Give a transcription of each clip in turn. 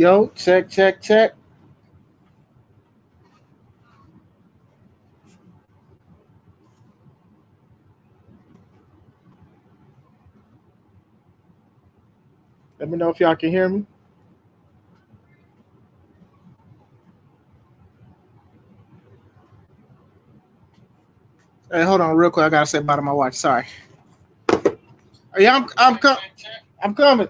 Yo, check, check, check. Let me know if y'all can hear me. Hey, hold on, real quick. I gotta say bye to my wife. Sorry. Yeah, I'm coming.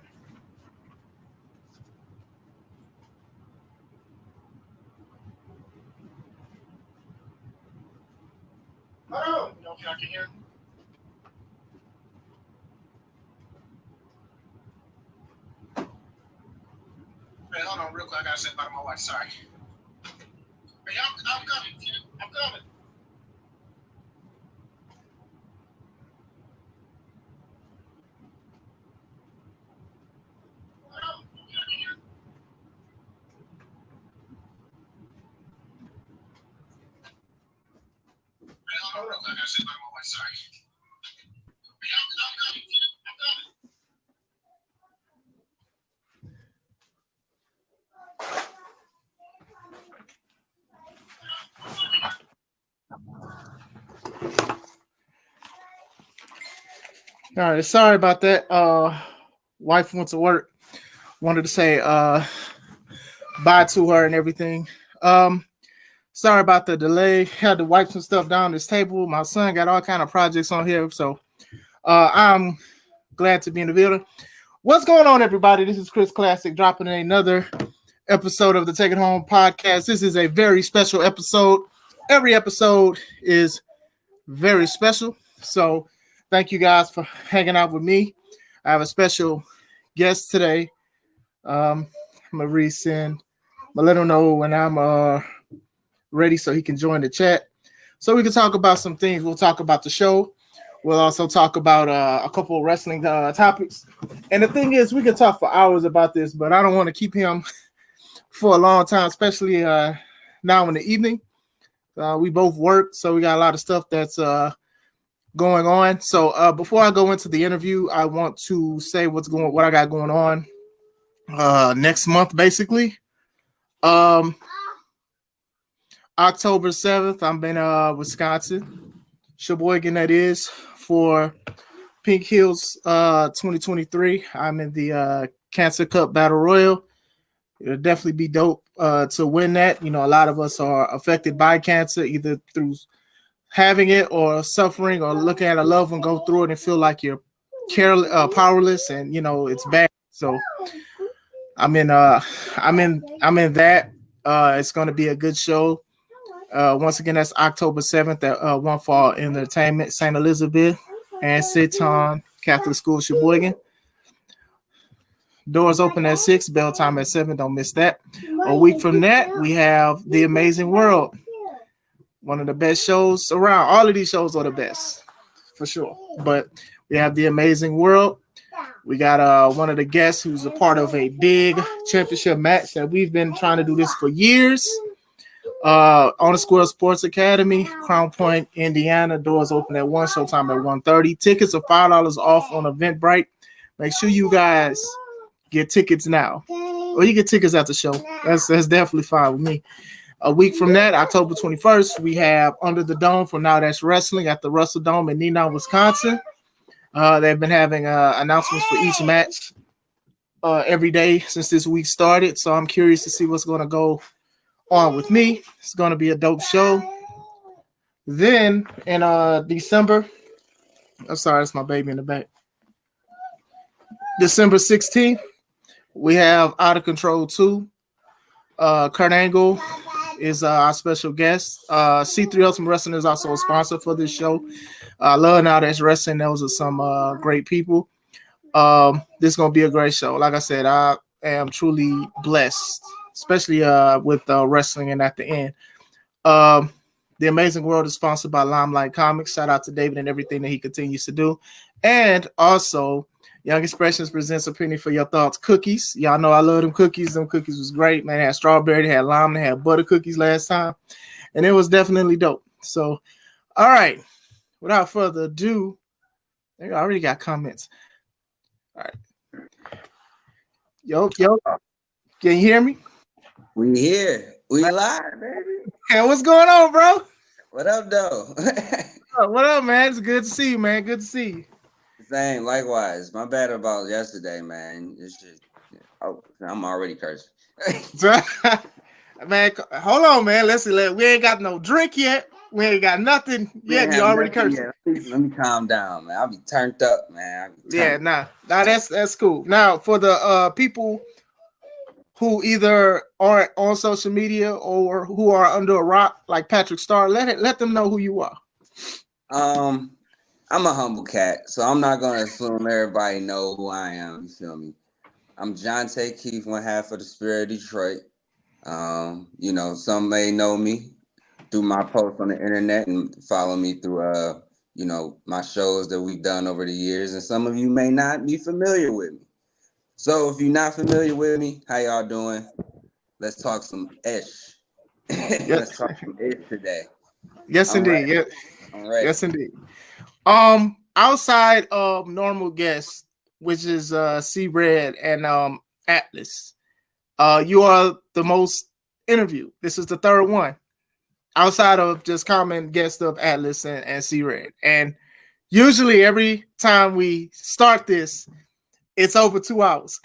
Hold on. Let me know if y'all can hear me. Hey, hold on, real quick. I gotta say bye to my wife. Sorry. Hey, I'm coming. I'm coming. Hold on. Y'all can hear me. Hey, hold on, real quick. I gotta say bye to my wife. Sorry. Hey, I'm coming. I'm coming. All right, sorry about that. Wife went to work. Wanted to say bye to her and everything. Um, Sorry about the delay. Had to wipe some stuff down this table. My son got all kind of projects on here, so I'm glad to be in the building. What's going on, everybody? This is Chris Classic dropping in another episode of the Take It Home podcast. This is a very special episode. Every episode is very special, so thank you guys for hanging out with me. I have a special guest today. I'm gonna resend, but let him know when I'm ready so he can join the chat. So we can talk about some things. We'll talk about the show. We'll also talk about a couple of wrestling topics. And the thing is, we can talk for hours about this, but I don't want to keep him for a long time, especially now in the evening. We both work, so we got a lot of stuff that's going on. So before I go into the interview, I want to say what I got going on next month, basically. October 7th, I'm in Wisconsin, Sheboygan, that is, for Pink Hills 2023. I'm in the Cancer Cup Battle Royal. It'll definitely be dope to win that. You know, a lot of us are affected by cancer, either through having it or suffering or looking at a loved one go through it and feel like you're powerless and, you know, it's bad. So I'm in that. It's going to be a good show. Once again, that's October 7th at One Fall Entertainment, St. Elizabeth, and Siton Catholic School, Sheboygan. Doors open at 6, bell time at 7. Don't miss that. A week from that, we have The Amazing World, one of the best shows around. All of these shows are the best, for sure. But we have The Amazing World. We got one of the guests who's a part of a big championship match that we've been trying to do this for years. On the Square Sports Academy, Crown Point, Indiana. Doors open at 1, showtime at 1:30. Tickets are $5 off on Eventbrite. Make sure you guys get tickets now. Or you get tickets at the show. That's definitely fine with me. A week from that, October 21st, we have Under the Dome for Now That's Wrestling at the Russell Dome in Neenah, Wisconsin. They've been having announcements for each match every day since this week started. So I'm curious to see what's going to go on with me. It's going to be a dope show. Then in December, I'm sorry, that's my baby in the back. December 16th, we have Out of Control 2. Kurt Angle is our special guest. C3 Ultimate Wrestling is also a sponsor for this show. I love Now That's Wrestling. Those are some great people. This is going to be a great show. Like I said, I am truly blessed, especially with wrestling and at the end. The Amazing World is sponsored by Limelight Comics. Shout out to David and everything that he continues to do. And also, Young Expressions presents a penny for your thoughts cookies. Y'all know I love them cookies. Them cookies was great, man. They had strawberry, they had lime, they had butter cookies last time. And it was definitely dope. So, all right. Without further ado, I already got comments. All right. Yo. Can you hear me? We here. We live, baby. Hey, what's going on, bro? What up, though? What up, man? It's good to see you, man. Good to see you. Same, likewise. My bad about yesterday, man. It's just, oh, I'm already cursing. Man, hold on, man. We ain't got no drink yet. We ain't got nothing We yet. ain't You have already nothing cursing. yet. Let me calm down, man. I'll be turned up, man. I'll be Yeah, turned nah, that's cool. Now, for the people who either aren't on social media or who are under a rock, like Patrick Starr, let them know who you are. Um, I'm a humble cat, so I'm not gonna assume everybody know who I am. You feel me? I'm Jon'tae Kieth, one half of the Spirit of Detroit. Some may know me through my posts on the internet and follow me through my shows that we've done over the years, and some of you may not be familiar with me. So if you're not familiar with me, how y'all doing? Let's talk some ish. Yes, Let's talk some ish today. yes, I'm ready. indeed. Yes, I'm ready. yes, indeed. Outside of normal guests, which is C Red and Atlas, you are the most interviewed. This is the third one outside of just common guest of Atlas and C Red. And usually every time we start this, it's over 2 hours.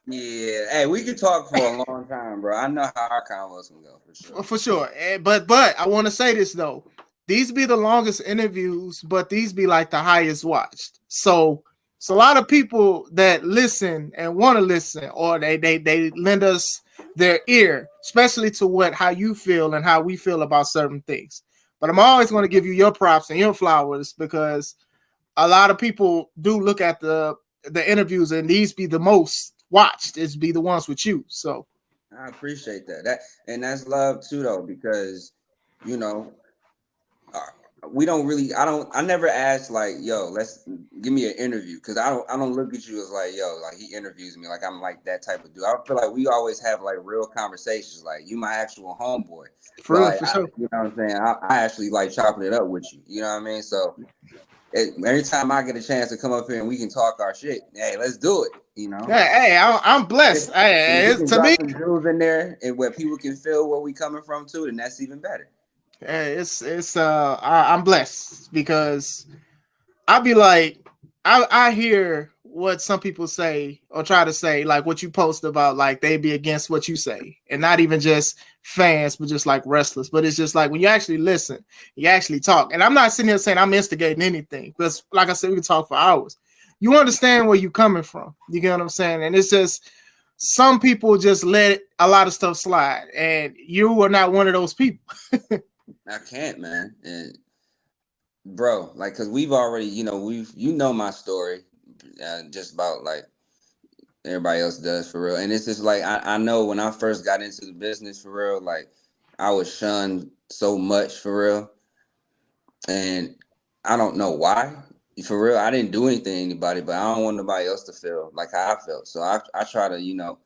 Yeah. Hey, we could talk for a long time, bro. I know how our convos can go for sure. For sure. But I want to say this though. These be the longest interviews, but these be like the highest watched. So it's a lot of people that listen and want to listen, or they lend us their ear, especially to how you feel and how we feel about certain things. But I'm always going to give you your props and your flowers because a lot of people do look at the interviews, and these be the most watched. It's be the ones with you. So I appreciate that. That's love too, though, because you know uh, we don't really. I never ask like, yo, let's give me an interview, because I don't look at you as like, yo, like he interviews me, like I'm like that type of dude. I feel like we always have like real conversations, like you my actual homeboy. for But real, like for sure. you know what I'm saying, I actually like chopping it up with you. You know what I mean? So every time I get a chance to come up here and we can talk our shit, hey, let's do it. You know. Hey, I'm If, blessed. if we can To me, drop some jewels in there and where people can feel where we coming from too, then that's even better. I'm blessed because I be like, I hear what some people say or try to say, like what you post about, like they be against what you say, and not even just fans, but just like wrestlers. But it's just like when you actually listen, you actually talk. And I'm not sitting here saying I'm instigating anything, because like I said, we can talk for hours. You understand where you coming from. You get what I'm saying? And it's just some people just let a lot of stuff slide, and you are not one of those people. I can't, man. And bro, like, cause we've already, my story, just about like everybody else does for real. And it's just like I know when I first got into the business for real, like I was shunned so much for real, and I don't know why. For real, I didn't do anything to anybody, but I don't want nobody else to feel like how I felt. So I try to,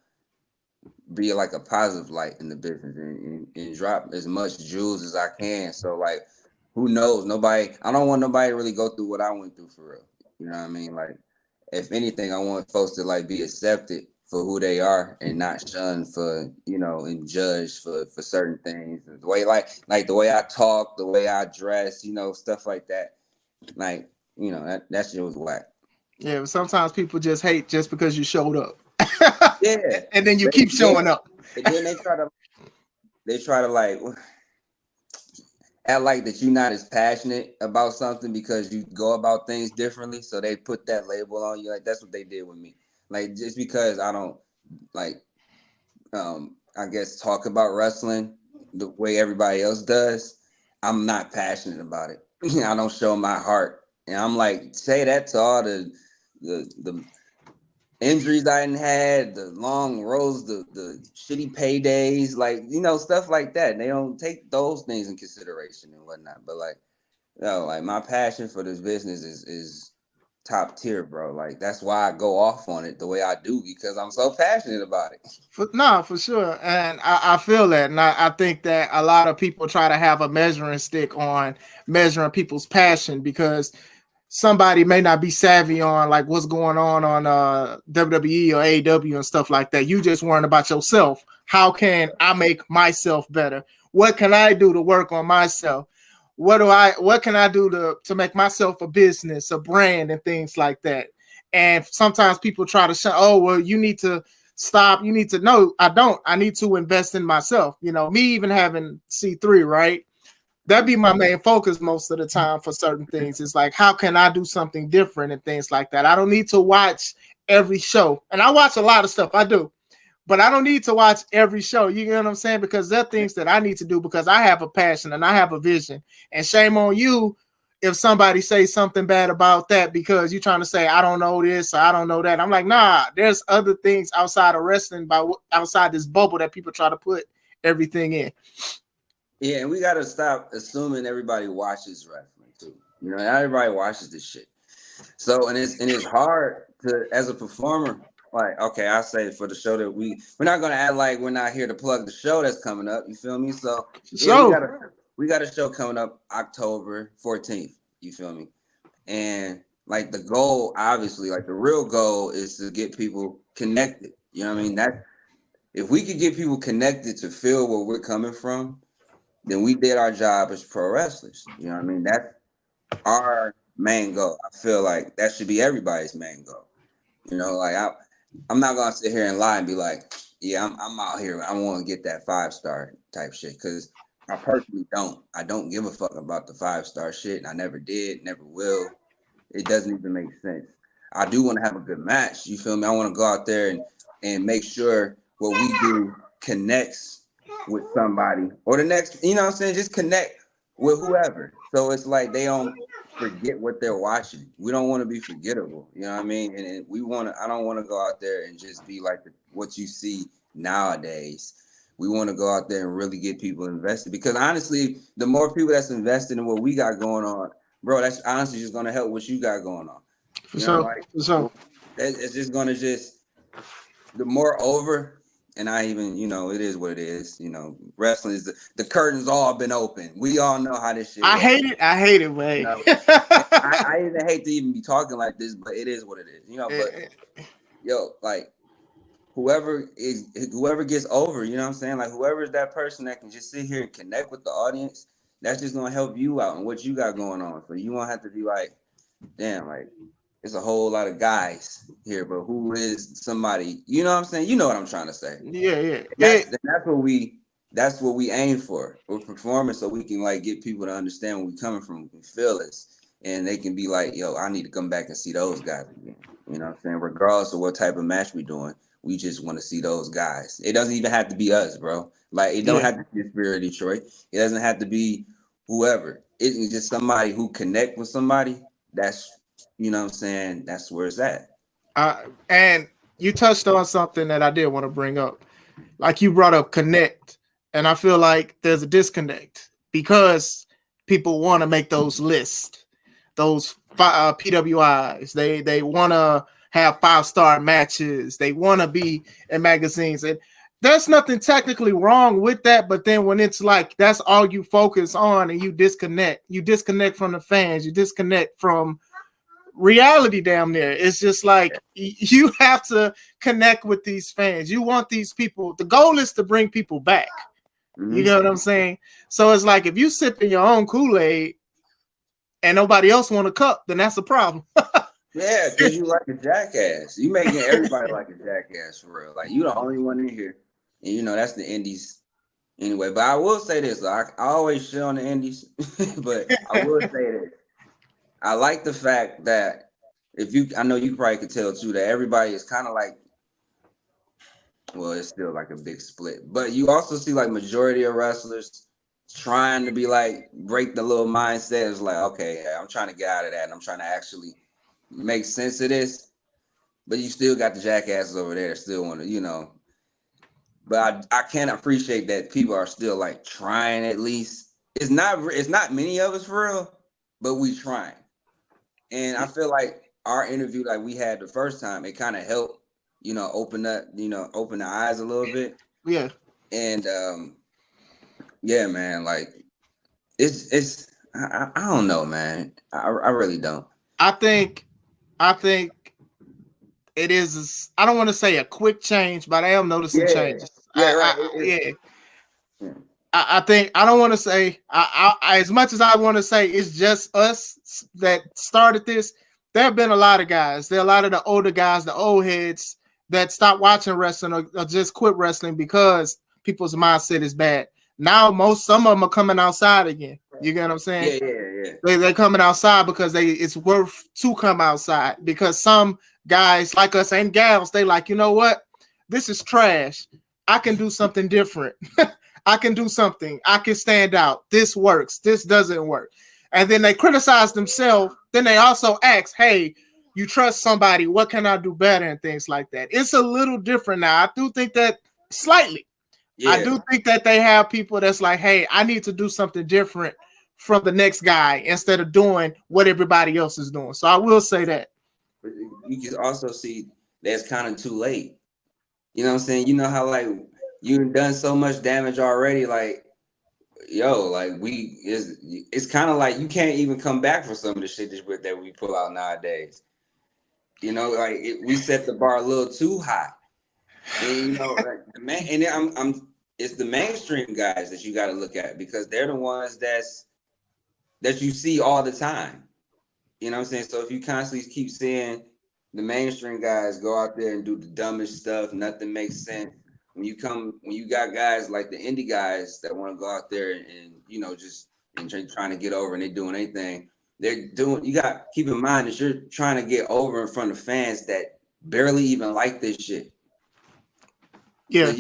be like a positive light in the business, and drop as much jewels as I can. So like, who knows? Nobody. I don't want nobody to really go through what I went through for real. You know what I mean? Like, if anything, I want folks to like be accepted for who they are and not shunned for, and judged for certain things. The way like the way I talk, the way I dress, stuff like that. Like, that shit was whack. Yeah, but sometimes people just hate just because you showed up. Yeah. And then you But keep showing up. then they try to like act like that you're not as passionate about something because you go about things differently. So they put that label on you. Like that's what they did with me. Like just because I don't like I guess talk about wrestling the way everybody else does, I'm not passionate about it. I don't show my heart. And I'm like, say that to all the injuries I didn't had, the long rows, the shitty paydays, like stuff like that. They don't take those things in consideration and whatnot. But like, no, like my passion for this business is top tier, bro. Like that's why I go off on it the way I do, because I'm so passionate about it. For sure. And I feel that. And I think that a lot of people try to have a measuring stick on measuring people's passion because somebody may not be savvy on like what's going on WWE or AEW and stuff like that. You just worrying about yourself. How can I make myself better? What can I do to work on myself? What can I do to make myself a business, a brand, and things like that? And sometimes people try to say, oh, well, you need to stop. You need to no, I don't. I need to invest in myself. You know, me even having C3, right? That'd be my main focus most of the time for certain things. It's like, how can I do something different and things like that? I don't need to watch every show. And I watch a lot of stuff. I do. But I don't need to watch every show. You know what I'm saying? Because there are things that I need to do because I have a passion and I have a vision. And shame on you if somebody says something bad about that because you're trying to say, I don't know this or I don't know that. I'm like, nah, there's other things outside of wrestling, outside this bubble that people try to put everything in. Yeah, and we gotta stop assuming everybody watches wrestling too. You know, not everybody watches this shit. So and it's hard to as a performer. Like, okay, I say for the show that we're not gonna act like we're not here to plug the show that's coming up. You feel me? So yeah, we got a show coming up October 14th. You feel me? And like the goal, obviously, like the real goal is to get people connected. You know what I mean? That if we could get people connected to feel where we're coming from, then we did our job as pro wrestlers. You know what I mean? That's our main goal. I feel like that should be everybody's main goal. You know, like I'm not gonna sit here and lie and be like, yeah, I'm out here. I want to get that 5-star type shit because I personally don't. I don't give a fuck about the 5-star shit, and I never did, never will. It doesn't even make sense. I do want to have a good match. You feel me? I want to go out there and make sure what we do connects with somebody or the next. You know what I'm saying? Just connect with whoever. So it's like they don't forget what they're watching. We don't want to be forgettable. You know what I mean? And we want to. I don't want to go out there and just be like what you see nowadays. We want to go out there and really get people invested because honestly, the more people that's invested in what we got going on, bro, that's honestly just gonna help what you got going on. You know, like it's just gonna the more over, and I even, you know, it is what it is. You know, wrestling is the curtains all been open. We all know how this shit works. I hate it, man. You know, I even hate to even be talking like this, but it is what it is. You know, but yo, like whoever gets over, you know what I'm saying? Like whoever is that person that can just sit here and connect with the audience, that's just gonna help you out and what you got going on. So you won't have to be like, damn, like it's a whole lot of guys here, but who is somebody? You know what I'm saying? You know what I'm trying to say? Yeah. That's what we aim for. We're performing so we can like get people to understand where we're coming from, we can feel this, and they can be like, yo, I need to come back and see those guys again. You know what I'm saying? Regardless of what type of match we're doing, we just want to see those guys. It doesn't even have to be us, bro. Like it don't have to be Spirit of Detroit. It doesn't have to be whoever. It's just somebody who connect with somebody. That's, you know what I'm saying? That's where it's at. And you touched on something that I did want to bring up. Like you brought up connect. And I feel like there's a disconnect because people want to make those lists, those PWIs. They want to have 5-star matches. They want to be in magazines. And there's nothing technically wrong with that. But then when it's like that's all you focus on and you disconnect from the fans, you disconnect from reality down there. It's just like you have to connect with these fans. You want these people. The goal is to bring people back. You know what I'm saying? So it's like if you sip in your own Kool-Aid and nobody else want a cup, then that's a problem. Yeah, because you like a jackass. You making everybody like a jackass for real. Like you the only one in here. And you know, that's the indies anyway. But I will say this, I always shit on the indies, but I will say this. I like the fact that I know you probably could tell too, that everybody is kind of like, well, it's still like a big split, but you also see like majority of wrestlers trying to be like break the little mindset. It's like, okay, I'm trying to get out of that and I'm trying to actually make sense of this, but you still got the jackasses over there that still want to, you know, but I can't appreciate that people are still like trying at least. It's not many of us for real, but we trying. And I feel like our interview like we had the first time, it kind of helped, you know, open the eyes a little bit. Yeah. And yeah, man, like it's I don't know, man. I really don't. I think I think it is. I don't want to say a quick change, but I am noticing Yeah, changes. yeah, right. Yeah. I think I don't want to say as much as I want to say it's just us that started this. There have been a lot of guys. There are a lot of the older guys, the old heads that stopped watching wrestling or just quit wrestling because people's mindset is bad. Now some of them are coming outside again. You get what I'm saying? Yeah. They're coming outside because it's worth to come outside because some guys like us and gals, they like, you know what? This is trash. I can do something different. I can do something. I can stand out. This works. This doesn't work. And then they criticize themselves. Then they also ask, hey, you trust somebody. What can I do better? And things like that. It's a little different now. I do think that slightly. Yeah. I do think that they have people that's like, hey, I need to do something different from the next guy instead of doing what everybody else is doing. So I will say that. But you can also see that's kind of too late. You know what I'm saying? You know how like you've done so much damage already. Like, yo, like it's kind of like you can't even come back for some of the shit that we pull out nowadays. You know, like we set the bar a little too high. And you know, like the man, and it's the mainstream guys that you got to look at because they're the ones that you see all the time. You know what I'm saying? So if you constantly keep seeing the mainstream guys go out there and do the dumbest stuff, nothing makes sense. When you got guys like the indie guys that want to go out there and you know just and trying to get over and they doing anything, you got keep in mind that you're trying to get over in front of fans that barely even like this shit. Yeah.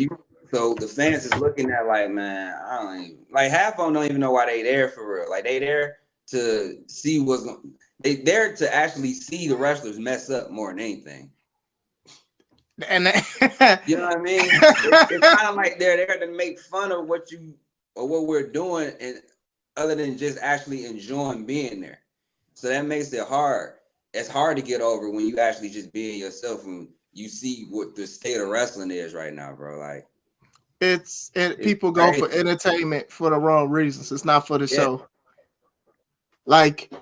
So the fans is looking at like, man, I don't even like half of them don't even know why they there for real. Like they there to see they there to actually see the wrestlers mess up more than anything. And you know what I mean? It's kind of like they're there to make fun of what we're doing, and other than just actually enjoying being there. So that makes it hard. It's hard to get over when you actually just being yourself and you see what the state of wrestling is right now, bro. Like people go for entertainment for the wrong reasons. It's not for the show. Like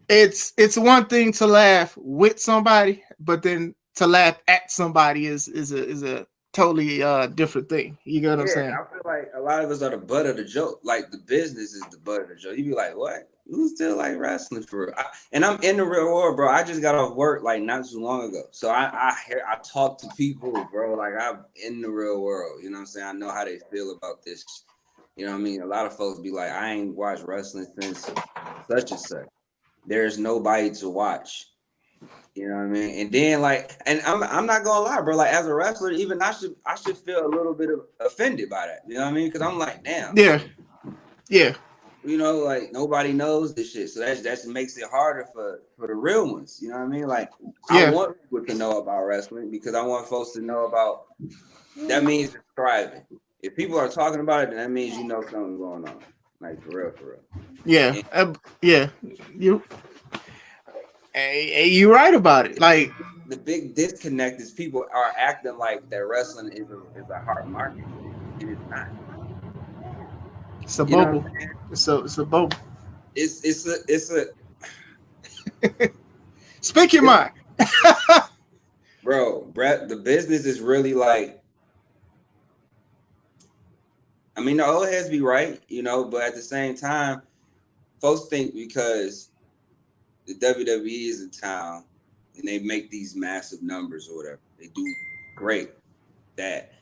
it's one thing to laugh with somebody, but then to laugh at somebody is a totally different thing. You get what I'm saying? I feel like a lot of us are the butt of the joke. Like the business is the butt of the joke. You be like, what? You still like wrestling for real? And I'm in the real world, bro. I just got off work like not too long ago. So I talk to people, bro. Like I'm in the real world. You know what I'm saying? I know how they feel about this. You know what I mean? A lot of folks be like, I ain't watched wrestling since such and such. There's nobody to watch. You know what I mean? And then like, and I'm not gonna lie, bro. Like as a wrestler, even I should feel a little bit offended by that. You know what I mean? Because I'm like, damn. Yeah. You know, like nobody knows this shit, so that makes it harder for the real ones. You know what I mean? Like I want people to know about wrestling because I want folks to know about. That means it's thriving. If people are talking about it, then that means you know something's going on. Like for real. Yeah, yeah. You're right about it. Like the big disconnect is people are acting like that wrestling is a hard market, and it's not. It's a bubble. It's a bubble. It's a. Speak your mind, bro. Brett, the business is really like. I mean, the old heads be right, you know, but at the same time, folks think because the WWE is in town and they make these massive numbers or whatever, they do great. That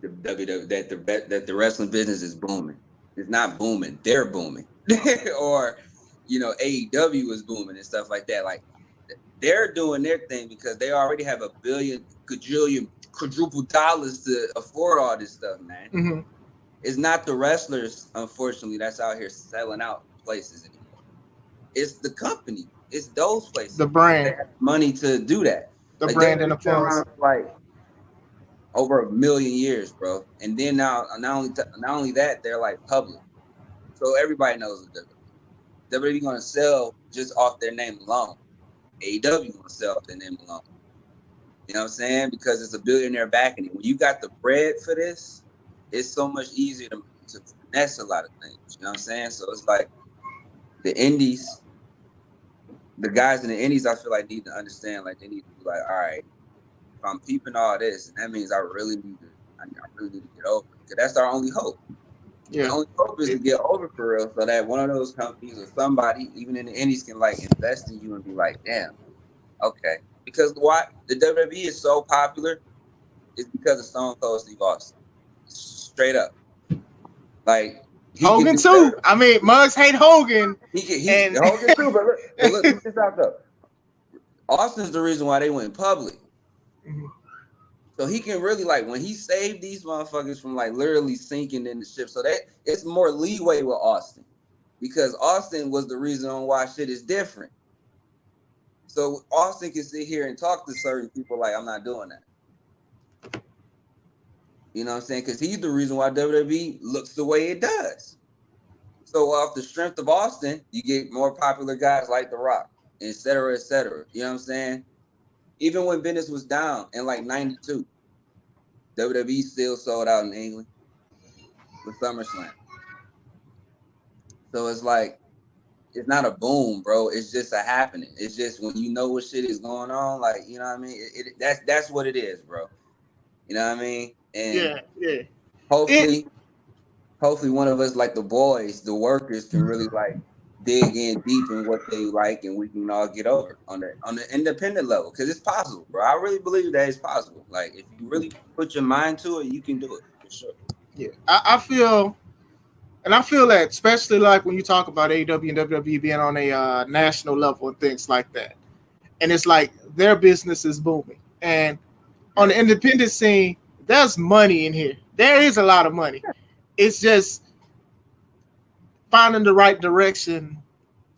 that the wrestling business is booming. It's not booming. They're booming. Or, you know, AEW is booming and stuff like that. Like they're doing their thing because they already have a billion, gajillion, quadruple dollars to afford all this stuff, man. Mm-hmm. It's not the wrestlers, unfortunately, that's out here selling out places anymore. It's the company. It's those places. The brand. They have money to do that. The like brand and the funds. Like over 1 million years, bro. And then now, not only that, they're like public, so everybody knows the WWE going to sell just off their name alone. AEW going to sell off their name alone. You know what I'm saying? Because it's a billionaire backing it. When you got the bread for this, it's so much easier to finesse a lot of things. You know what I'm saying? So it's like the indies, the guys in the indies, I feel like need to understand. Like they need to be like, all right, if I'm peeping all this, and that means I really need to, I really need to get over it, because that's our only hope. The Yeah. only hope is to get over for real, so that one of those companies or somebody, even in the indies, can like invest in you and be like, damn, okay. Because why the WWE is so popular is because of Stone Cold Steve Austin. Straight up. Like he can Hogan do that. too. I mean, Mugs hate Hogan, He and Hogan too, but look, check this out though. Austin's the reason why they went public. So he can really, like, when he saved these motherfuckers from like literally sinking in the ship. So that it's more leeway with Austin, because Austin was the reason on why shit is different. So Austin can sit here and talk to certain people like, I'm not doing that. You know what I'm saying? Because he's the reason why WWE looks the way it does. So off the strength of Austin, you get more popular guys like The Rock, et cetera, et cetera. You know what I'm saying? Even when business was down in like 92, WWE still sold out in England with SummerSlam. So it's like, it's not a boom, bro. It's just a happening. It's just when you know what shit is going on, like, you know what I mean? That's what it is, bro. You know what I mean? And yeah. It hopefully one of us, like the boys, the workers, can really like dig in deep in what they like, and we can all get over on the independent level, because it's possible, bro. I really believe that it's possible. Like if you really put your mind to it, you can do it for sure. Yeah, I feel, and I feel that especially like when you talk about AEW and WWE being on a national level and things like that, and it's like their business is booming, and on the independent scene, there's money in here. There is a lot of money. It's just finding the right direction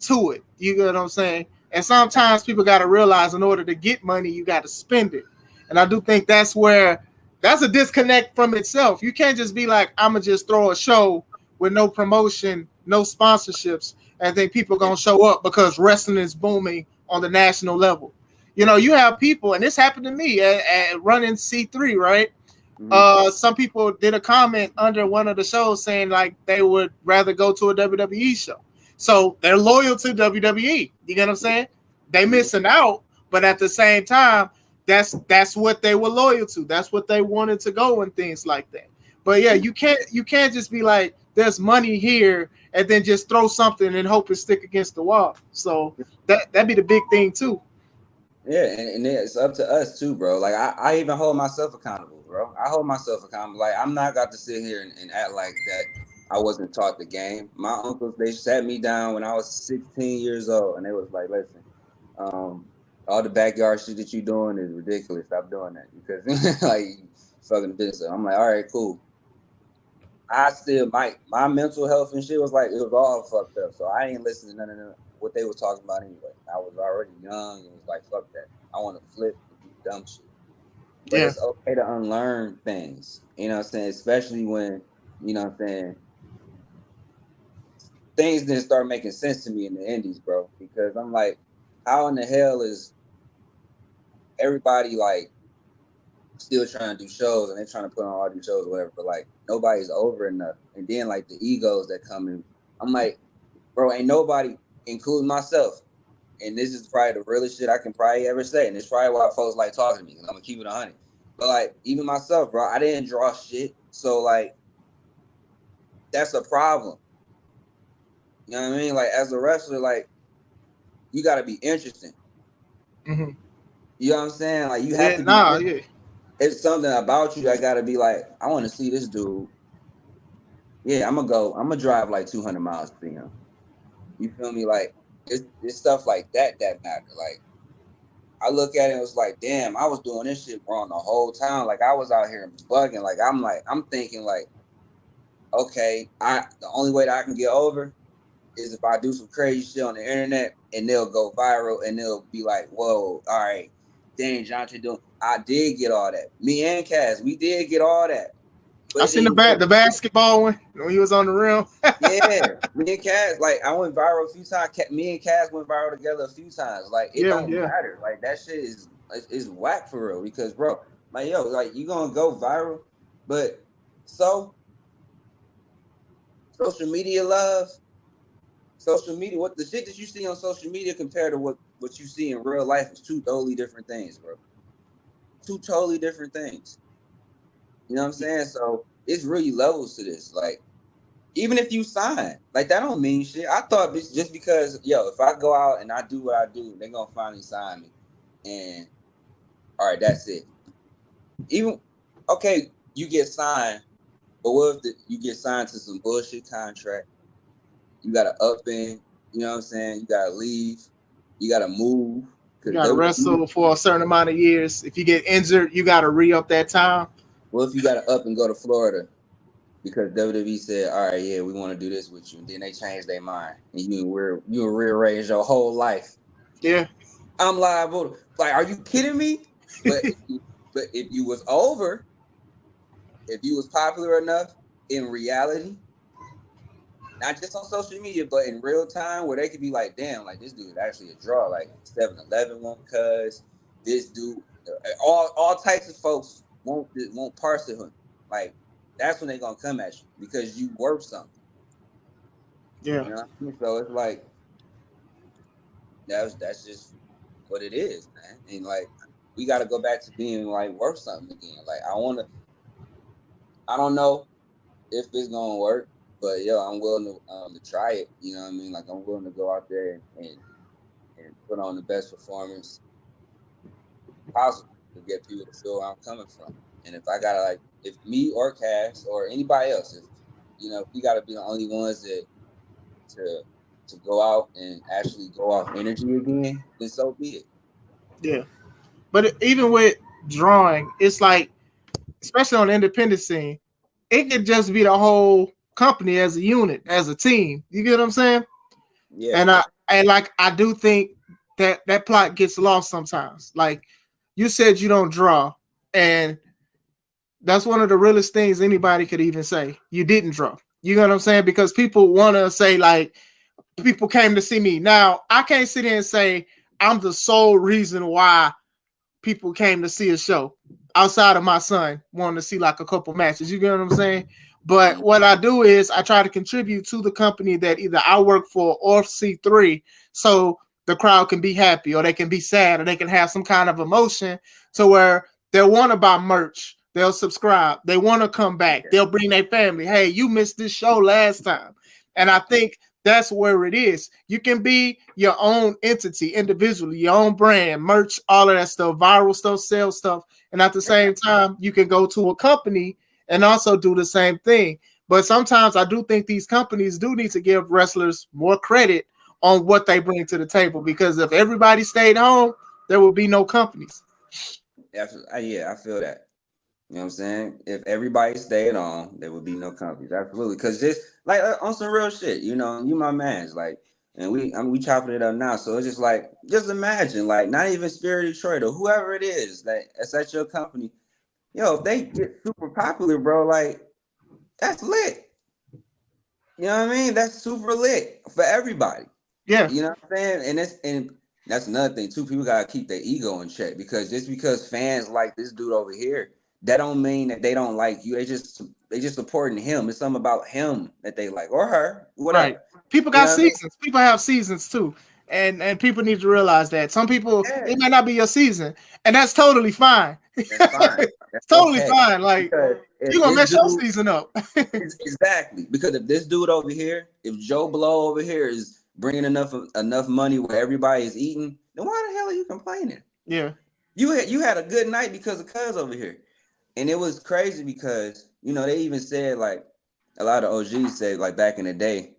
to it. You get what I'm saying? And sometimes people got to realize in order to get money, you got to spend it. And I do think that's a disconnect from itself. You can't just be like, I'm going to just throw a show with no promotion, no sponsorships, and think people are going to show up because wrestling is booming on the national level. You know, you have people, and this happened to me at running C3, right? Some people did a comment under one of the shows saying like they would rather go to a WWE show. So they're loyal to WWE. You get what I'm saying? They missing out, but at the same time, that's what they were loyal to. That's what they wanted to go and things like that. But yeah, you can't just be like, there's money here and then just throw something and hope it stick against the wall. So that'd be the big thing too. Yeah, and it's up to us too, bro. Like I even hold myself accountable, bro. I hold myself accountable. Like I'm not got to sit here and act like that I wasn't taught the game. My uncles, they sat me down when I was 16 years old, and they was like, listen, all the backyard shit that you doing is ridiculous. Stop doing that, because like you fucking the business. I'm like, all right, cool. I still my mental health and shit was like, it was all fucked up. So I ain't listening to none of them, what they was talking about anyway. I was already young and was like, fuck that. I want to flip and do dumb shit. But Yeah. it's okay to unlearn things. You know what I'm saying? Especially when, you know what I'm saying, things didn't start making sense to me in the indies, bro. Because I'm like, how in the hell is everybody like still trying to do shows, and they're trying to put on all these shows or whatever, but like nobody's over enough. And then like the egos that come in, I'm like, bro, ain't nobody, including myself, and this is probably the realest shit I can probably ever say, and it's probably why folks like talking to me, because I'm gonna keep it 100. But like even myself, bro, I didn't draw shit, so like that's a problem. You know what I mean? Like as a wrestler, like you got to be interesting. Mm-hmm. You know what I'm saying? Like you have Yeah. to be. Nah. Yeah. It's something about you that got to be like, I want to see this dude. Yeah, I'm gonna drive like 200 miles to see him. You feel me? Like it's stuff like that matter. Like I look at it and it's like, damn, I was doing this shit wrong the whole time. Like I was out here bugging. Like I'm thinking like, okay, the only way that I can get over is if I do some crazy shit on the internet and they'll go viral and they'll be like, whoa, all right, dang, Jon'tae doing. I did get all that. Me and Kaz, we did get all that. But I it seen didn't make the basketball one when he was on the rim. Yeah, me and Cass, like I went viral a few times. Me and Cass went viral together a few times. Like it Yeah. don't Yeah. matter. Like that shit is whack for real. Because bro, like yo, like you gonna go viral, but so social media love, social media, what the shit that you see on social media compared to what you see in real life is two totally different things, bro. Two totally different things. You know what I'm saying? So it's really levels to this. Like, even if you sign, like that don't mean shit. I thought just because, yo, if I go out and I do what I do, they're gonna finally sign me. And all right, that's it. Even okay, you get signed, but what if you get signed to some bullshit contract? You gotta up in, you know what I'm saying? You gotta leave, you gotta move. You Cause got to wrestle for a certain amount of years. If you get injured, you got to re up that time. what if you gotta up and go to Florida because WWE said, all right, yeah, we want to do this with you, and then they changed their mind, and you rearrange your whole life. Yeah, I'm liable. Like, are you kidding me? But if you was over, if you was popular enough in reality, not just on social media, but in real time, where they could be like, damn, like this dude is actually a draw. Like 7-Eleven won't cuz this dude, all types of folks won't parse him. Like that's when they gonna come at you because you worth something. yeah, You know what I mean? So it's like that's just what it is, man. And like we got to go back to being like worth something again. Like I don't know if it's gonna work, but yo, I'm willing to try it. You know what I mean? Like I'm willing to go out there and put on the best performance possible to get people to feel where I'm coming from. And if I gotta like, if me or Cass or anybody else, if you know, if we gotta be the only ones that to to go out and actually go off energy again, then so be it. yeah. But even with drawing, it's like, especially on the independent scene, it could just be the whole company as a unit, as a team. You get what I'm saying? Yeah, And I do think that plot gets lost sometimes. Like you said, you don't draw, and that's one of the realest things anybody could even say. You didn't draw. You know what I'm saying? Because people want to say like people came to see me. Now I can't sit here and say I'm the sole reason why people came to see a show outside of my son wanting to see like a couple matches. You get what I'm saying? But what I do is I try to contribute to the company that either I work for or C3 so the crowd can be happy or they can be sad or they can have some kind of emotion to where they'll want to buy merch. They'll subscribe. They want to come back. They'll bring their family. Hey, you missed this show last time. And I think that's where it is. You can be your own entity individually, your own brand, merch, all of that stuff, viral stuff, sell stuff. And at the same time, you can go to a company and also do the same thing. But sometimes I do think these companies do need to give wrestlers more credit on what they bring to the table because if everybody stayed home, there would be no companies. yeah, I feel that. You know what I'm saying? If everybody stayed on, there would be no companies. Absolutely, because just like on some real shit, you know, you my man's like, and we chopping it up now. So it's just like, just imagine, like, not even Spirit Detroit or whoever it is that it's at your company. Yo, if they get super popular, bro, like that's lit. You know what I mean? That's super lit for everybody. Yeah, You know what I'm saying? And that's another thing too. People gotta keep their ego in check because just because fans like this dude over here, that don't mean that they don't like you. They just supporting him. It's something about him that they like or her, right. whatever. People You got know what I mean? seasons. People have seasons too. And people need to realize that. Some people Yeah, it might not be your season. And that's totally fine. that's fine. It's That's totally okay. fine. Like Because you're if gonna this mess your dude season up. exactly because if this dude over here, if Joe Blow over here is bringing enough money where everybody is eating, then why the hell are you complaining? Yeah. You had a good night because of Cuz over here. And it was crazy because, you know, they even said like a lot of OGs said like back in the day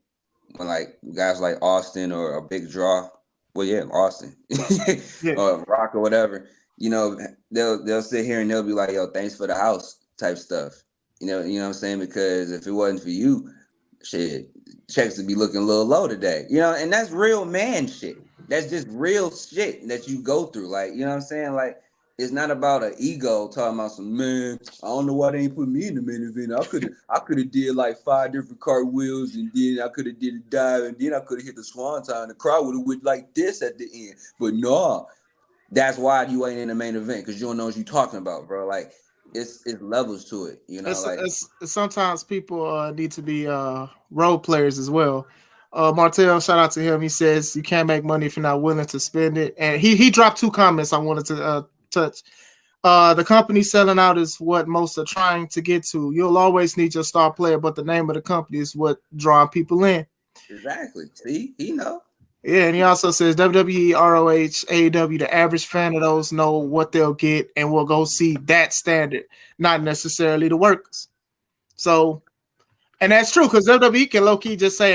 when like guys like Austin or a big draw, well yeah, Austin Yeah. or Rock or whatever, you know, they'll sit here and they'll be like, yo, thanks for the house type stuff. You know what I'm saying? Because if it wasn't for you, shit, checks would be looking a little low today. You know, and that's real man shit. That's just real shit that you go through. Like, you know what I'm saying? Like, it's not about an ego talking about some man. I don't know why they ain't put me in the main event. I could have did like 5 different cartwheels and then I could have did a dive and then I could have hit the swanton. The crowd would have went like this at the end. But no, that's why you ain't in the main event because you don't know what you're talking about, bro. Like it's levels to it, you know. Like It's sometimes people need to be role players as well. Martel, shout out to him. He says you can't make money if you're not willing to spend it. And he dropped two comments I wanted to touch. The company selling out is what most are trying to get to. You'll always need your star player, but the name of the company is what drawing people in. Exactly. See, he know. Yeah, and he also says WWE, ROH, AEW, the average fan of those know what they'll get and will go see that standard, not necessarily the workers. So, and that's true because WWE can low key just say,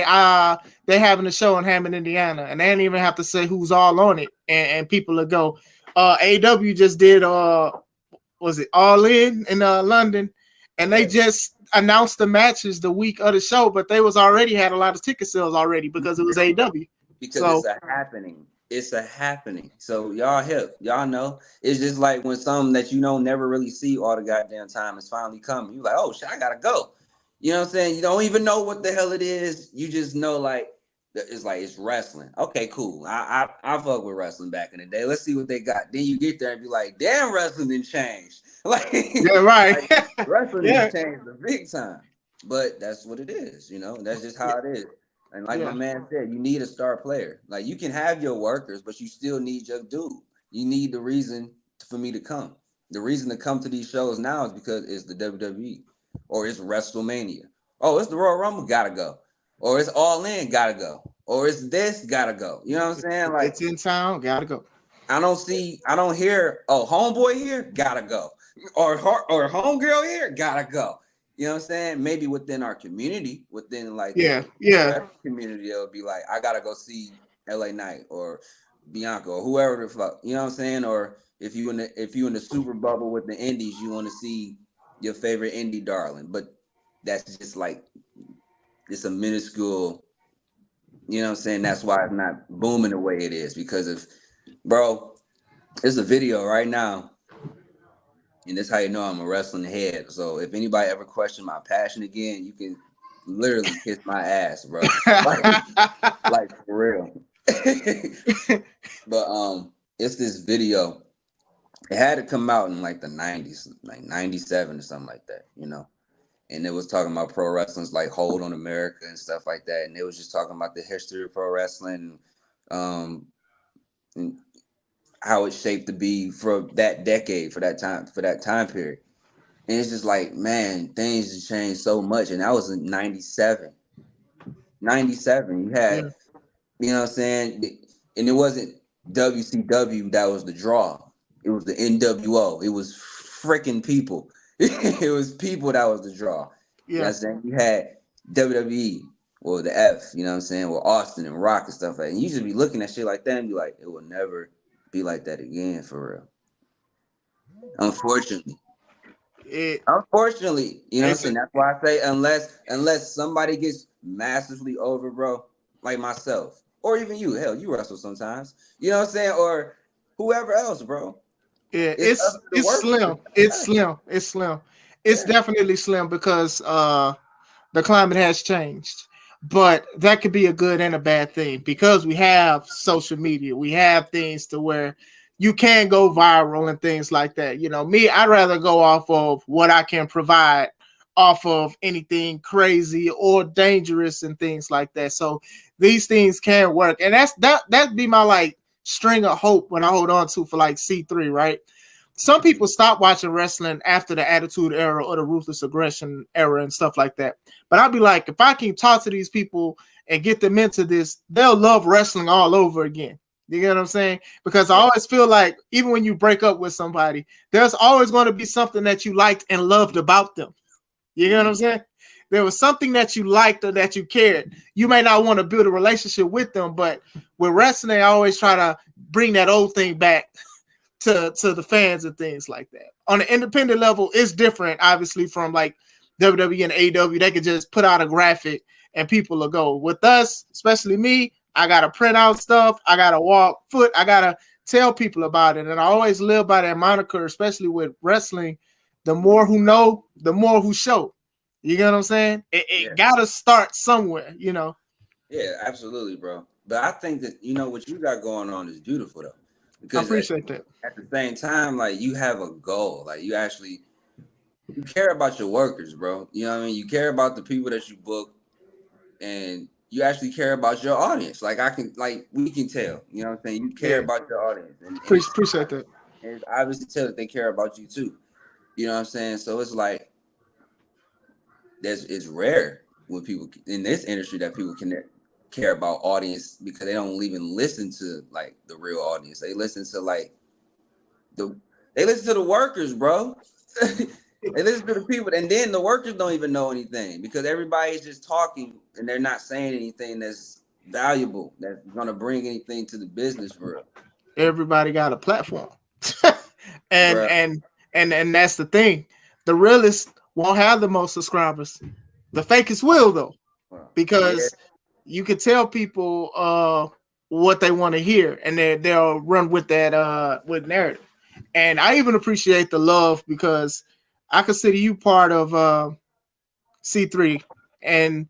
they're having a show in Hammond, Indiana, and they don't even have to say who's all on it, and people will go. AEW just did, was it All In London, and they just announced the matches the week of the show, but they was already had a lot of ticket sales already because it was AEW. Because it's a happening. It's a happening. So y'all hip. Y'all know. It's just like when something that you don't never really see all the goddamn time is finally coming. You like, oh shit, I gotta go. You know what I'm saying? You don't even know what the hell it is. You just know like it's wrestling. Okay, cool. I fuck with wrestling back in the day. Let's see what they got. Then you get there and be like, damn, wrestling didn't change. Like, yeah, right. Like, wrestling has changed the big time. But that's what it is. You know, that's just how it is. And like my man said, you need a star player. Like you can have your workers, but you still need your dude. You need the reason for me to come. The reason to come to these shows now is because it's the WWE or it's WrestleMania. Oh, it's the Royal Rumble, gotta go. Or it's All In, gotta go. Or it's this, gotta go. You know what I'm saying? Like it's in town, gotta go. I don't hear, oh, homeboy here, gotta go. Or homegirl here, gotta go. You know what I'm saying? Maybe within our community, within like the community, it'll be like, I gotta go see LA Knight or Bianca or whoever the fuck. You know what I'm saying? Or if you in the super bubble with the indies, you want to see your favorite indie darling. But that's just like it's a minuscule. You know what I'm saying? That's why it's not booming the way it is because of, bro. There's a video right now. And that's how you know I'm a wrestling head. So if anybody ever question my passion again, you can literally kiss my ass, bro. like for real. But it's this video. It had to come out in like the 90s, like 97 or something like that, you know. And it was talking about pro wrestling's like hold on America and stuff like that. And it was just talking about the history of pro wrestling, and how it shaped to be for that decade, for that time period. And it's just like, man, things have changed so much. And that was in 97. 97. You had, you know what I'm saying? And it wasn't WCW that was the draw. It was the NWO. It was freaking people. It was people that was the draw. You know what I'm saying? You had WWE or the F, you know what I'm saying? With Austin and Rock and stuff like that. And you just be looking at shit like that and be like, it will never be like that again for real. Unfortunately, you know what I'm saying? That's why I say unless somebody gets massively over, bro, like myself, or even you, hell, you wrestle sometimes, you know what I'm saying, or whoever else, bro. Yeah, it's slim. It's slim. It's slim. It's definitely slim because the climate has changed. But that could be a good and a bad thing because we have social media. We have things to where you can go viral and things like that. You know, me, I'd rather go off of what I can provide off of anything crazy or dangerous and things like that. So these things can work. And that'd be my like string of hope when I hold on to for like C3, right? Some people stop watching wrestling after the Attitude Era or the Ruthless Aggression Era and stuff like that. But I'd be like, if I can talk to these people and get them into this, they'll love wrestling all over again. You get what I'm saying? Because I always feel like even when you break up with somebody, there's always going to be something that you liked and loved about them. You get what I'm saying? There was something that you liked or that you cared. You may not want to build a relationship with them, but with wrestling, I always try to bring that old thing back to the fans and things like that. On an independent level, it's different, obviously, from like WWE and AEW. They could just put out a graphic and people will go. With us, especially me, I got to print out stuff. I got to walk foot. I got to tell people about it. And I always live by that moniker, especially with wrestling. The more who know, the more who show. You get what I'm saying? It got to start somewhere, you know? Yeah, absolutely, bro. But I think that, you know, what you got going on is beautiful, though. Because I appreciate that. At the same time, like, you have a goal. Like, you care about your workers, bro. You know what I mean? You care about the people that you book, and you actually care about your audience. Like we can tell, you know what I'm saying? You care Yeah. about your audience, and Appreciate that. it's obviously tell that they care about you too. You know what I'm saying? So it's like it's rare when people in this industry that people can care about audience because they don't even listen to like the real audience. They listen to like the they listen to the workers, bro. They listen to the people, and then the workers don't even know anything because everybody's just talking and they're not saying anything that's valuable that's gonna bring anything to the business for real. Everybody got a platform. and Bro. and that's the thing. The realists won't have the most subscribers. The fakest will though, Yeah, because you can tell people what they want to hear, and they'll run with that with narrative. And I even appreciate the love because I consider you part of C3, and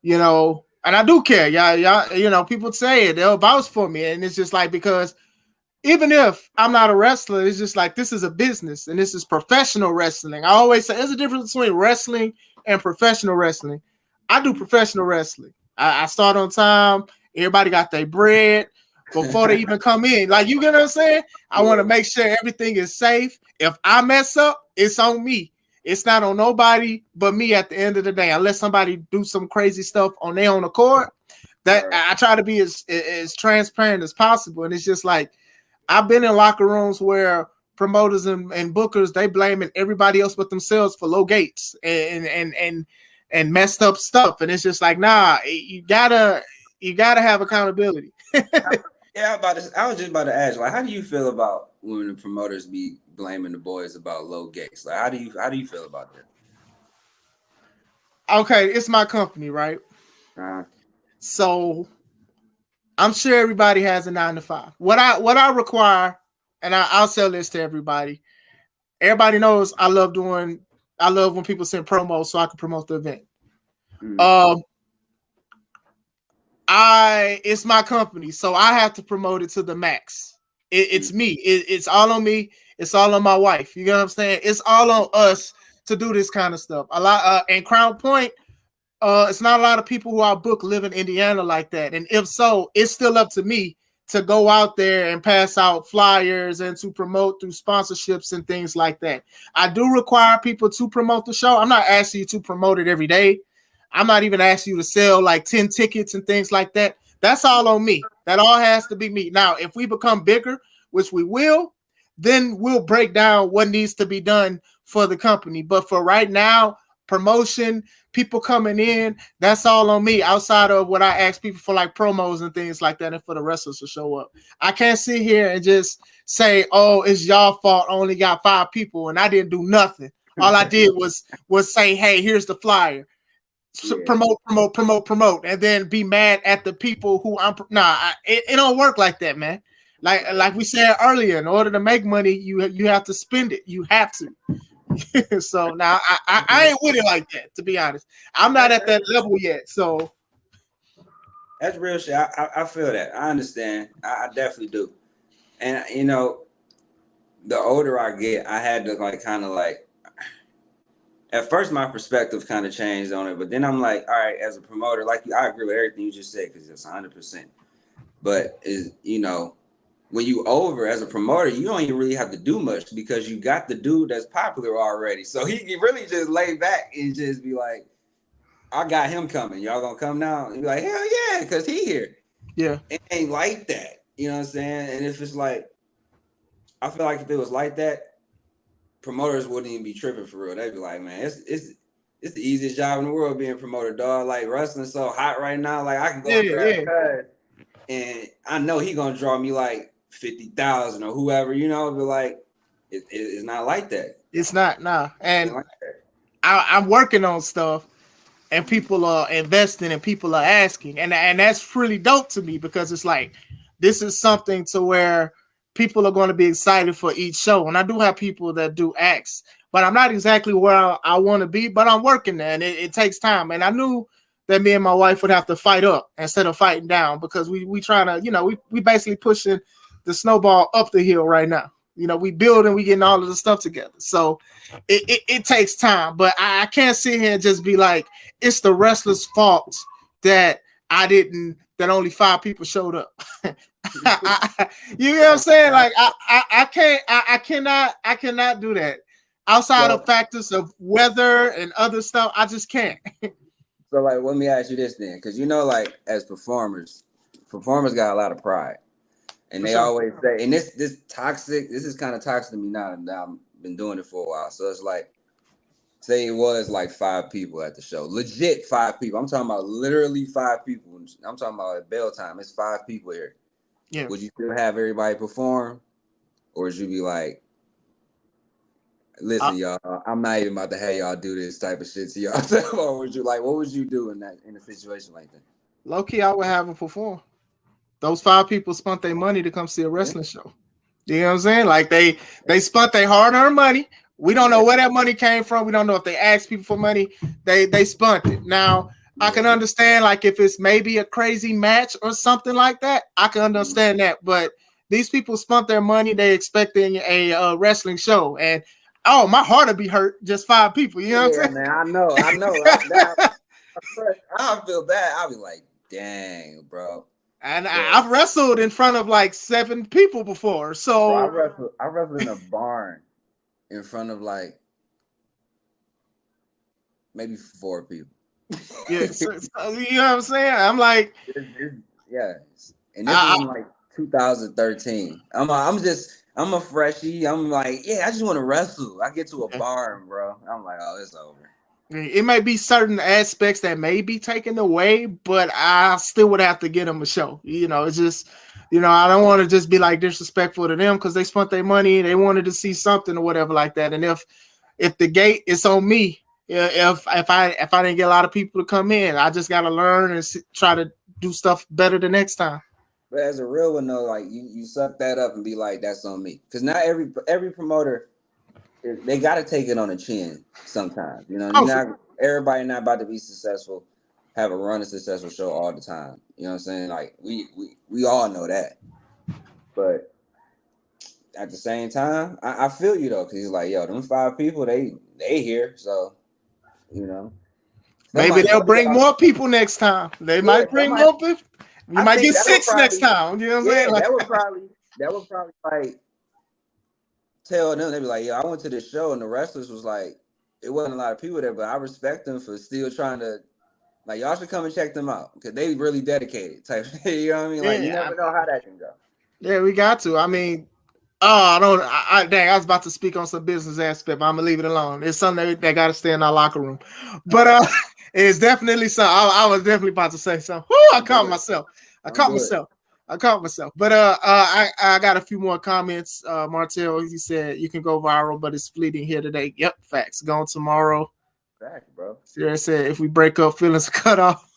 and I do care. Y'all, people say it, they'll vouch for me, and it's just like because even if I'm not a wrestler, it's just like this is a business and this is professional wrestling. I always say there's a difference between wrestling and professional wrestling. I do professional wrestling. I start on time. Everybody got their bread before they even come in. Like, you get what I'm saying? I want to make sure everything is safe. If I mess up, it's on me. It's not on nobody but me at the end of the day. Unless somebody do some crazy stuff on their own accord, that I try to be as transparent as possible. And it's just like, I've been in locker rooms where promoters and bookers, they blaming everybody else but themselves for low gates and messed up stuff. And it's just like, nah, you gotta have accountability. Yeah, I was just about to ask, like, how do you feel about when the promoters be blaming the boys about low gates? Like, how do you feel about that? Okay, it's my company, right? So I'm sure everybody has a 9 to 5. What I require, and I'll sell this to everybody. Everybody knows I love when people send promos so I can promote the event. It's my company, so I have to promote it to the max. It's me. It's all on me. It's all on my wife. You know what I'm saying? It's all on us to do this kind of stuff. A lot and Crown Point. It's not a lot of people who I book live in Indiana like that. And if so, it's still up to me to go out there and pass out flyers and to promote through sponsorships and things like that. I do require people to promote the show. I'm not asking you to promote it every day. I'm not even asking you to sell like 10 tickets and things like that. That's all on me. That all has to be me. Now, if we become bigger, which we will, then we'll break down what needs to be done for the company. But for right now, promotion, people coming in, that's all on me outside of what I ask people for, like promos and things like that, and for the wrestlers to show up. I can't sit here and just say, oh, it's y'all fault. I only got 5 people and I didn't do nothing. All I did was say, hey, here's the flyer. So promote, and then be mad at the people who it don't work like that, man. Like we said earlier, in order to make money, you have to spend it. You have to. So now I ain't with it like that, to be honest. I'm not at that level yet. So that's real shit. I feel that. I understand. I definitely do. And the older I get, I had to like kind of like at first my perspective kind of changed on it, but then I'm like, all right, as a promoter, like I agree with everything you just said because it's 100%. But when you over as a promoter, you don't even really have to do much because you got the dude that's popular already. So he really just lay back and just be like, I got him coming. Y'all gonna come now? And be like, hell yeah, because he here. Yeah. It ain't like that. You know what I'm saying? And if it's like, I feel like if it was like that, promoters wouldn't even be tripping for real. They'd be like, man, it's the easiest job in the world being a promoter, dog. Like wrestling's so hot right now. Like I can go grab Cuz, and I know he gonna draw me like 50,000 or whoever, but like it's not like that. It's not, nah. And like I'm working on stuff and people are investing and people are asking. And that's really dope to me because it's like this is something to where people are going to be excited for each show. And I do have people that do acts, but I'm not exactly where I want to be, but I'm working there and it takes time. And I knew that me and my wife would have to fight up instead of fighting down because we trying to, we basically pushing the snowball up the hill right now. We building, we getting all of the stuff together. So it takes time, but I can't sit here and just be like, it's the wrestler's fault that that only 5 people showed up. You know what I'm saying? Like I cannot do that. Outside So, of factors of weather and other stuff, I just can't. so like, let me ask you this then, because like as performers got a lot of pride, and For they sure. always say, and this toxic, this is kind of toxic to me now. That I've been doing it for a while, so it's like, say it was like 5 people at the show, legit 5 people. I'm talking about literally 5 people. I'm talking about at bell time. It's 5 people here. Yeah. Would you still have everybody perform, or would you be like, listen, y'all, I'm not even about to have y'all do this type of shit to y'all? Or would you what would you do in a situation like that? Low key, I would have them perform. Those 5 people spent their money to come see a wrestling show. You know what I'm saying? Like they spent their hard-earned money. We don't know where that money came from. We don't know if they asked people for money. They spent it. Now I can understand like if it's maybe a crazy match or something like that. I can understand that. But these people spent their money. They expecting a wrestling show, and oh, my heart would be hurt. Just 5 people. You know what I'm saying? Man, I know, right? I feel bad. I'll be like, dang, bro. And I've wrestled in front of like 7 people before. So bro, I wrestled in a barn in front of like maybe 4 people. Yeah, so, you know what I'm saying? I'm like, yeah, and this was in like 2013. I'm a freshie. I'm like, yeah, I just want to wrestle. I get to a barn, bro. I'm like, oh, it's over. It may be certain aspects that may be taken away, but I still would have to get them a show. It's just, I don't want to just be like disrespectful to them because they spent their money, they wanted to see something or whatever like that. And if the gate is on me, if I didn't get a lot of people to come in, I just got to learn and try to do stuff better the next time. But as a real one though, like you suck that up and be like, that's on me, because not every promoter, they got to take it on the chin sometimes. Everybody not about to be successful, have a run a successful show all the time. You know what I'm saying? Like we all know that, but at the same time, I feel you though, because he's like, yo, them 5 people, they here, so maybe they'll bring more people next time. They might bring more people. You might get 6 next time. You know what I'm saying? Like, that would probably like tell them. They'd be like, "Yo, I went to this show and the wrestlers was like, it wasn't a lot of people there, but I respect them for still trying to, like, y'all should come and check them out because they really dedicated type. You know what I mean? Like, you never know how that can go. Yeah, we got to. I mean, dang, I was about to speak on some business aspect, but I'm gonna leave it alone. It's something that got to stay in our locker room. But it's definitely something. I was definitely about to say something. I caught myself. But I got a few more comments. Martell, he said you can go viral, but it's fleeting here today. Yep, facts. Gone tomorrow. Facts, bro. Sierra said if we break up, feelings are cut off.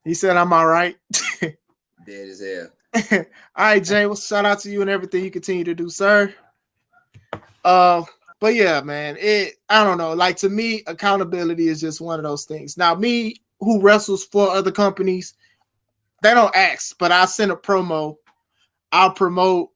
He said I'm all right. Dead as hell. All right, Jay. Well, shout out to you and everything you continue to do, sir. But yeah, man, I don't know. Like, to me, accountability is just one of those things. Now, me who wrestles for other companies, they don't ask, but I send a promo. I'll promote.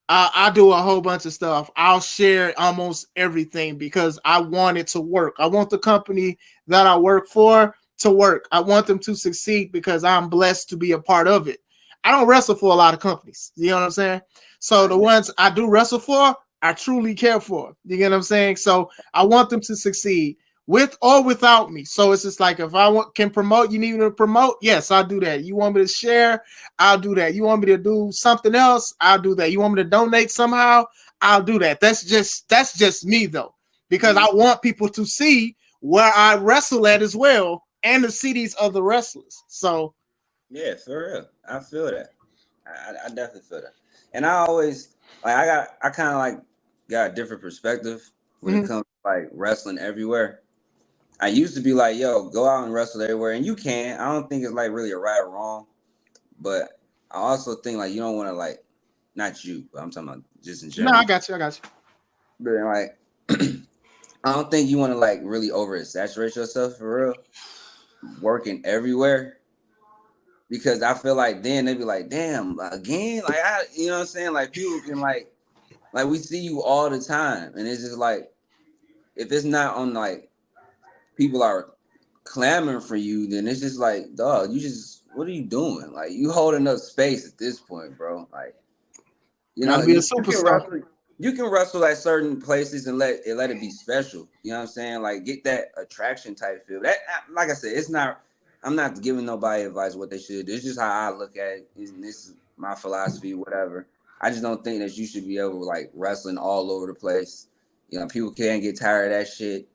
I do a whole bunch of stuff. I'll share almost everything because I want it to work. I want the company that I work for to work. I want them to succeed because I'm blessed to be a part of it. I don't wrestle for a lot of companies. You know what I'm saying? So the ones I do wrestle for, I truly care for. You get what I'm saying? So I want them to succeed with or without me. So it's just like, if I can promote, you need me to promote? Yes, I'll do that. You want me to share? I'll do that. You want me to do something else? I'll do that. You want me to donate somehow? I'll do that. That's just me though, because I want people to see where I wrestle at as well and to see these other wrestlers. So yeah, for real. I feel that. I definitely feel that. And I always I kind of like got a different perspective when it comes to like wrestling everywhere. I used to be like, yo, go out and wrestle everywhere, and you can. I don't think it's like really a right or wrong, but I also think like you don't want to like, not you, but I'm talking about just in general. No, I got you. But like, I don't think you want to like really oversaturate yourself for real, working everywhere. Because I feel like then they'd be like, damn, again? Like, you know what I'm saying? Like, people can like we see you all the time. And it's just like, if it's not on like, people are clamoring for you, then it's just like, dog, you just what are you doing? Like you holding up space at this point, bro. Like Gotta be a you can superstar. wrestle. You can wrestle at certain places and let it be special. You know what I'm saying? Like get that attraction type feel. That like I said, it's not. I'm not giving nobody advice what they should do. It's just how I look at it. And this is my philosophy, whatever. I just don't think that you should be able to like wrestling all over the place. People can't get tired of that shit.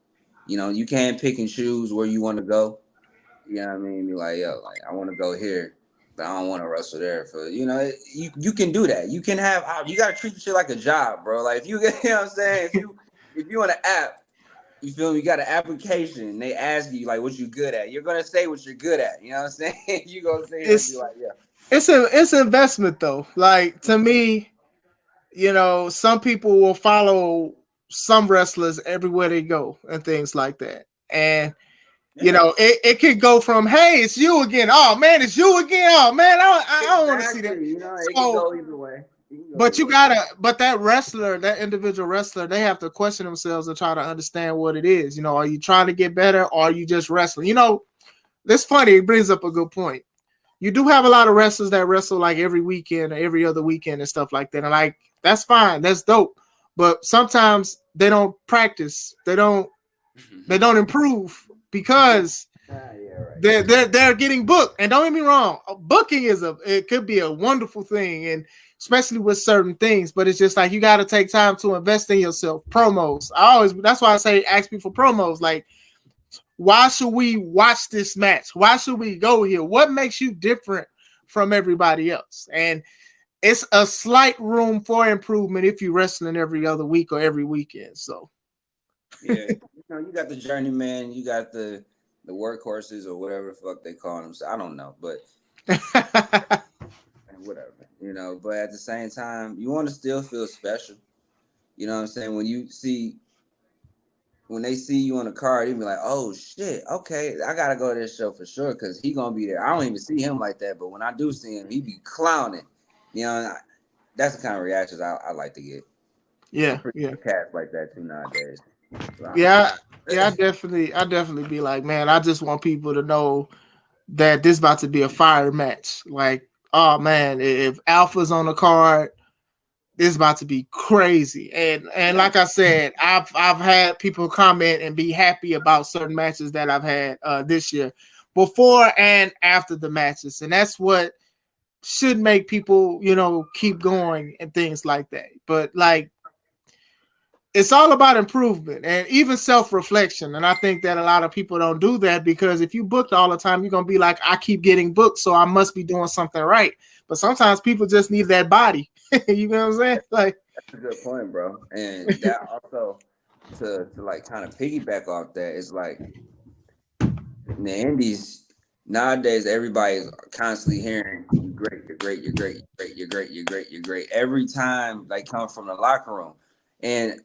You can't pick and choose where you want to go. You know what I mean? Be like, yo, like I want to go here, but I don't want to wrestle there. You can do that. You can have. You gotta treat the shit like a job, bro. Like if you get, you know what I'm saying? If you on an app, you feel me? You got an application, and they ask you like, what you good at? You're gonna say what you're good at. You know what I'm saying? You gonna say and be like, yeah. It's an investment though. Like to me, some people will follow some wrestlers everywhere they go and things like that. And it could go from, hey, it's you again. Oh man, it's you again. Oh man, I don't want to see that. It can go either way. But that individual wrestler, they have to question themselves and try to understand what it is. Are you trying to get better or are you just wrestling? That's funny. It brings up a good point. You do have a lot of wrestlers that wrestle like every weekend or every other weekend and stuff like that. And like, that's fine. That's dope. But sometimes they don't practice. They don't improve because they're getting booked. And don't get me wrong, booking it could be a wonderful thing, and especially with certain things, but it's just like you got to take time to invest in yourself. Promos. That's why I say ask me for promos. Like, why should we watch this match? Why should we go here? What makes you different from everybody else? And it's a slight room for improvement if you're wrestling every other week or every weekend. So yeah, you got the journeyman, you got the workhorses or whatever the fuck they call them. So I don't know, but whatever, But at the same time, you want to still feel special. You know what I'm saying? When they see you on the card, they be like, "Oh shit, okay, I gotta go to this show for sure because he gonna be there." I don't even see him like that, but when I do see him, he be clowning. That's the kind of reactions I like to get. Yeah. Cats like that too nowadays. So I definitely be like, man, I just want people to know that this is about to be a fire match. Like, oh man, if Alpha's on the card, this is about to be crazy. And like I said, I've had people comment and be happy about certain matches that I've had this year, before and after the matches, and that's what should make people keep going and things like that. But like, it's all about improvement and even self-reflection. And I think that a lot of people don't do that because if you booked all the time, you're going to be like, I keep getting booked, so I must be doing something right. But sometimes people just need that body. You know what I'm saying? Like, that's a good point, bro. And that also to like kind of piggyback off that is like in the indies nowadays, everybody is constantly hearing you're great, you're great, you're great, you're great, you're great, you're great, you're great. Every time they come from the locker room. And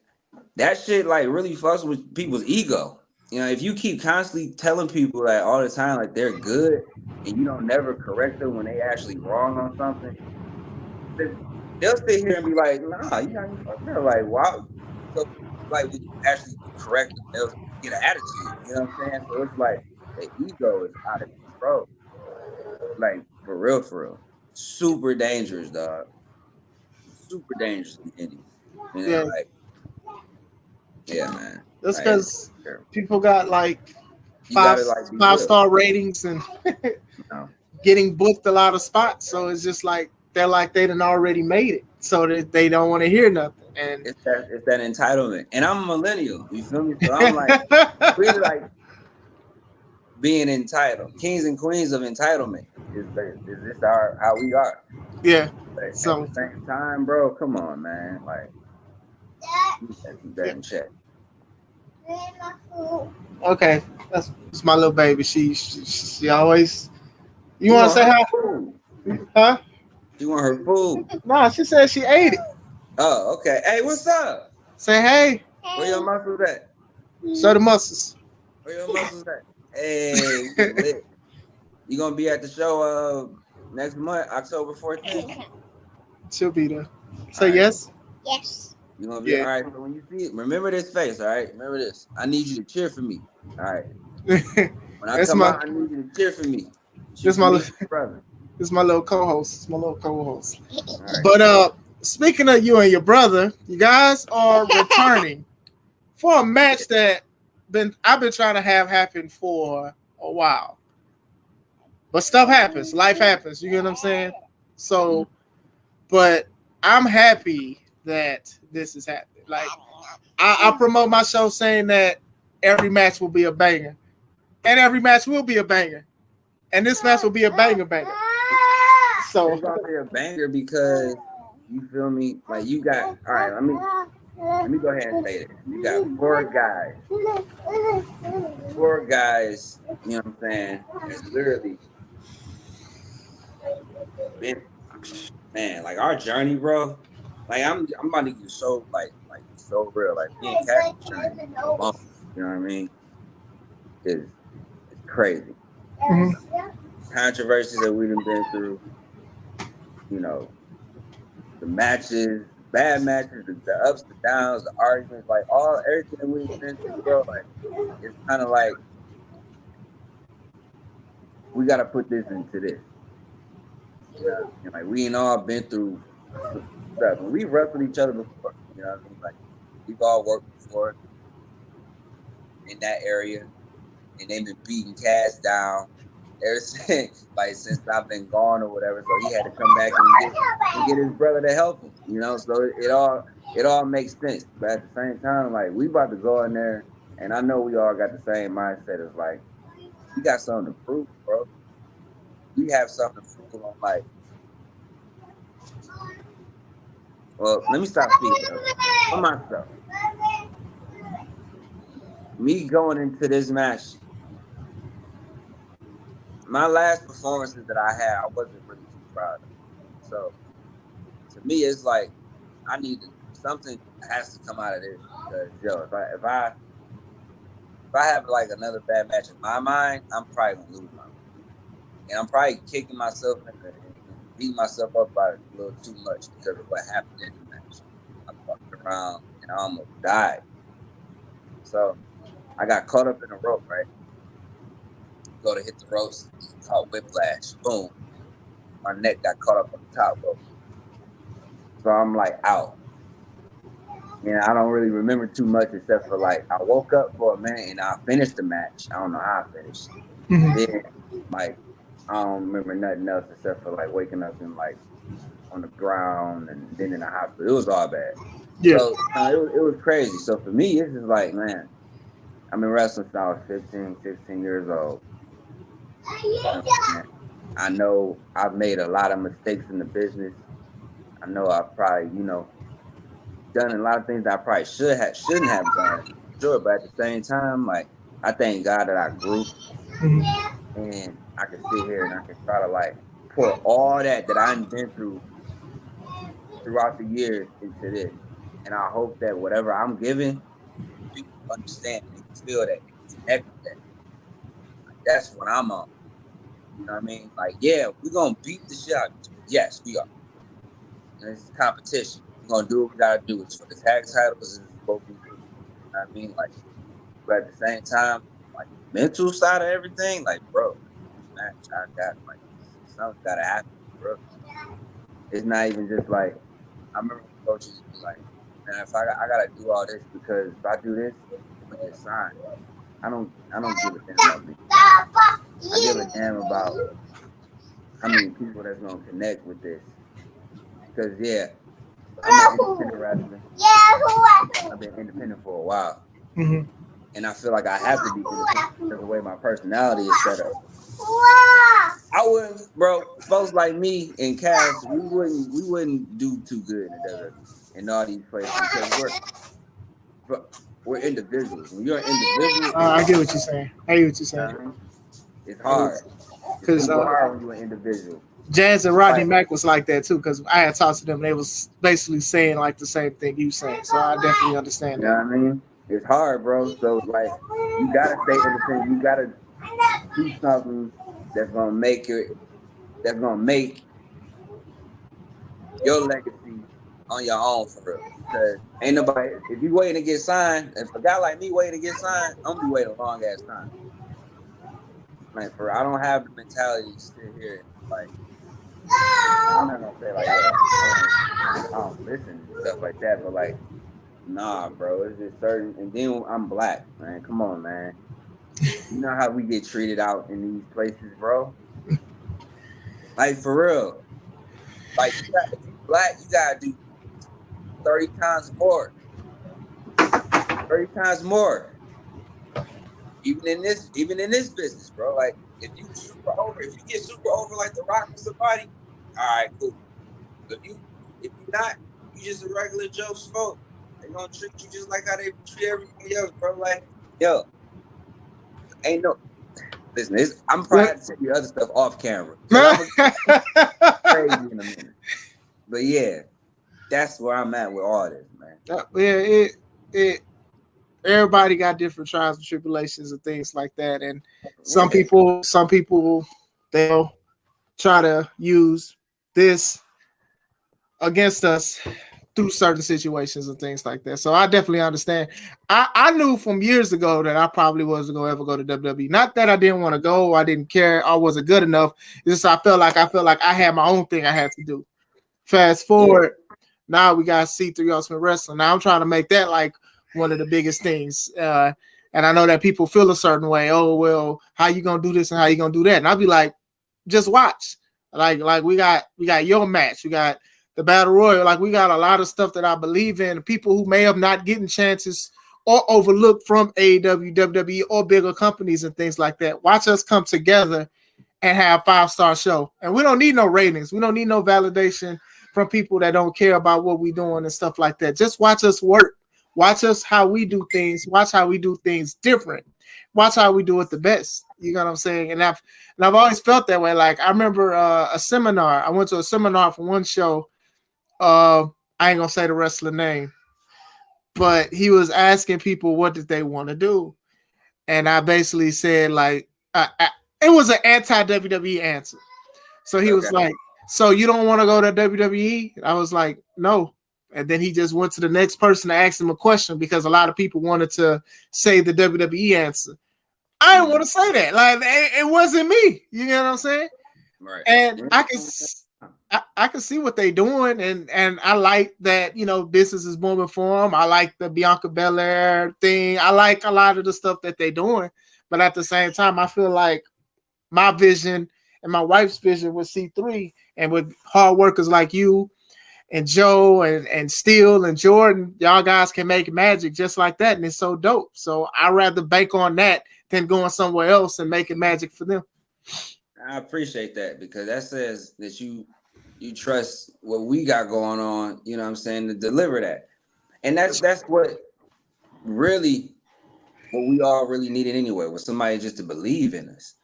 that shit like really fucks with people's ego. If you keep constantly telling people that all the time, like they're good, and you don't never correct them when they actually wrong on something, they'll sit here and be like, nah, you got me fucked up. Like, wow. So like when you actually correct them, they'll get an attitude. You know what I'm saying? So it's like the ego is out of control. Like for real. Super dangerous, dog. Super dangerous in the Indies. yeah. Like, yeah, man. That's like, because people got like five star ratings and getting booked a lot of spots. So it's just like they're like they done already made it, so that they don't want to hear nothing. And it's that entitlement. And I'm a millennial. You feel me? So I'm like, really like being entitled. Kings and queens of entitlement is this how we are. Yeah. But so at the same time, bro, come on, man. Like, keep that in check. Okay, that's my little baby. She always. You want to say hi? Huh? You want her food? Nah, she said she ate it. Oh, okay. Hey, what's up? Say hey. Where your muscles at? Show the muscles. Where your muscles at? Hey, you gonna be at the show next month, October 14th? She'll be there. Say yes. Yes. You gonna be all right. So when you see it, remember this face, all right? Remember this. I need you to cheer for me. All right. When I That's come my out, I need you to cheer for me. Cheer this for my me, brother. this is my little co-host. It's my little co-host. All right. But speaking of you and your brother, you guys are returning for a match that I've been trying to have happen for a while. But stuff happens, life happens. You get what I'm saying? So, but I'm happy that this is happening. Like I promote my show saying that every match will be a banger, and every match will be a banger, and this match will be a banger. So It's gonna be a banger because you feel me. Like you got. All right. Let me go ahead and say this. You got four guys. You know what I'm saying? It's literally been, man. Like our journey, bro. Like I'm about to get so like so real. Like me and Cat journey alone. You know what I mean? It's crazy. mhm. Controversies that we've been through. You know, the matches, bad matches, the ups, the downs, the arguments, like everything that we've been through, bro. Like it's kind of like we got to put this into this. You know what I mean? Like we ain't all been through stuff, and we wrestled each other before. You know what I mean? Like we've all worked before in that area, and they've been beating Cass down ever since, like since I've been gone or whatever. So he had to come back and get his brother to help him. You know, so it all makes sense. But at the same time, like we about to go in there, and I know we all got the same mindset of like we got something to prove, bro. We have something to prove on like. Well, let me stop speaking for myself. Me going into this match, my last performances that I had, I wasn't really too proud of. So to me, it's like I need to, something has to come out of this because yo, if I have like another bad match in my mind, I'm probably gonna lose my mind. And I'm probably kicking myself and beating myself up by a little too much because of what happened in the match. I fucked around and I almost died. So I got caught up in a rope, right? Go to hit the ropes, caught whiplash, boom. My neck got caught up on the top rope. So I'm like out. And I don't really remember too much except for like I woke up for a minute and I finished the match. I don't know how I finished. Then like I don't remember nothing else except for like waking up and like on the ground and then in the hospital. It was all bad. Yeah. So it was crazy. So for me, it's just like, man, I've been wrestling since I was 15, 16 years old. I know I've made a lot of mistakes in the business. I know I've probably, done a lot of things that I probably shouldn't have done. Sure, but at the same time, like I thank God that I grew and I can sit here and I can try to like pour all that I've been through throughout the years into this. And I hope that whatever I'm giving, people understand, they can feel that, they can connect with that. Like, that's what I'm on. You know what I mean? Like, yeah, we're gonna beat the shit out of you. Yes, we are. And it's competition. We're gonna do what we gotta do. It's for the tag titles and it's what we do. You know what I mean? Like, but at the same time, like mental side of everything, like, bro, match, I got like something gotta happen, bro. It's not even just like I remember when coaches be like, man, if I gotta do all this because if I do this, I'm gonna get signed. I don't give a damn about me. I give a damn about how many people that's gonna connect with this. Because yeah, I'm an independent wrestler. I've been independent for a while. Mm-hmm. And I feel like I have to be independent because of the way my personality is set up. I wouldn't, bro. Folks like me and Cass, we wouldn't do too good in the WWE in all these places because we're individuals. When you're an individual, it's I hard. get what you're saying. I get what you're saying. It's hard. It's Because super hard when you're an individual. Jazz and Rodney Like, Mack was like that too. Because I had talked to them, they was basically saying like the same thing you saying. So I definitely understand you know that. what I mean? It's hard, bro. So like, you gotta stay independent. You gotta do something that's gonna make your legacy on your own for real. Because ain't nobody, if you waiting to get signed, if a guy like me waiting to get signed, I'm gonna be waiting a long ass time. Like for I don't have the mentality to sit here and like I'm not gonna say like yo I don't listen and stuff like that, but like nah, bro, it's just certain. And then I'm black, man. Come on, man. You know how we get treated out in these places, bro. Like for real. Like if you black, you gotta do 30 times more. 30 times more. Even in this business, bro. Like if you get super over like the rock with somebody, all right, cool. If you not, you just a regular Joe Smoke. They gonna treat you just like how they treat everybody else, bro. Like, yo, ain't no listen, I'm probably have to tell you other stuff off camera. Cause I'm gonna get crazy in a minute. But yeah, that's where I'm at with all this, man. Yeah, it everybody got different trials and tribulations and things like that. And some people they'll try to use this against us through certain situations and things like that. So I definitely understand. I knew from years ago that I probably wasn't gonna ever go to WWE. Not that I didn't want to go, I didn't care, I wasn't good enough. It's just I felt like I had my own thing I had to do. Fast forward, now we got C3 Ultimate Wrestling. Now I'm trying to make that like one of the biggest things. And I know that people feel a certain way. Oh well, how you gonna do this and how you gonna do that? And I'll be like, just watch. Like we got your match, we got the Battle Royal. Like we got a lot of stuff that I believe in. People who may have not getting chances or overlooked from AEW, WWE, or bigger companies and things like that. Watch us come together and have 5-star show. And we don't need no ratings. We don't need no validation from people that don't care about what we're doing and stuff like that. Just watch us work. Watch us how we do things. Watch how we do things different. Watch how we do it the best. You know what I'm saying? And I've always felt that way. Like I remember a seminar. I went to a seminar for one show. I ain't gonna say the wrestler name, but he was asking people what did they want to do, and I basically said like it was an anti-WWE answer. So he was like, "So you don't want to go to WWE?" I was like, "No." And then he just went to the next person to ask him a question because a lot of people wanted to say the WWE answer. I didn't want to say that. Like it wasn't me. You know what I'm saying? Right. And I can see what they're doing, and I like that, you know, business is booming for them. I like the Bianca Belair thing. I like a lot of the stuff that they're doing, but at the same time, I feel like my vision and my wife's vision with C3 and with hard workers like you and Joe and Steele and Jordan, y'all guys can make magic just like that, and it's so dope. So I'd rather bank on that than going somewhere else and making magic for them. I appreciate that because that says that you trust what we got going on, you know what I'm saying, to deliver that. And that's what we all really needed anyway, was somebody just to believe in us.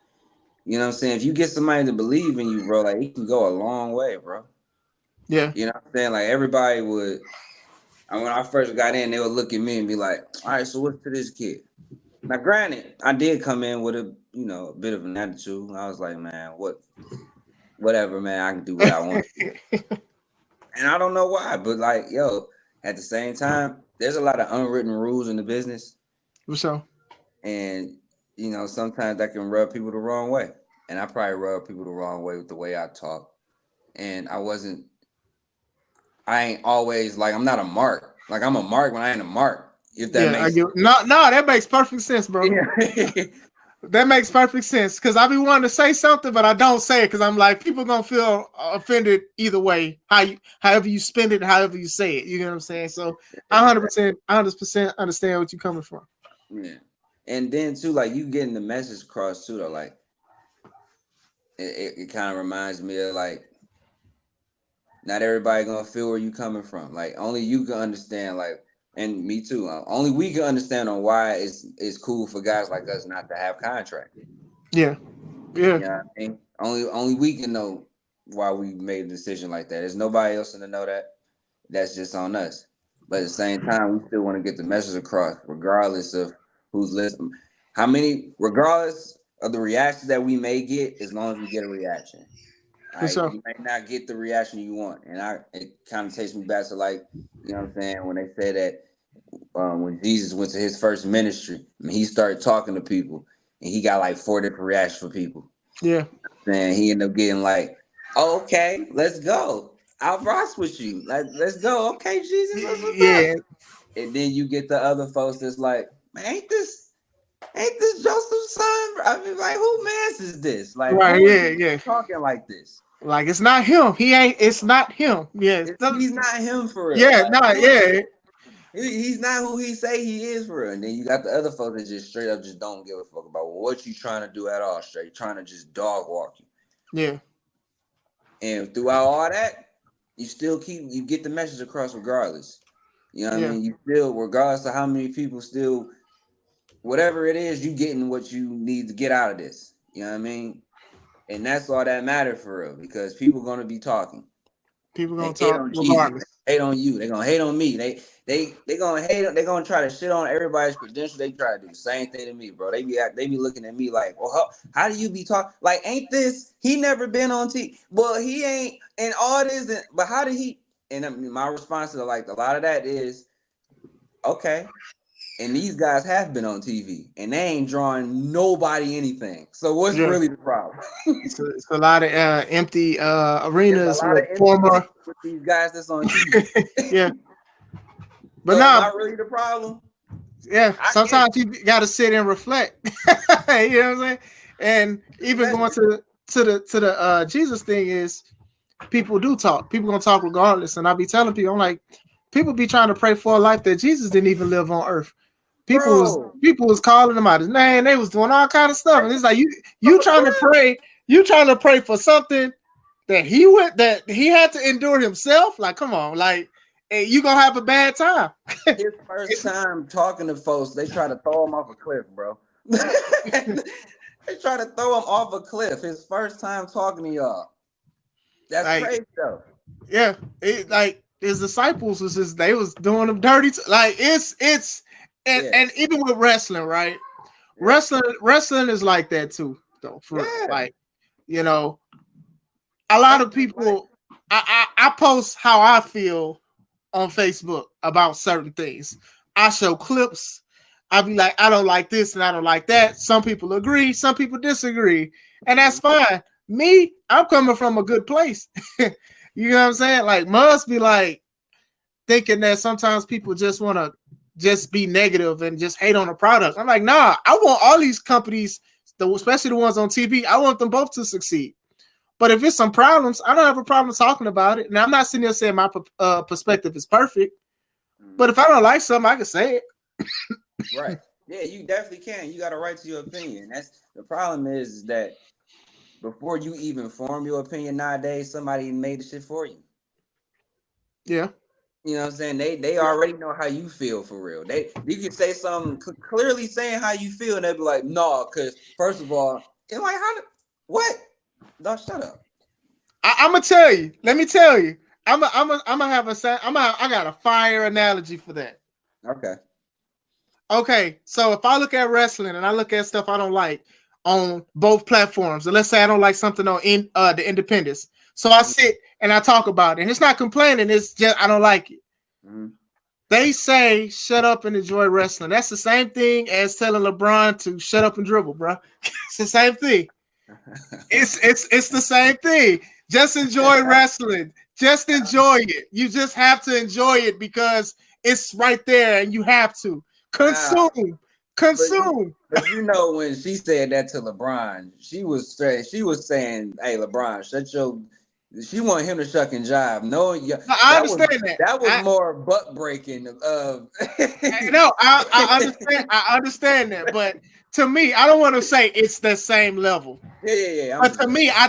You know what I'm saying? If you get somebody to believe in you, bro, like it can go a long way, bro. Yeah. You know what I'm saying? Like everybody would, when I first got in, they would look at me and be like, all right, so what's to this kid? Now, granted, I did come in with a bit of an attitude. I was like, man, whatever, man, I can do what I want. And I don't know why, but like, yo, at the same time, there's a lot of unwritten rules in the business. For sure. And, you know, sometimes that can rub people the wrong way. And I probably rub people the wrong way with the way I talk. And I ain't always like, I'm not a mark. Like I'm a mark when I ain't a mark. If that makes sense. No, that makes perfect sense, bro. Yeah. That makes perfect sense because I be wanting to say something, but I don't say it because I'm like, people gonna feel offended either way. However you spend it, however you say it. You know what I'm saying? So I 100% understand what you're coming from. Yeah, and then too, like you getting the message across too, though. Like it kind of reminds me of like, not everybody gonna feel where you coming from. Like only you can understand. Like, and me too. Only we can understand on why it's cool for guys like us not to have contracts. Yeah. You know what I mean? Only we can know why we made a decision like that. There's nobody else to know that. That's just on us. But at the same time, we still want to get the message across, regardless of who's listening. Regardless of the reaction that we may get, as long as we get a reaction. Sure. You may not get the reaction you want. And it kind of takes me back to like, you know what I'm saying, when they say that when Jesus went to his first ministry, and he started talking to people. and he got like 4 different reactions for people. Yeah. Then he ended up getting like, oh, okay, let's go. I'll rock with you. Like, let's go. Okay, Jesus, that's what's Yeah. up. And then you get the other folks that's like, man, ain't this Joseph's son? I mean, like, who man's is this? Like, Right. who Yeah. is Yeah. talking like this? Like it's not him. He ain't. It's not him. Yeah. He's not him for real. Yeah. Like, No. Yeah. he's not who he say he is for real. And then you got the other folks that just straight up just don't give a fuck about what you trying to do at all. Straight trying to just dog walk you. Yeah. And throughout all that, you get the message across regardless. You know what I mean? You still, regardless of how many people still, whatever it is, you getting what you need to get out of this. You know what I mean? And that's all that matters for real, because people gonna be talking. People gonna They hate talk on regardless. Jesus, hate on you. They gonna hate on me. They gonna hate. They gonna try to shit on everybody's credentials. They try to do the same thing to me, bro. They be looking at me like, well, how do you be talking? Like, ain't this? He never been on TV. Well, he ain't, and all this. But how did he? And my response to like a lot of that is, okay. And these guys have been on TV, and they ain't drawing nobody anything. So what's really the problem? It's a lot of empty arenas with former with these guys that's on TV. Yeah, but so now, not really the problem. Yeah, sometimes you got to sit and reflect. You know what I'm saying? And even going to the Jesus thing is, people do talk. People gonna talk regardless. And I be telling people, I'm like, people be trying to pray for a life that Jesus didn't even live on earth. People was calling him out his name. They was doing all kind of stuff, and it's like you trying to pray. You trying to pray for something that he had to endure himself. Like, come on, like, hey, you gonna have a bad time. His first time talking to folks, they try to throw him off a cliff, bro. They try to throw him off a cliff. His first time talking to y'all. That's like, crazy though. Yeah, like his disciples was just, they was doing them dirty. Like it's. And even with wrestling, right? Yeah. Wrestling is like that too, though. Like, you know, a lot of people. I post how I feel on Facebook about certain things. I show clips. I be like, I don't like this and I don't like that. Some people agree, some people disagree, and that's fine. Me, I'm coming from a good place. You know what I'm saying? Like, must be like thinking that sometimes people just want to just be negative and just hate on the product. I'm like, nah, I want all these companies, especially the ones on TV, I want them both to succeed. But if it's some problems, I don't have a problem talking about it. And I'm not sitting there saying my perspective is perfect. But if I don't like something, I can say it. Right. Yeah, you definitely can. You got a right to your opinion. That's the problem is that before you even form your opinion nowadays, somebody made the shit for you. Yeah. You know what I'm saying? They already know how you feel for real. You can say something clearly saying how you feel, and they'll be like, no, because first of all, it's like, what? No, shut up. I'm gonna tell you. Let me tell you. I got a fire analogy for that. Okay. So if I look at wrestling and I look at stuff I don't like on both platforms, and let's say I don't like something on the independents, so I sit and I talk about it, and it's not complaining. It's just I don't like it. Mm-hmm. They say shut up and enjoy wrestling. That's the same thing as telling LeBron to shut up and dribble, bro. It's the same thing. It's the same thing. Just enjoy wrestling. Just enjoy it. You just have to enjoy it because it's right there, and you have to consume. But you know, when she said that to LeBron, she was saying, "Hey, LeBron, shut your." She wanted him to shuck and jive. No, I understand that. That was more butt breaking. No, I understand. I understand that, but to me, I don't want to say it's the same level. Yeah. But to me, I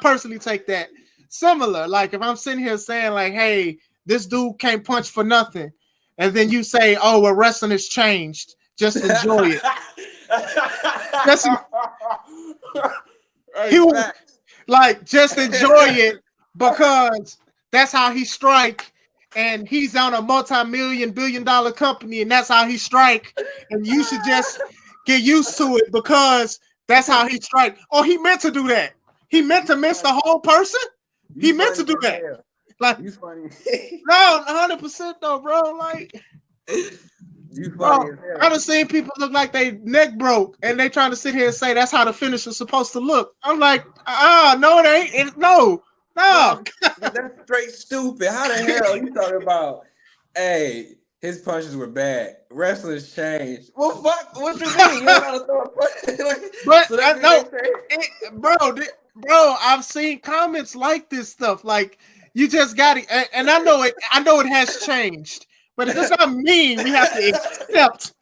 personally take that similar. Like if I'm sitting here saying, like, "Hey, this dude can't punch for nothing," and then you say, "Oh, well, wrestling has changed. Just enjoy it." Just enjoy it because that's how he strike, and he's on a multi-billion-dollar company, and that's how he strike, and you should just get used to it because that's how he strike. Oh, he meant to do that. He meant to miss the whole person. He meant to do that. Like, you funny. No, 100% though, bro. Like, You funny Bro, as I hell. done seen people look like they neck broke and they trying to sit here and say that's how the finish is supposed to look. I'm like, no, it ain't. No. Bro, that's straight stupid. How the hell you talking about? Hey, his punches were bad. Wrestlers changed. Well, fuck. What you mean? You don't know how to throw a punch. Like, But so I that mean they know, say. bro, I've seen comments like this stuff. Like you just got it, and I know it. I know it has changed, but it does not mean we have to accept.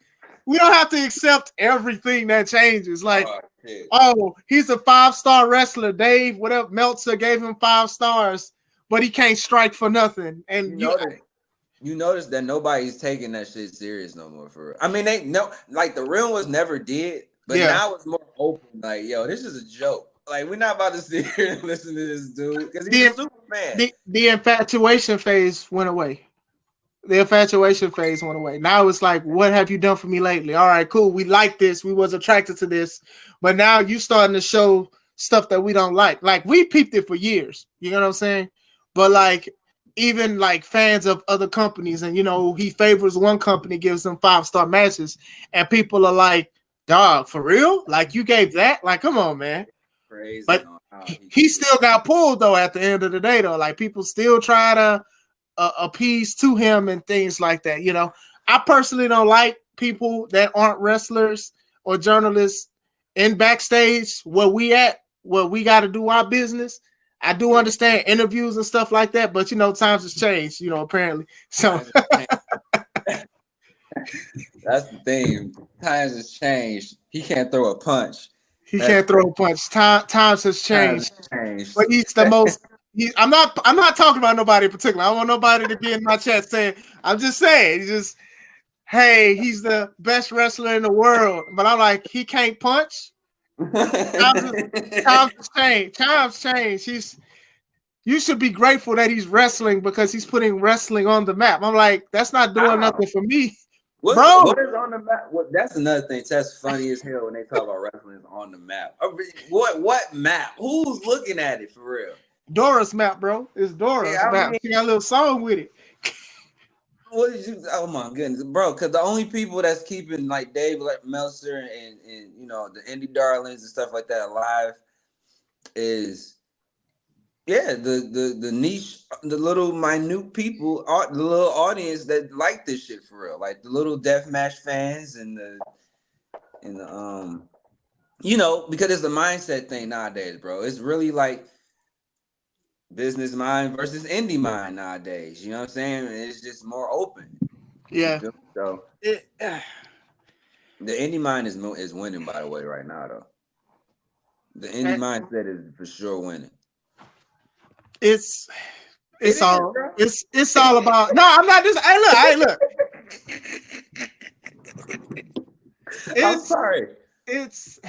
We don't have to accept everything that changes. Like, Oh shit. oh, he's a 5-star wrestler. Dave, whatever, Meltzer gave him 5 stars, but he can't strike for nothing. You And notice. You notice that nobody's taking that shit serious no more. For real. I mean, they no like the real ones never did, but yeah, now it's more open. Like, yo, this is a joke. Like, we're not about to sit here and listen to this dude because he's a the, super fan. the infatuation phase went away. The infatuation phase went away. Now it's like, what have you done for me lately? All right, cool. We like this. We was attracted to this, but now you starting to show stuff that we don't like. Like we peeped it for years. You know what I'm saying? But like even like fans of other companies, and he favors one company, gives them 5-star matches, and people are like, dog, for real? Like you gave that? Like, come on, man. Crazy But on how he still got pulled though at the end of the day, though. Like people still try to appease to him and things like that. I personally don't like people that aren't wrestlers or journalists in backstage where we got to do our business. I do understand interviews and stuff like that, but times has changed, apparently. So that's the thing. Times has changed. He can't throw a punch. he That's can't throw a punch. Times has changed. times has changed. But he's the most. I'm not talking about nobody in particular. I don't want nobody to be in my chat saying. I'm just saying. Hey, he's the best wrestler in the world. But I'm like, he can't punch. Times change. Times change. You should be grateful that he's wrestling because he's putting wrestling on the map. I'm like, that's not doing nothing for me, bro. What is on the map? That's another thing. That's funny as hell when they talk about wrestling on the map. I mean, what map? Who's looking at it for real? Dora's map, bro. It's Dora's map. She got a little song with it. What did you? Oh my goodness, bro! Because the only people that's keeping like Dave, like Meltzer, and the indie darlings and stuff like that alive is the niche, the little minute people, the little audience that like this shit for real, like the little deathmatch fans and the because it's a mindset thing nowadays, bro. It's really like business mind versus indie mind nowadays. You know what I'm saying? It's just more open. Yeah. So the indie mind is winning, by the way, right now though. The indie mindset is for sure winning. It's all about. No, I'm not just. Hey, look. I'm sorry. It's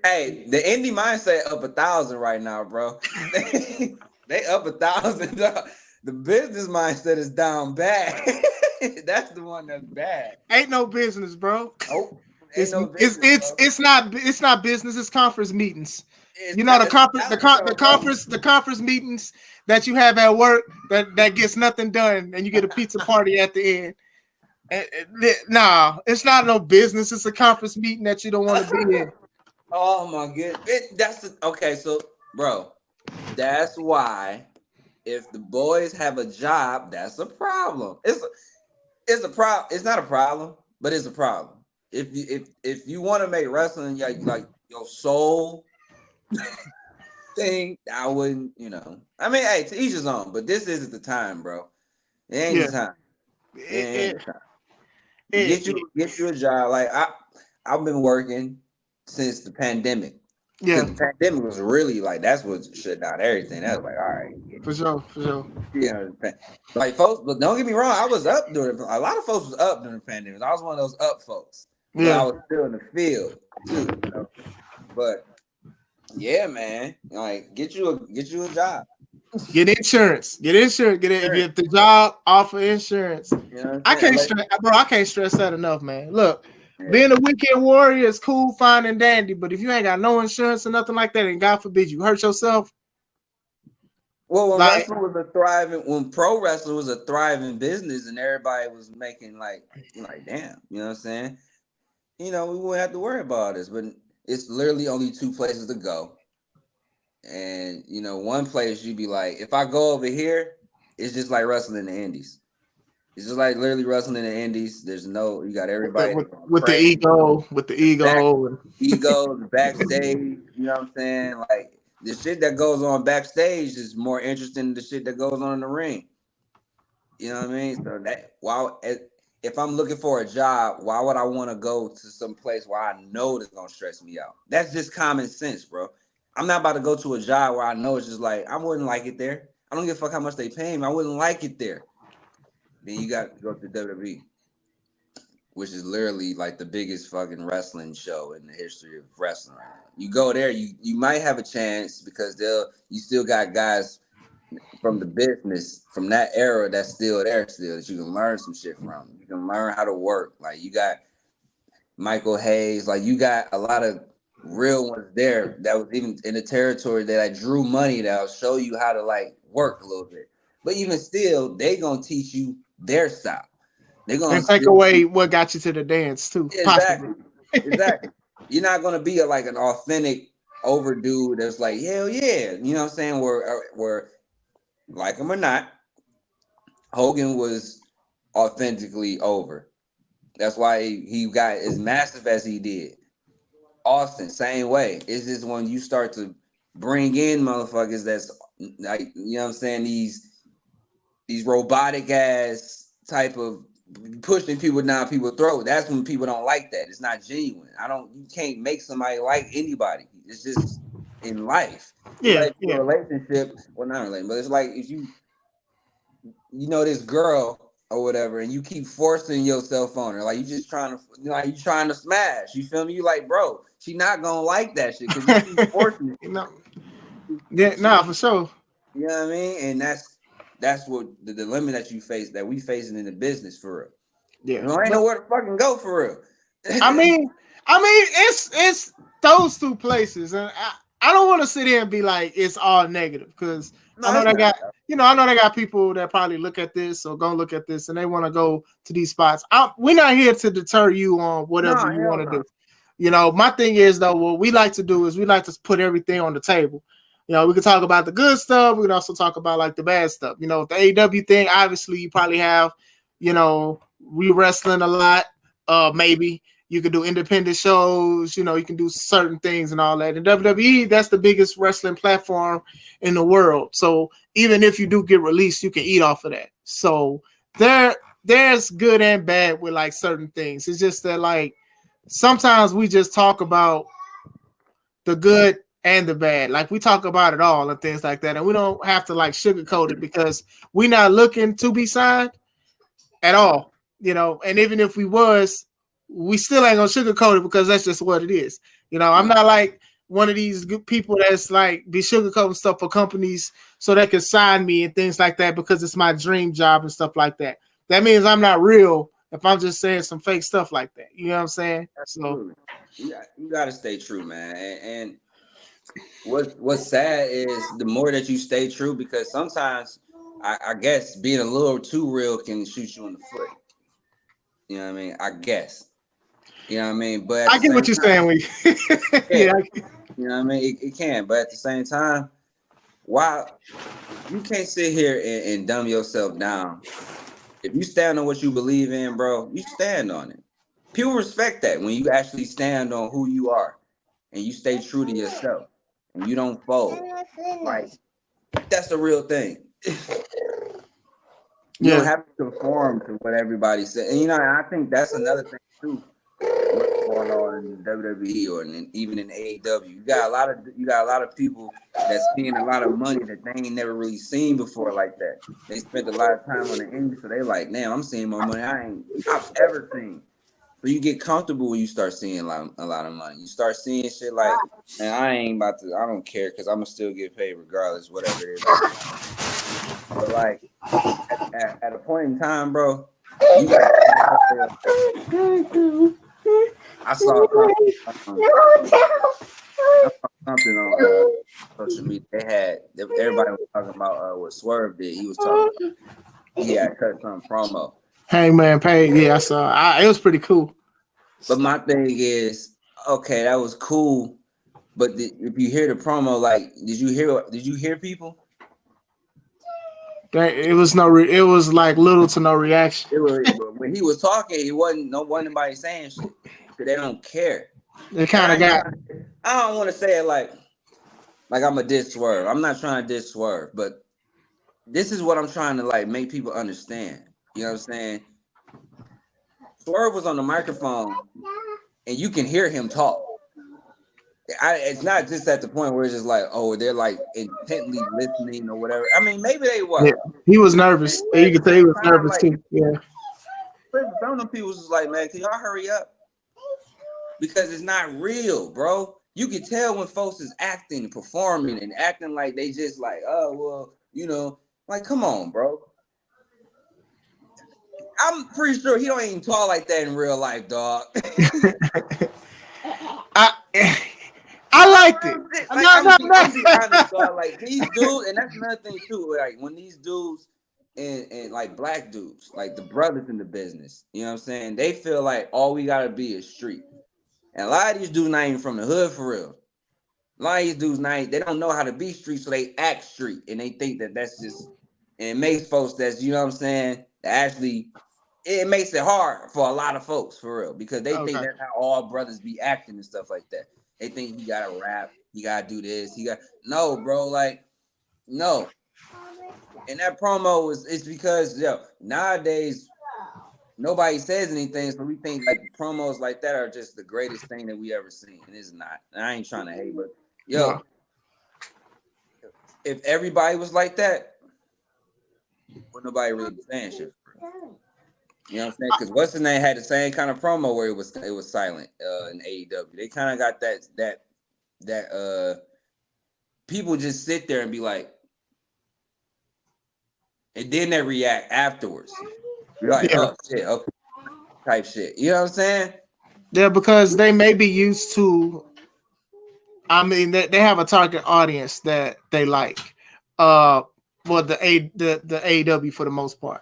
hey, the indie mindset up 1,000 right now, bro. They up 1,000. The business mindset is down bad. That's the one that's bad. Ain't no business, bro. Nope. It's not business. It's conference meetings. The conference meetings that you have at work that gets nothing done, and you get a pizza party at the end. Nah, it's not no business. It's a conference meeting that you don't want to be in. Oh my goodness. Okay. So, bro, that's why if the boys have a job, that's a problem. It's a problem. It's not a problem, but it's a problem. If you want to make wrestling like your soul thing, I wouldn't. I mean, hey, to each his own. But this isn't the time, bro. It ain't the time. It ain't the time. Get you a job. Like I've been working since the pandemic. Yeah, the pandemic was really like that's what shut down everything. That was like, all right, for sure. Yeah, like folks, but don't get me wrong, I was up during. A lot of folks was up during the pandemic. I was one of those up folks, but I was still in the field too. But yeah, man, like get you a job. Get insurance. If the job offer insurance. I can't stress that enough, man. Look, being a weekend warrior is cool, fine, and dandy, but if you ain't got no insurance or nothing like that, and God forbid you hurt yourself, Well, Like when pro wrestling was a thriving business, and everybody was making like damn, you know what I'm saying? You know, we wouldn't have to worry about this, but it's literally only two places to go. And you know, one place you'd be like, if I go over here, it's just like wrestling in the indies. It's just like literally wrestling in the indies. There's no, you got everybody going with the crazy, ego, with the back ego, and ego, the backstage. You know what I'm saying? Like the shit that goes on backstage is more interesting than the shit that goes on in the ring. You know what I mean? So that if I'm looking for a job, why would I want to go to some place where I know it's gonna stress me out? That's just common sense, bro. I'm not about to go to a job where I know it's just like I wouldn't like it there. I don't give a fuck how much they pay me. I wouldn't like it there. Then you got to go to WWE, which is literally like the biggest fucking wrestling show in the history of wrestling right now. You go there, you might have a chance because you still got guys from the business from that era that's still there still that you can learn some shit from. You can learn how to work. Like you got Michael Hayes, like you got a lot of real ones there that was even in the territory that I drew money that'll show you how to like work a little bit. But even still, they gonna teach you their style. They're gonna take away what got you to the dance too, exactly, possibly. exactly. You're not gonna be like an authentic overdude that's like hell yeah, you know what I'm saying? Where like him or not, Hogan was authentically over. That's why he got as massive as he did. Austin, same way. It's just when you start to bring in motherfuckers that's like, you know what I'm saying, these robotic ass type of pushing people down people's throat. That's when people don't like that. It's not genuine. You can't make somebody like anybody. It's just in life. It's Yeah, like a relationship. Well, not relationship, but it's like if you know this girl or whatever, and you keep forcing yourself on her, like you trying to smash. You feel me? You like, bro, she not gonna like that shit because you keep forcing it. no, yeah, no, for sure. You know what I mean? And that's what the dilemma that you face that we facing in the business for real. Yeah, I ain't know where to fucking go for real. I mean, it's those two places, and I don't want to sit here and be like it's all negative because No, I know it's they not. got I know they got people that probably look at this or gonna look at this and they want to go to these spots. We're not here to deter you on No, whatever you hell want to no. do. You know, my thing is though, what we like to do is we like to put everything on the table. You know, we can talk about the good stuff. We can also talk about like the bad stuff. You know, the AEW thing, obviously, you probably have, re-wrestling a lot. Maybe you can do independent shows. You know, you can do certain things and all that. And WWE, that's the biggest wrestling platform in the world. So even if you do get released, you can eat off of that. So there's good and bad with like certain things. It's just that like sometimes we just talk about the good and the bad. Like we talk about it all and things like that. And we don't have to like sugarcoat it because we're not looking to be signed at all. And even if we was, we still ain't gonna sugarcoat it because that's just what it is. I'm not like one of these good people that's like be sugarcoating stuff for companies so they can sign me and things like that because it's my dream job and stuff like that. That means I'm not real if I'm just saying some fake stuff like that. You know what I'm saying? Absolutely. You got to stay true, man. And what's sad is the more that you stay true, because sometimes I guess being a little too real can shoot you in the foot. You know what I mean? I guess. You know what I mean? But at I the get same what you're time, saying. yeah, you know what I mean? It can, but at the same time, why you can't sit here and dumb yourself down. If you stand on what you believe in, bro, you stand on it. People respect that when you actually stand on who you are and you stay true to yourself and you don't fold. Like that's the real thing. You don't have to conform to what everybody said. And I think that's another thing too. What's going on in the WWE or even in AEW? You got a lot of people that's seeing a lot of money that they ain't never really seen before like that. They spent a lot of time on the indie, so they like, damn, I'm seeing more money I've ever seen. So you get comfortable when you start seeing a lot of money. You start seeing shit like, man, I don't care because I'm gonna still get paid regardless, whatever it is. But like at a point in time, bro, you got. I saw something on social media. Everybody was talking about what Swerve did. He was talking about he had cut some promo. Hangman Page, yeah, I saw. It was pretty cool. But my thing is, okay, that was cool. But if you hear the promo, like, did you hear people? It was it was like little to no reaction. It was when he was talking, it wasn't nobody saying shit because they don't care. It kind of got. I don't want to say it like I'm a diss Swerve. I'm not trying to diss Swerve, but this is what I'm trying to like make people understand. You know what I'm saying? Swerve was on the microphone, and you can hear him talk. It's not just at the point where it's just like, oh, they're like intently listening or whatever. I mean, maybe they were. Yeah, he was nervous. You could tell he was nervous like, too. Yeah. Some of them people was like, man, can y'all hurry up? Because it's not real, bro. You can tell when folks is acting, performing, and acting like they just like, oh, well, you know, like, come on, bro. I'm pretty sure he don't even talk like that in real life, dog. I liked it. Like, I'm be honest, dog. Like these dudes, and that's another thing too. Like when these dudes and like black dudes, like the brothers in the business, you know what I'm saying? They feel like all we gotta be is street. And a lot of these dudes not even from the hood for real. A lot of these dudes they don't know how to be street, so they act street, and they think that that's just, and it makes folks that's, you know what I'm saying, that actually it makes it hard for a lot of folks for real, because they think that's how all brothers be acting and stuff like that. They think he gotta rap, he gotta do this, no, bro, like no. And that promo it's because nowadays nobody says anything, so we think like promos like that are just the greatest thing that we ever seen, and it's not. And I ain't trying to hate, but if everybody was like that, would nobody really be saying shit for real. You know what I'm saying? Because what's the name had the same kind of promo where it was silent in AEW. They kind of got that people just sit there and be like, and then they react afterwards. You're like, oh shit, okay, type shit. You know what I'm saying? Yeah, because they may be used to. I mean, they have a target audience that they like. Well, the AEW for the most part.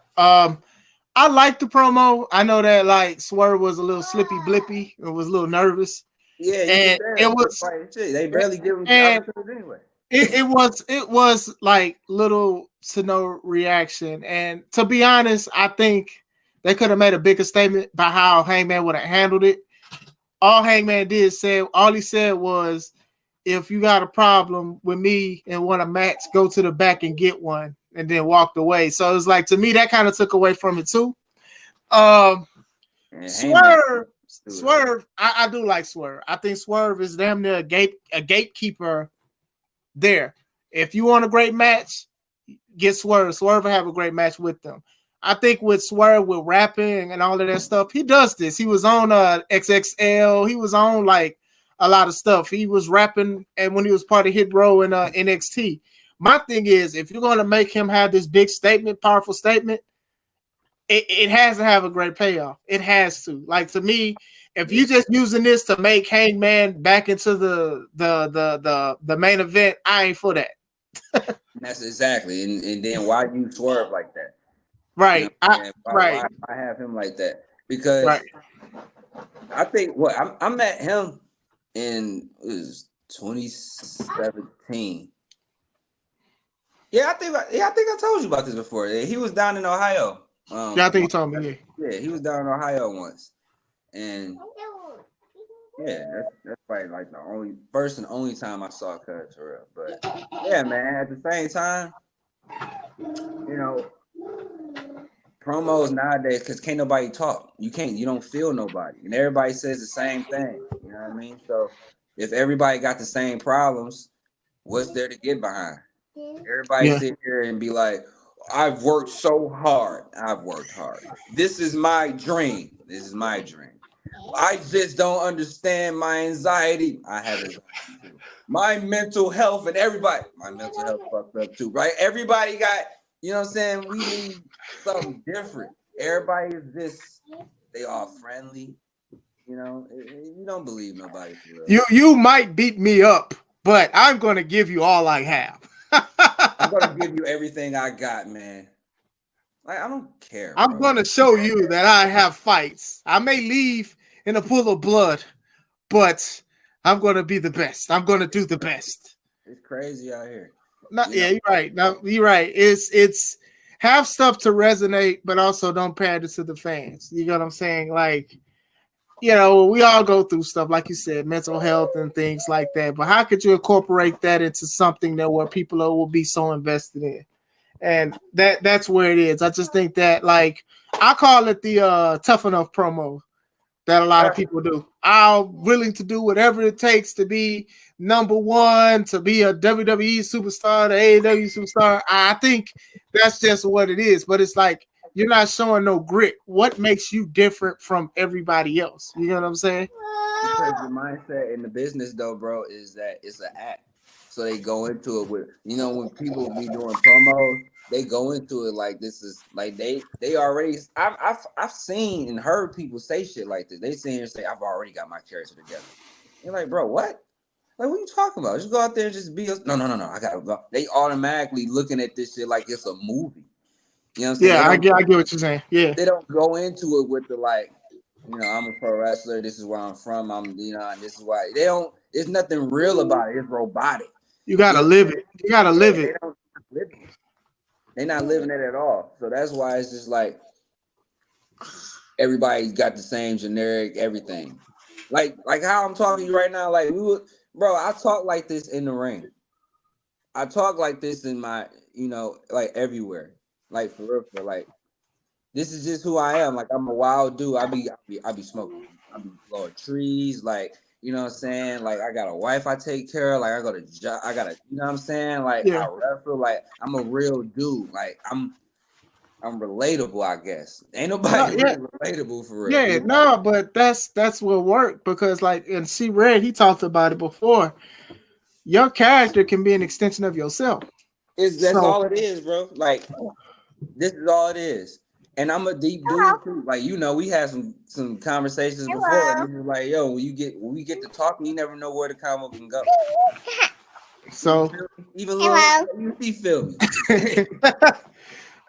I like the promo. I know that like Swerve was a little slippy blippy. It was a little nervous. Yeah, and it was like, shit. They barely give him the opportunity anyway. It was like little to no reaction. And to be honest, I think they could have made a bigger statement by how Hangman would have handled it. All Hangman all he said was, if you got a problem with me and want a match, go to the back and get one, and then walked away. So it's like, to me, that kind of took away from it too. Swerve, I do like Swerve. I think Swerve is damn near a gatekeeper there. If you want a great match, get Swerve. Swerve will have a great match with them. I think with Swerve, with rapping and all of that stuff, he does this. He was on XXL. He was on like a lot of stuff. He was rapping, and when he was part of Hit Row in NXT. My thing is, if you're going to make him have this big statement, powerful statement, it has to have a great payoff. It has to. Like, to me, if you're just using this to make Hangman back into the main event, I ain't for that. That's exactly. And then why you Swerve like that? Right. You know why have him like that? Because I think I met him in 2017. I think I told you about this before. He was down in Ohio. I think you told me. Yeah, he was down in Ohio once, and that's probably like the first and only time I saw Cuz for real. But yeah, man, at the same time, you know, promos nowadays, because can't nobody talk. You don't feel nobody, and everybody says the same thing. You know what I mean? So if everybody got the same problems, what's there to get behind? Everybody sit here and be like, I've worked so hard. I've worked hard. This is my dream. I just don't understand my anxiety. I have anxiety too. My mental health and my mental health fucked up too, right? Everybody got, you know what I'm saying? We need something different. Everybody is they all friendly. You know, you don't believe nobody for real. You might beat me up, but I'm going to give you all I have. I'm gonna give you everything I got, man. Like I don't care, I'm bro. going to show you that I have fights. I may leave in a pool of blood, but I'm going to be the best. I'm going to do the best. It's crazy out here. No, You know, yeah, you're right. No, you're right. It's have stuff to resonate, but also don't pander to the fans. You know what I'm saying? Like, we all go through stuff, like you said, mental health and things like that. But how could you incorporate that into something that where people will be so invested in? And that's where it is. I just think that, like, I call it the tough enough promo that a lot of people do. I'm willing to do whatever it takes to be number one, to be a WWE superstar, the AEW superstar. I think that's just what it is. But it's like you're not showing no grit. What makes you different from everybody else? You know what I'm saying? because the mindset in the business, though, bro, is that it's an act. So they go into it with, when people be doing promos, they go into it like this is like they already. I've seen and heard people say shit like this. They sit here and say, "I've already got my character together." You're like, bro, what? Like, what are you talking about? Just go out there and just be a, no. I gotta go. They automatically looking at this shit like it's a movie. You know what I'm saying? Yeah, I get what you're saying. Yeah, They don't go into it with the like, I'm a pro wrestler. This is where I'm from. And this is why they don't. There's nothing real about it. It's robotic. you gotta live it. You gotta live it. They don't live it. They're not living it at all. So that's why it's just like everybody got the same generic everything. Like how I'm talking to you right now. Like bro, I talk like this in the ring. I talk like this in my, like everywhere. Like for real, like this is just who I am. Like I'm a wild dude. I be smoking. I be blowing trees. Like, you know what I'm saying? Like I got a wife I take care of. Like I got a job. I got a, you know what I'm saying? Like I wrestle. Like I'm a real dude. Like I'm relatable, I guess. Ain't nobody really relatable for real. Yeah, no, but that's what worked because like in C Red, he talked about it before. Your character can be an extension of yourself. That's all it is, bro. Like this is all it is. And I'm a deep dude too. Like, we had some conversations before. And it's like, yo, when we get to talking, you never know where the combo can go. So even little you feel me.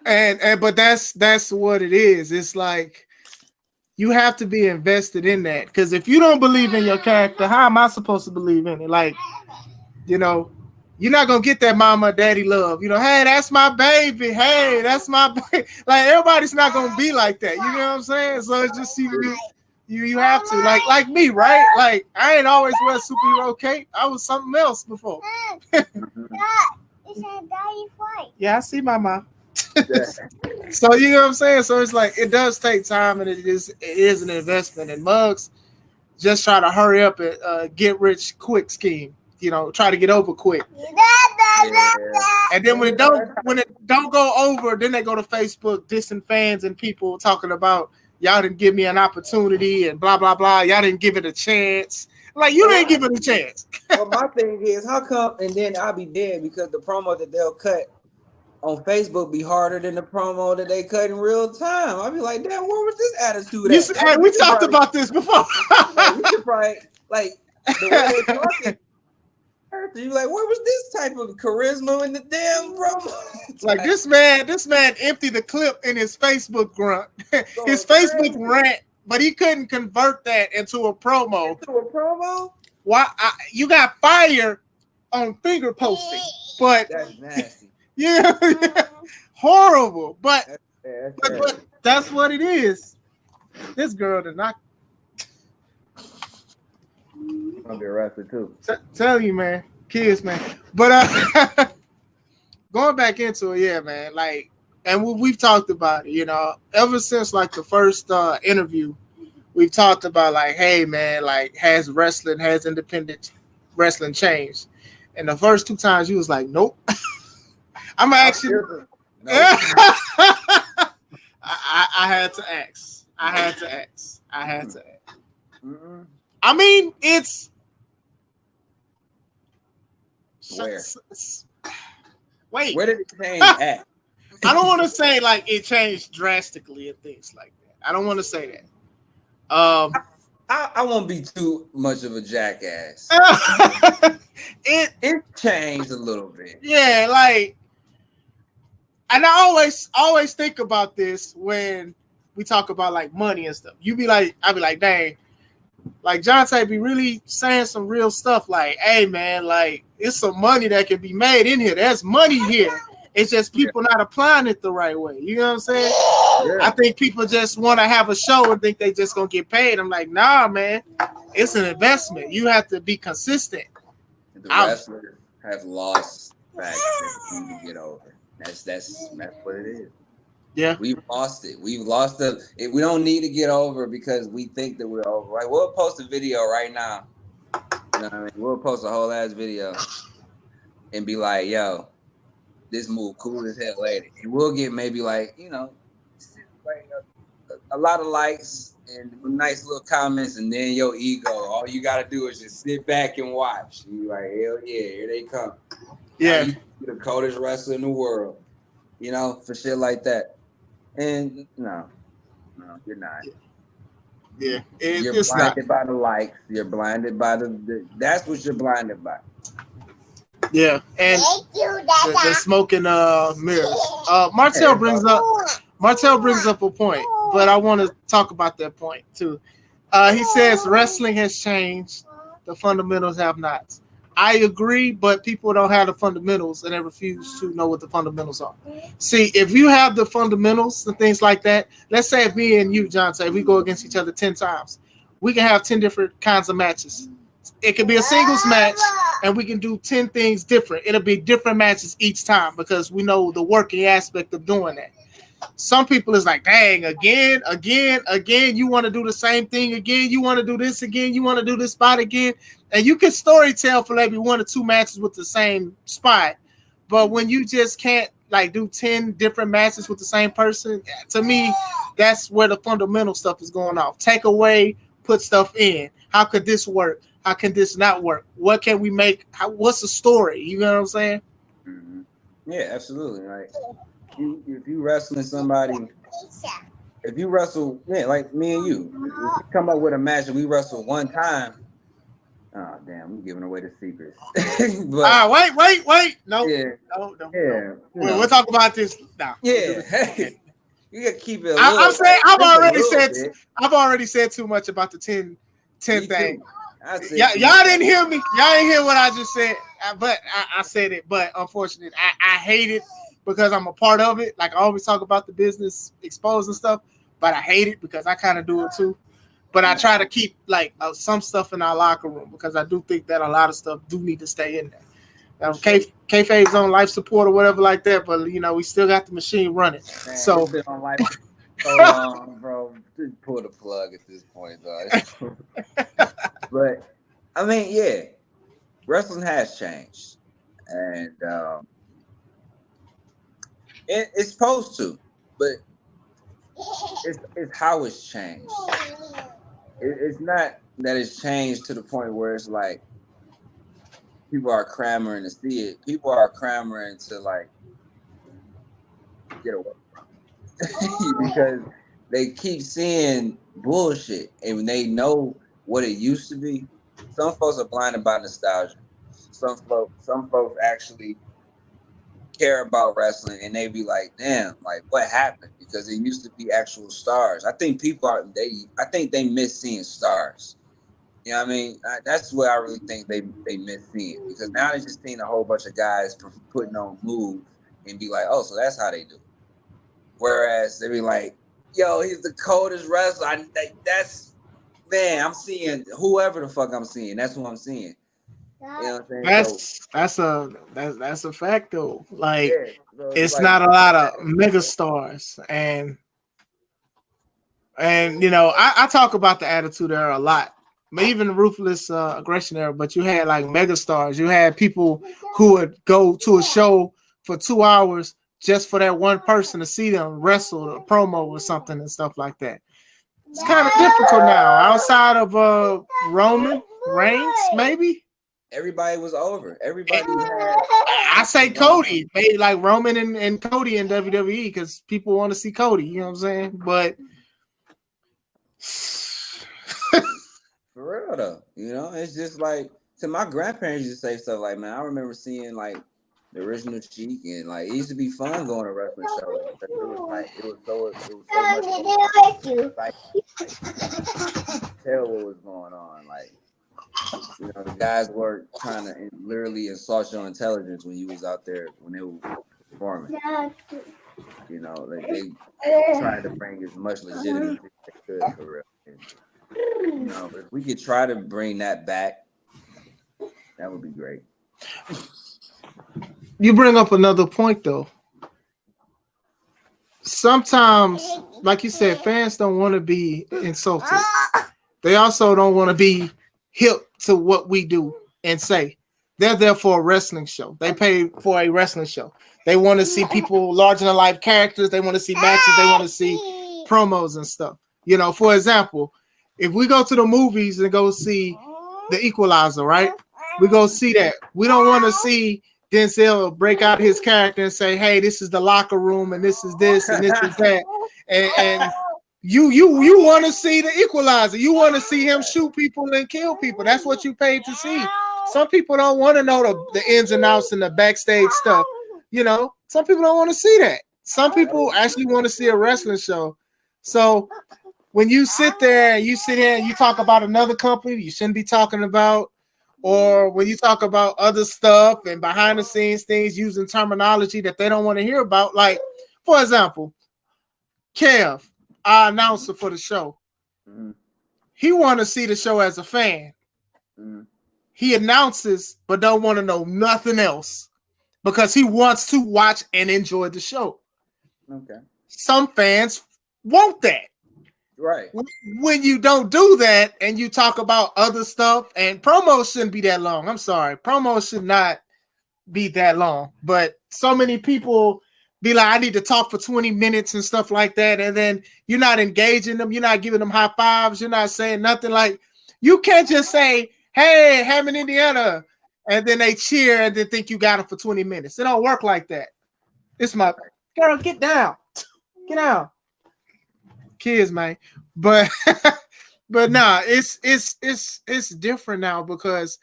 and but that's what it is. It's like you have to be invested in that. Because if you don't believe in your character, how am I supposed to believe in it? Like, you're not gonna get that mama daddy love. Hey, that's my baby. Hey, that's my baby. Like everybody's not gonna be like that. You know what I'm saying? So it's just you have to like me, right? Like I ain't always wear superhero cape. I was something else before. Yeah, I see my mom. So you know what I'm saying? So it's like it does take time, and it is an investment. And Muggs just try to hurry up and get rich quick scheme. Try to get over quick. And then when it don't go over, then they go to Facebook dissing fans and people talking about y'all didn't give me an opportunity and blah blah blah. Y'all didn't give it a chance. Like you didn't give it a chance. Well, my thing is, how come? And then I'll be dead because the promo that they'll cut on Facebook be harder than the promo that they cut in real time. I'll be like, damn, where was this attitude at? We talked about this before. You should probably like the way they're talking. You like, where was this type of charisma in the damn promo? Like this man emptied the clip in his Facebook grunt, his Facebook rant, but he couldn't convert that into a promo. Why? You got fired on finger posting, but that's nasty. Yeah, horrible. But that's what it is. This girl did not. I'm gonna be arrested too. Tell you, man, kids, man. But going back into it, yeah, man. Like, and we've talked about it. Ever since like the first interview, we've talked about like, hey, man, like, has independent wrestling changed? And the first two times, you was like, nope. I'm actually. No. I had to ask. Mm-hmm. I mean, it's where? Wait, where did it change at? I don't want to say like it changed drastically and things like that. I don't want to say that. I won't be too much of a jackass. It changed a little bit. Yeah, like, and I always think about this when we talk about like money and stuff. You be like, I be like, dang, like Jon'tae be really saying some real stuff. Like, hey man, like it's some money that can be made in here. There's money here. It's just people not applying it the right way. You know what I'm saying? Yeah. I think people just want to have a show and think they just gonna get paid. I'm like, nah, man, it's an investment. You have to be consistent. The wrestlers have lost back to get over. That's what it is. Yeah, we've lost it. We've lost we don't need to get over because we think that we're over. Right? We'll post a video right now. You know what I mean? We'll post a whole ass video and be like, "Yo, this move cool as hell, lady," and we'll get maybe like a lot of likes and nice little comments, and then your ego. All you gotta do is just sit back and watch. And you're like, hell yeah, here they come. yeah. You're the coldest wrestler in the world. You know, for shit like that. And no, you're not. Yeah, you're blinded by the likes. You're blinded by the that's what you're blinded by. Yeah, and the smoking mirrors. Martel brings up a point, but I want to talk about that point too. He says wrestling has changed, the fundamentals have not. I agree, but people don't have the fundamentals and they refuse to know what the fundamentals are. See, if you have the fundamentals and things like that, let's say if me and you, Jon'tae, we go against each other 10 times, we can have 10 different kinds of matches. It could be a singles match and we can do 10 things different. It'll be different matches each time because we know the working aspect of doing that. Some people is like, dang, again, you want to do the same thing again, you want to do this again, you want to do this spot again, and you can story tell for maybe 1 or 2 matches with the same spot, but when you just can't like do 10 different matches with the same person, to me, that's where the fundamental stuff is going off. Take away, put stuff in. How could this work? How can this not work? What can we make? What's the story? You know what I'm saying? Mm-hmm. Yeah, absolutely. Right. If you wrestling somebody, if you wrestle, like me and you, if we come up with a match and we wrestle one time, oh damn, I'm giving away the secrets. But, wait, no, no. We'll talk about this now. Yeah, you gotta keep it. I've already said too much about the 10 thing. Y'all didn't hear me. Y'all didn't hear what I just said, but I said it. But unfortunately, I hate it. Because I'm a part of it. Like I always talk about the business exposed and stuff, but I hate it because I kind of do it too. But I try to keep like some stuff in our locker room because I do think that a lot of stuff do need to stay in there. Kayfabe's on life support or whatever like that, but you know we still got the machine running. Man, so been on life so long, bro. Just pull the plug at this point, though. But I mean, yeah, wrestling has changed, and it's supposed to, but it's how it's changed. It's not that it's changed to the point where it's like people are clamoring to see it. People are clamoring to like get away from it because they keep seeing bullshit and they know what it used to be. Some folks are blinded by nostalgia. Some folks actually care about wrestling and they be like, damn, like what happened? Because it used to be actual stars. I think they miss seeing stars. You know what I mean? That's what I really think they miss seeing, because now they're just seeing a whole bunch of guys putting on moves and be like, oh, so that's how they do it. Whereas they be like, yo, he's the coldest wrestler. I'm seeing whoever the fuck I'm seeing. That's who I'm seeing. You know what I'm saying? That's a fact though. Like it's like, not a lot of mega stars, and you know I talk about the Attitude Era a lot, but even the Ruthless Aggression Era. But you had like mega stars. You had people who would go to a show for 2 hours just for that one person to see them wrestle or promo or something and stuff like that. It's kind of difficult now. Outside of Roman Reigns, maybe. Everybody was over. Everybody I say Cody, maybe like Roman and Cody in WWE because people want to see Cody. You know what I'm saying? But for real though, you know, it's just like So my grandparents used to say stuff like, "Man, I remember seeing like the original Cheek, and like it used to be fun going to wrestling shows because it was like it was so much more like tell what was going on. Like the guys were trying to literally insult your intelligence when you was out there when they were performing. They tried to bring as much legitimacy as they could for real. And, if we could try to bring that back, that would be great. You bring up another point though. Sometimes, like you said, fans don't want to be insulted. They also don't want to be hip to what we do and say. They're there for a wrestling show. They pay for a wrestling show. They want to see people larger than life characters. They want to see matches. They want to see promos and stuff. For example, if we go to the movies and go see The Equalizer, right? We go see that. We don't want to see Denzel break out his character and say, "Hey, this is the locker room, and this is this, and this is that," and you want to see The Equalizer. You want to see him shoot people and kill people. That's what you paid to see. Some people don't want to know the ins and outs and the backstage stuff. Some people don't want to see that. Some people actually want to see a wrestling show. So when you sit there and you talk about another company you shouldn't be talking about, or when you talk about other stuff and behind the scenes things using terminology that they don't want to hear about, like, for example, Kieth, our announcer for the show, he want to see the show as a fan. He announces but don't want to know nothing else because he wants to watch and enjoy the show. Okay. Some fans want that. Right. When you don't do that and you talk about other stuff, and promos shouldn't be that long. I'm sorry. Promos should not be that long. But so many people be like, I need to talk for 20 minutes and stuff like that. And then you're not engaging them. You're not giving them high fives. You're not saying nothing. Like, you can't just say, "Hey, Hammond, Indiana," and then they cheer and then think you got them for 20 minutes. It don't work like that. It's my girl, get down. Get down. Kids, man. But nah, it's different now because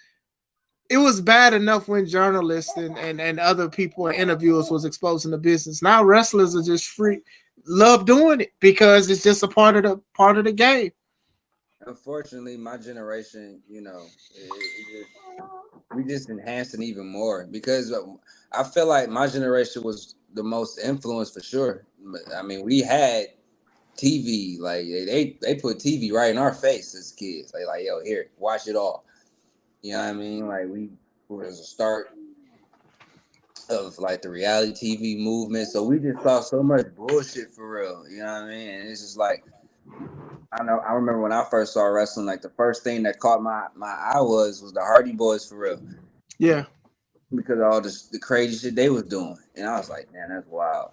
it was bad enough when journalists and other people and interviewers was exposing the business. Now wrestlers are just free, love doing it because it's just a part of the game. Unfortunately, my generation, we just enhanced it even more because I feel like my generation was the most influenced for sure. I mean, we had TV, like they put TV right in our face as kids. Like, yo, here, watch it all. You know what I mean? Like we was a start of like the reality TV movement. So we just saw so much bullshit for real. You know what I mean? And it's just like I remember when I first saw wrestling, like the first thing that caught my eye was the Hardy Boys for real. Yeah. Because of all the crazy shit they was doing. And I was like, man, that's wild.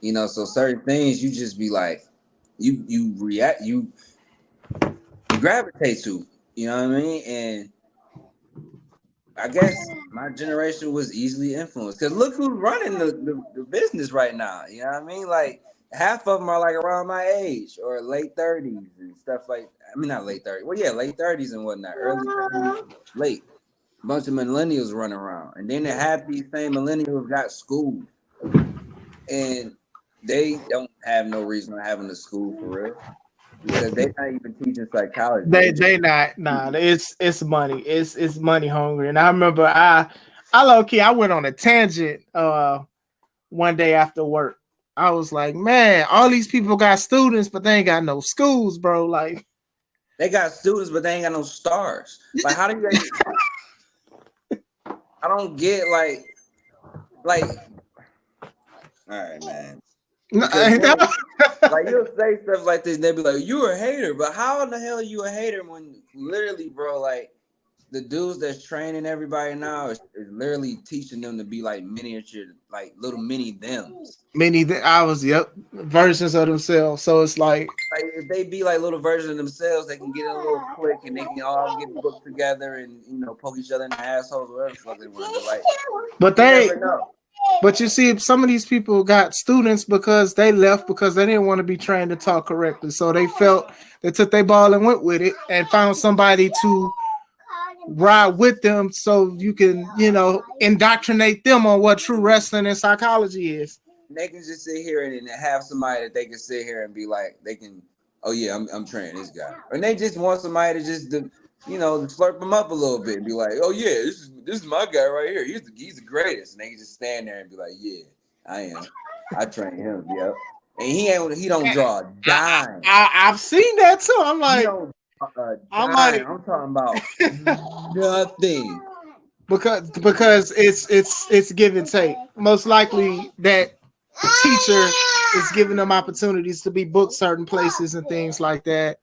So certain things you just be like, you react, you gravitate to, you know what I mean? And I guess my generation was easily influenced because look who's running the business right now. You know what I mean? Like half of them are like around my age or late 30s and stuff like. I mean, not late 30s. Well, yeah, late 30s and whatnot. Early 30s, late. Bunch of millennials running around, and then half these same millennials got schooled, and they don't have no reason of having a school for real. Because they're not even teaching psychology. They not. Nah, it's money. It's money hungry. And I remember I low key I went on a tangent one day after work. I was like, man, all these people got students, but they ain't got no schools, bro. Like they got students, but they ain't got no stars. Like how do you? I don't get like. All right, man. Like you'll say stuff like this, and they'll be like, "You a hater," but how in the hell are you a hater when literally, bro, like the dudes that's training everybody now is literally teaching them to be like miniature, like little mini thems. Versions of themselves. So it's like if they be like little versions of themselves, they can get in a little clique and they can all get booked together and poke each other in the assholes, whatever the fuck they want to do. Like, but they never know. But you see, some of these people got students because they left because they didn't want to be trained to talk correctly. So they felt they took their ball and went with it and found somebody to ride with them so you can, indoctrinate them on what true wrestling and psychology is. They can just sit here and have somebody that they can sit here and be like, they can, oh yeah, I'm training this guy, and they just want somebody to just flirt them up a little bit and be like, oh yeah, this is my guy right here. He's the greatest, and they can just stand there and be like, yeah, I am. I train him, yep. And he don't draw a dime. I've seen that too. I'm like, I'm talking about nothing. Because it's give and take. Most likely that the teacher is giving them opportunities to be booked certain places and things like that.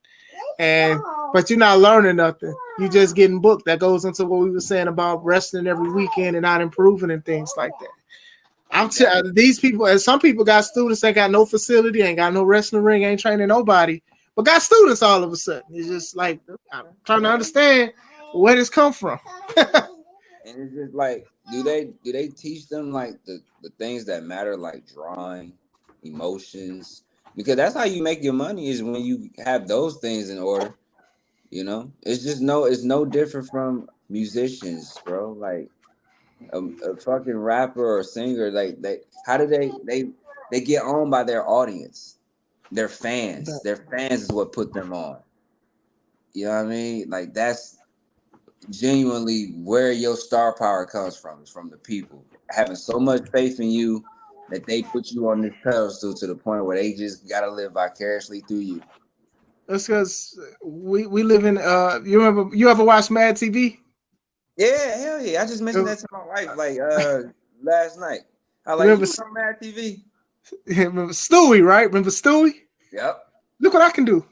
But you're not learning nothing. You're just getting booked. That goes into what we were saying about wrestling every weekend and not improving and things like that. These people, and some people got students that got no facility, ain't got no wrestling ring, ain't training nobody, but got students all of a sudden. It's just like I'm trying to understand where this come from. And it's just like, do they teach them like the things that matter, like drawing, emotions? Because that's how you make your money, is when you have those things in order. It's no different from musicians, bro. Like a fucking rapper or singer, like how do they get on by their audience, their fans. Their fans is what put them on. You know what I mean? Like that's genuinely where your star power comes from. Is from the people having so much faith in you that they put you on this pedestal to the point where they just gotta live vicariously through you. That's because we live in you ever watch Mad TV? Yeah, hell yeah. I just mentioned that to my wife like last night. I like, remember you on Mad TV? Remember Stewie, right? Remember Stewie? Yep. Look what I can do.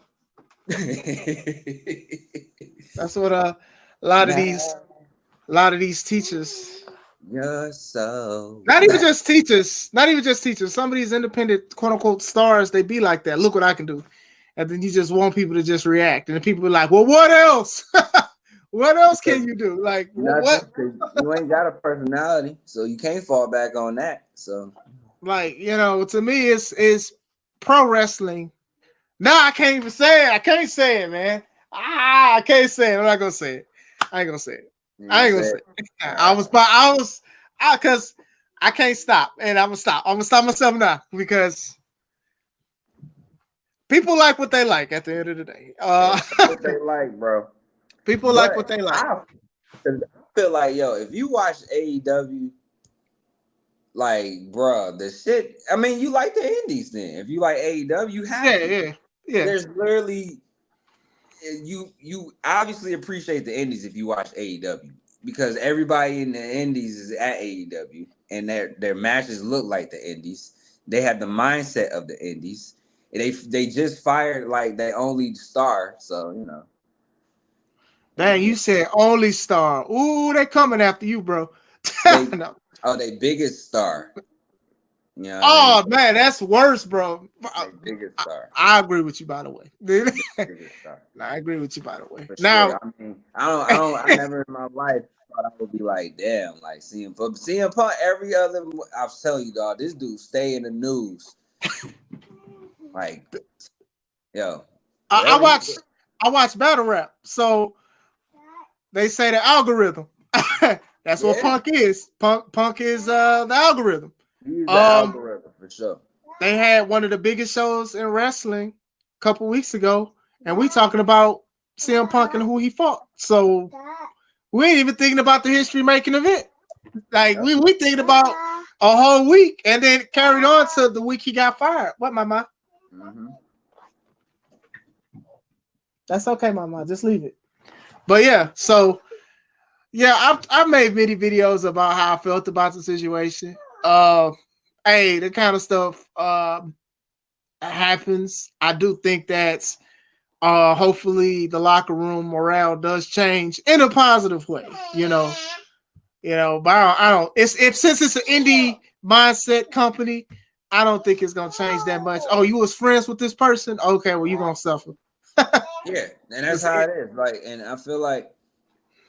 That's what a lot of these teachers. You're so not even just teachers. Some of these independent quote unquote stars, they be like that. Look what I can do. And then you just want people to just react. And then people are like, well, what else? What else can you do? Like, what? You ain't got a personality, so you can't fall back on that. So, like, to me, it's pro wrestling. No, I can't even say it. I can't say it, man. I can't say it. I'm not gonna say it. I ain't gonna say it. Because I can't stop, and I'm gonna stop. I'm gonna stop myself now because people like what they like. At the end of the day, what they like, bro. People like what they like. I feel like, if you watch AEW, like, bro, the shit. I mean, you like the indies then. If you like AEW, you have to. Yeah. There's literally you obviously appreciate the indies if you watch AEW, because everybody in the indies is at AEW and their matches look like the indies. They have the mindset of the indies. They just fired like their only star, so Dang, you said only star. Ooh, they coming after you, bro. No. Oh, they biggest star. I mean? Man, that's worse, bro. Biggest star. I agree with you, by the way. I agree with you, by the way. For now, sure. I mean, I never in my life thought I would be like, damn, like CM Punk every other. I'm telling you, dog, this dude stay in the news. Like, yo, I watch battle rap, so they say the algorithm. That's what Punk is. Punk is the algorithm. He's the algorithm for sure. They had one of the biggest shows in wrestling a couple weeks ago, and we talking about CM Punk and who he fought. So we ain't even thinking about the history making event. Like we thinking about a whole week, and then carried on to the week he got fired. What, Mama? Mm-hmm. That's okay, Mama. Just leave it. But yeah, so yeah, I made many videos about how I felt about the situation. Hey, the kind of stuff happens. I do think that hopefully the locker room morale does change in a positive way. But I don't. Since it's an indie mindset company, I don't think it's gonna change that much. Oh, you was friends with this person? Okay, well, you're gonna suffer. Yeah, and that's how it is. Like, and I feel like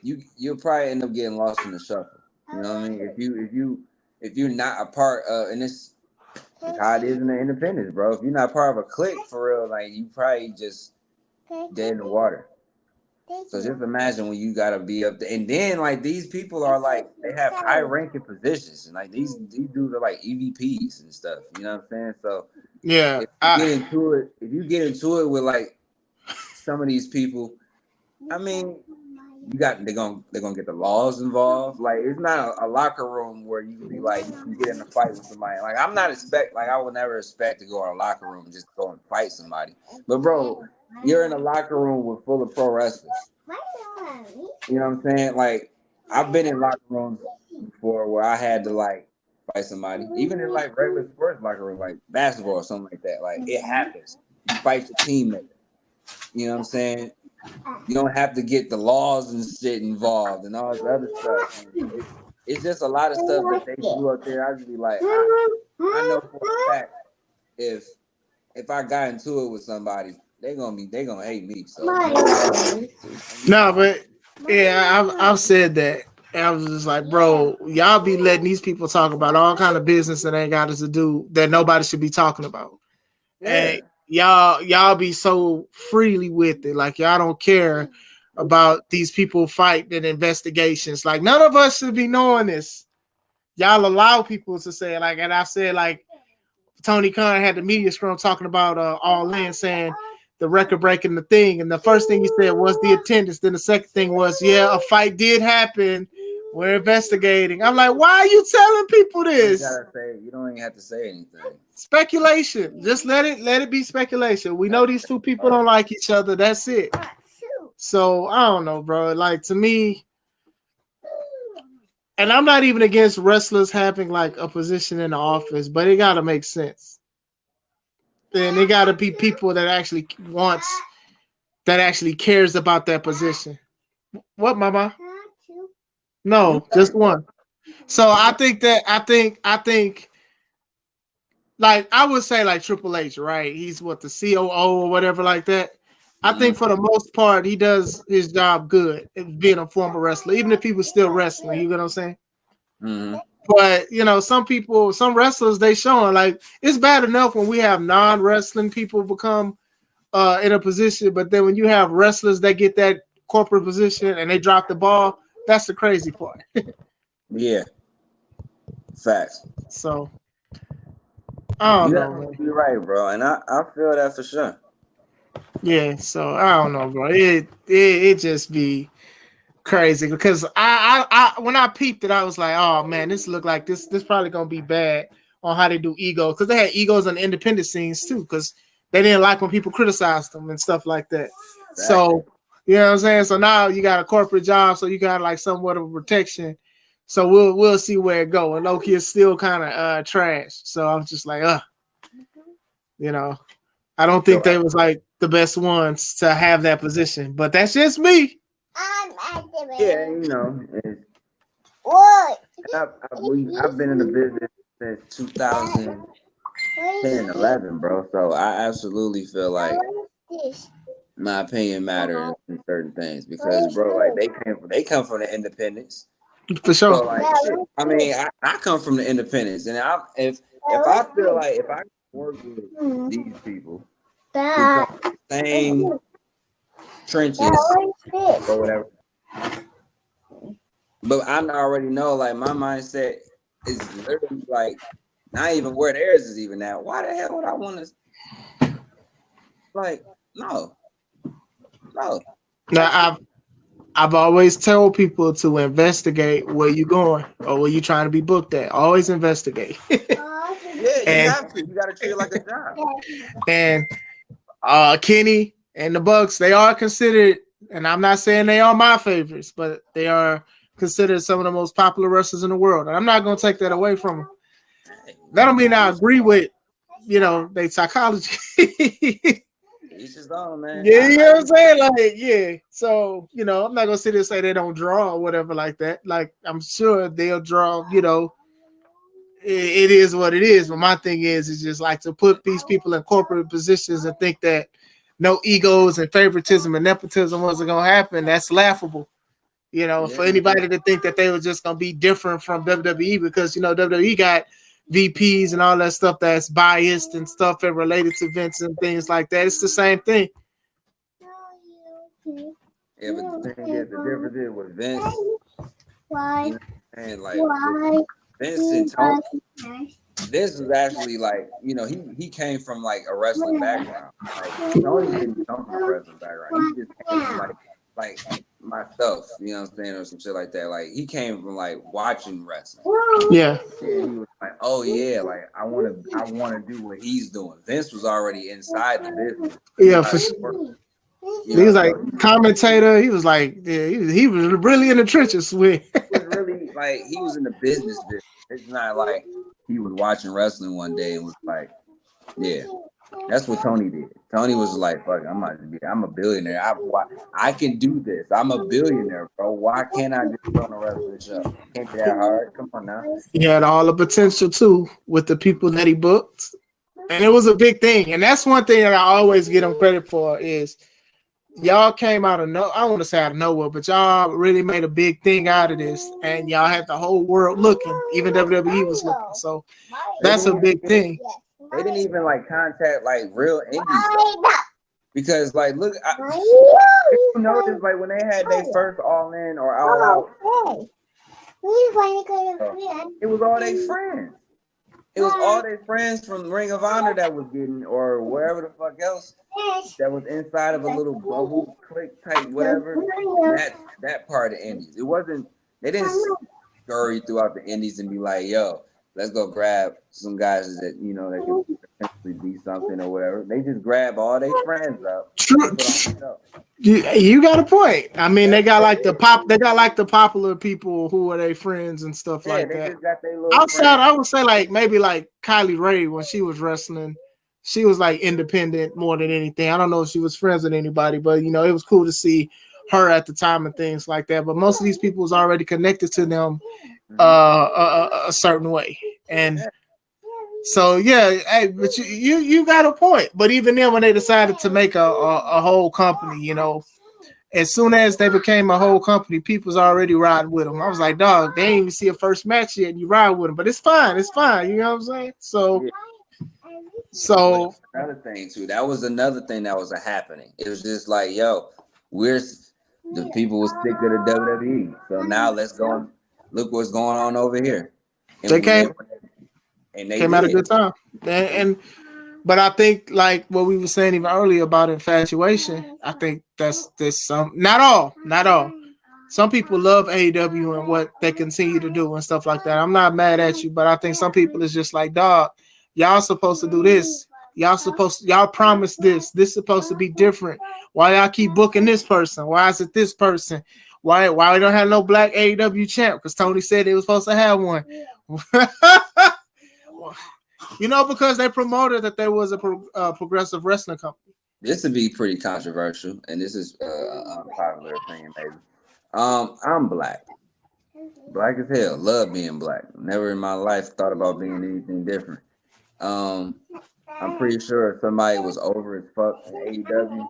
you'll probably end up getting lost in the shuffle. You know what I mean? If you're not a part of, and it's how it is in the independents, bro. If you're not part of a clique for real, like you probably just dead in the water. So just imagine when you gotta be up there, and then like these people are like they have high ranking positions, and like these dudes are like EVPs and stuff. You know what I'm saying? So Yeah, if you get into it with like some of these people, I mean, they're gonna get the laws involved. Like it's not a locker room where you can be like you can get in a fight with somebody. Like I would never expect to go in a locker room and just go and fight somebody. But bro, you're in a locker room with full of pro wrestlers. You know what I'm saying? Like I've been in locker rooms before where I had to like fight somebody, even in like regular sports locker room, like basketball or something like that. Like it happens. You fight your teammate. You know what I'm saying? You don't have to get the laws and shit involved and all this other stuff. And it's just a lot of stuff that they do up there. I just be like, I know for a fact if I got into it with somebody, they gonna hate me. So no, but yeah, I've said that. And I was just like, bro, y'all be letting these people talk about all kind of business that ain't got us to do that nobody should be talking about. yeah. And y'all be so freely with it, like y'all don't care about these people fighting and investigations. Like none of us should be knowing this. Y'all allow people to say it. Like, and I said like Tony Khan had the media scrum talking about All In saying the record breaking the thing, and the first thing he said was the attendance. Then the second thing was, yeah, a fight did happen. We're investigating. I'm like, why are you telling people this? You don't even have to say anything. Speculation. Just let it be speculation. We know these two people don't like each other. That's it. So I don't know, bro. Like to me, and I'm not even against wrestlers having like a position in the office, but it gotta make sense. And it gotta be people that actually cares about that position. What, mama? No, just one. So I think like I would say like Triple H, right? He's what, the COO or whatever like that. I think for the most part he does his job good, being a former wrestler, even if he was still wrestling. You know what I'm saying? Mm-hmm. But you know, some wrestlers, they showing like it's bad enough when we have non-wrestling people become in a position, but then when you have wrestlers that get that corporate position and they drop the ball, that's the crazy part. Yeah. Facts. So I don't know, man. You're right, bro, and I feel that for sure. Yeah, so I don't know, bro. It just be crazy because I when I peeped it, I was like, oh man, this look like this probably gonna be bad on how they do ego, because they had egos on the independent scenes too, because they didn't like when people criticized them and stuff like that. Exactly. So you know what I'm saying. So now you got a corporate job, so you got like somewhat of a protection. So we'll see where it go. And Loki is still kind of trash. So I'm just like, you know, I don't think they was like the best ones to have that position, but that's just me. Yeah, you know, I've been in the business since 2010, 11, bro. So I absolutely feel like my opinion matters in certain things because, bro, like they come from the independence. For sure. So, like, shit, I mean, I come from the independence, and if I feel like if I work with these people who come from the same trenches or whatever, but I already know, like, my mindset is literally like not even where theirs is even at. Why the hell would I want to? Like, no. Now I've always told people to investigate where you going or where you trying to be booked at. Always investigate. Yeah, you have to. You got to treat it like a job. And Kenny and the Bucks, they are considered, and I'm not saying they are my favorites, but they are considered some of the most popular wrestlers in the world. And I'm not going to take that away from them. That don't mean I agree with, their psychology. Each his own, man. Yeah, you know what I'm saying? Like, yeah. So, I'm not going to sit there and say they don't draw or whatever like that. Like, I'm sure they'll draw, it is what it is. But my thing is just like to put these people in corporate positions and think that no egos and favoritism and nepotism wasn't going to happen. That's laughable. For anybody to think that they were just going to be different from WWE because, WWE got VPs and all that stuff that's biased and stuff and related to events and things like that. It's the same thing. Yeah, but the thing is, the difference is with Vince, you Why? know, and like with Why? Vince and Tony, this was actually like, he came from like a wrestling background. Like Tony didn't come from a wrestling background. He just came from like myself, you know what I'm saying, or some shit like that. Like he came from like watching wrestling. Yeah. And he was like, "Oh yeah, like I wanna do what he's doing." Vince was already inside the business. He Yeah, knew how for it sure. worked, He was like So commentator. He was like, yeah, he was really in the trenches with. he was really like he was in the business. It's not like he was watching wrestling one day and was like, "Yeah." That's what Tony did. Tony was like, "Fuck, I'm a billionaire. I can do this. I'm a billionaire, bro. Why can't I just go on a wrestling show? Can't be that hard. Come on now." He had all the potential too with the people that he booked, and it was a big thing. And that's one thing that I always get him credit for is y'all came out of I don't want to say out of nowhere, but y'all really made a big thing out of this, and y'all had the whole world looking. Even WWE was looking, so They that's didn't a even big thing. they didn't even like contact like real indies because like look, you notice like when they had their first All In or All Out, it was all their friends. It was all their friends from Ring of Honor that was getting, or wherever the fuck else that was inside of a little bubble click type whatever. That part of indies. It wasn't. They didn't scurry throughout the indies and be like, "Yo, let's go grab some guys that that can potentially be something or whatever." They just grab all their friends up. True. You got a point. I mean, they got like the popular people who are their friends and stuff Yeah, like they that. just got their little Outside, friends. I would say like maybe like Kylie Ray when she was wrestling, she was like independent more than anything. I don't know if she was friends with anybody, but it was cool to see her at the time and things like that. But most of these people was already connected to them a certain way, and so yeah, hey, but you got a point. But even then, when they decided to make a whole company, as soon as they became a whole company, people's already riding with them. I was like, dog, they ain't even see a first match yet, and you ride with them. But it's fine, it's fine. You know what I'm saying? So Another thing too. That was another thing that was happening. It was just like, yo, the people was sick of the WWE. So now let's go and look what's going on over here. And they came they at a did. good time, but I think like what we were saying even earlier about infatuation. I think there's some, not all. Some people love AEW and what they continue to do and stuff like that. I'm not mad at you, but I think some people is just like, dog, y'all supposed to do this. Y'all promise this. This supposed to be different. Why y'all keep booking this person? Why is it this person? Why we don't have no black AEW champ? Because Tony said they was supposed to have one. Because they promoted that there was a progressive wrestling company. This would be pretty controversial, and this is unpopular opinion, maybe. I'm black as hell. Love being black. Never in my life thought about being anything different. I'm pretty sure if somebody was over as fuck in AEW,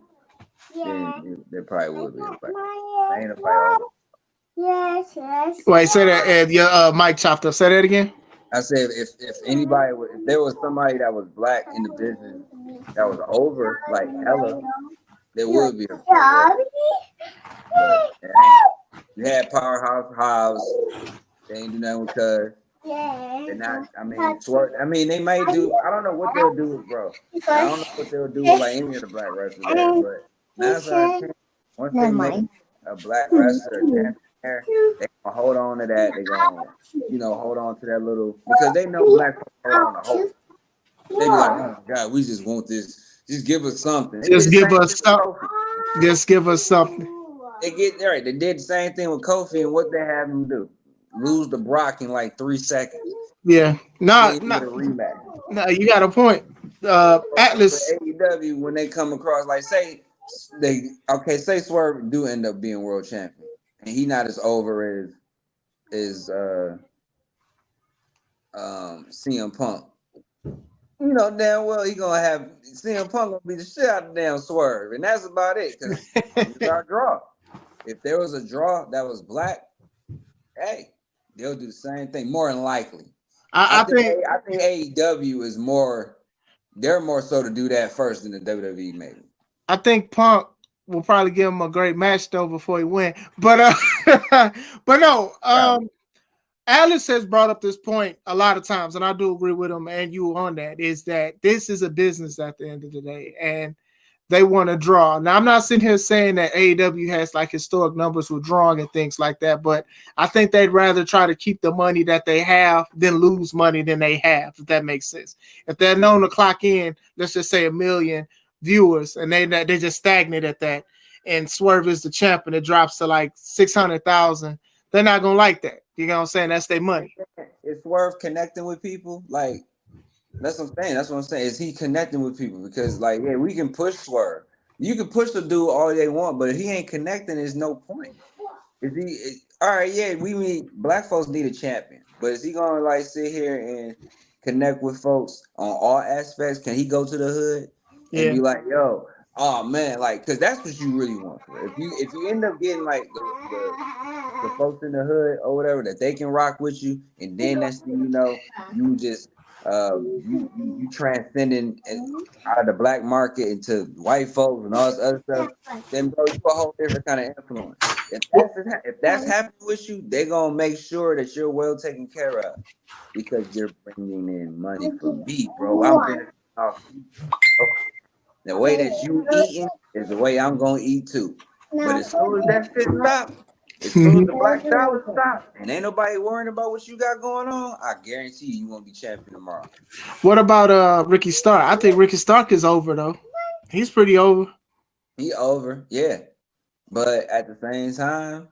then there probably would be a black. Ain't nobody over. Yes. Wait, say that, Ed. Your mic chopped up. Say that again. I said if there was somebody that was black in the business that was over like hella, there would be a black. But it ain't. You had Powerhouse Hobbs. They ain't do nothing with Cuz. They're not. I mean, they might do. I don't know what they'll do with bro. I don't know what they'll do with like any of the black wrestlers there. But once they make a black wrestler a champion there, they gonna hold on to that. They gonna hold on to that little because they know black folks hold on to hope. They be like, oh my God, we just want this. Just give us something. Just give us something. Just give us something. They did the same thing with Kofi, and what they have him do? Lose to Brock in like 3 seconds. Yeah, no, you got a point. Atlas AEW when they come across, like say Swerve do end up being world champion, and he not as over as CM Punk. You know damn well he gonna have CM Punk gonna be the shit out of damn Swerve, and that's about it because it's our draw. If there was a draw that was black, hey, they'll do the same thing. More than likely, I think AEW is more. They're more so to do that first than the WWE maybe. I think Punk we'll probably give him a great match though before he win. But but no, Alice has brought up this point a lot of times, and I do agree with him and you on that, is that this is a business at the end of the day, and they want to draw. Now, I'm not sitting here saying that AEW has like historic numbers with drawing and things like that, but I think they'd rather try to keep the money that they have than lose money than they have, if that makes sense. If they're known to clock in, let's just say 1 million viewers, and they just stagnate at that, and Swerve is the champion, it drops to like 600,000, they're not going to like that. You know what I'm saying? That's their money. Is Swerve connecting with people? Like, that's what I'm saying. That's what I'm saying. Is he connecting with people? Because, like, yeah, we can push Swerve. You can push the dude all they want, but if he ain't connecting, there's no point. All right, yeah, black folks need a champion, but is he gonna like sit here and connect with folks on all aspects? Can he go to the hood and be like, yo, oh man, like, because that's what you really want. If you end up getting like the folks in the hood or whatever that they can rock with you, and then that's you just you transcending out of the black market into white folks and all this other stuff, then bro, you a whole different kind of influence. If that's happening with you, they're gonna make sure that you're well taken care of because you're bringing in money from me, bro. I'm benefiting off you. The way that you eating is the way I'm gonna eat too. But as soon as that shit stops, as soon as the black dollar stops, and ain't nobody worrying about what you got going on, I guarantee you won't be champion tomorrow. What about Ricky Stark? I think Ricky Stark is over though. He's pretty over. He over, yeah. But at the same time,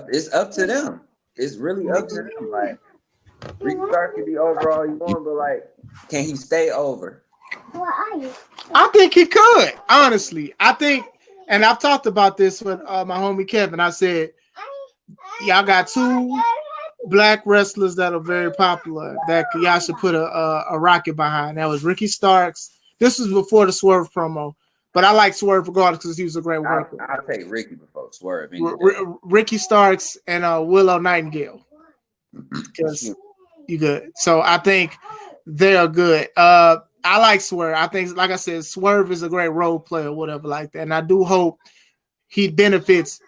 it's up to them. It's really up to them. Like, Ricky Stark can be over all you want, but like, can he stay over? I think he could, honestly. I think, and I've talked about this with my homie Kevin. I said, y'all got 2 black wrestlers that are very popular that y'all should put a rocket behind. That was Ricky Starks. This was before the Swerve promo, but I like Swerve regardless because he was a great worker. I'll take Ricky before Swerve. Ricky Starks and Willow Nightingale. Because you good. So I think they are good. I like Swerve. I think, like I said, Swerve is a great role player, whatever like that. And I do hope he benefits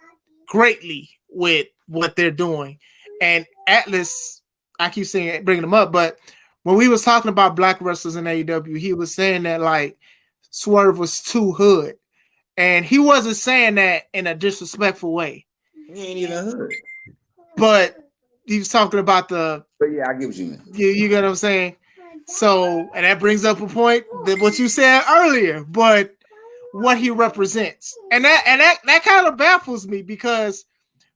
greatly with what they're doing. And Atlas, I keep saying bringing him up, but when we was talking about black wrestlers in AEW, he was saying that like Swerve was too hood. And he wasn't saying that in a disrespectful way. He ain't even hood. But he was talking about But yeah, I get what you mean. You get what I'm saying? So, and that brings up a point that what you said earlier, but what he represents. And that kind of baffles me because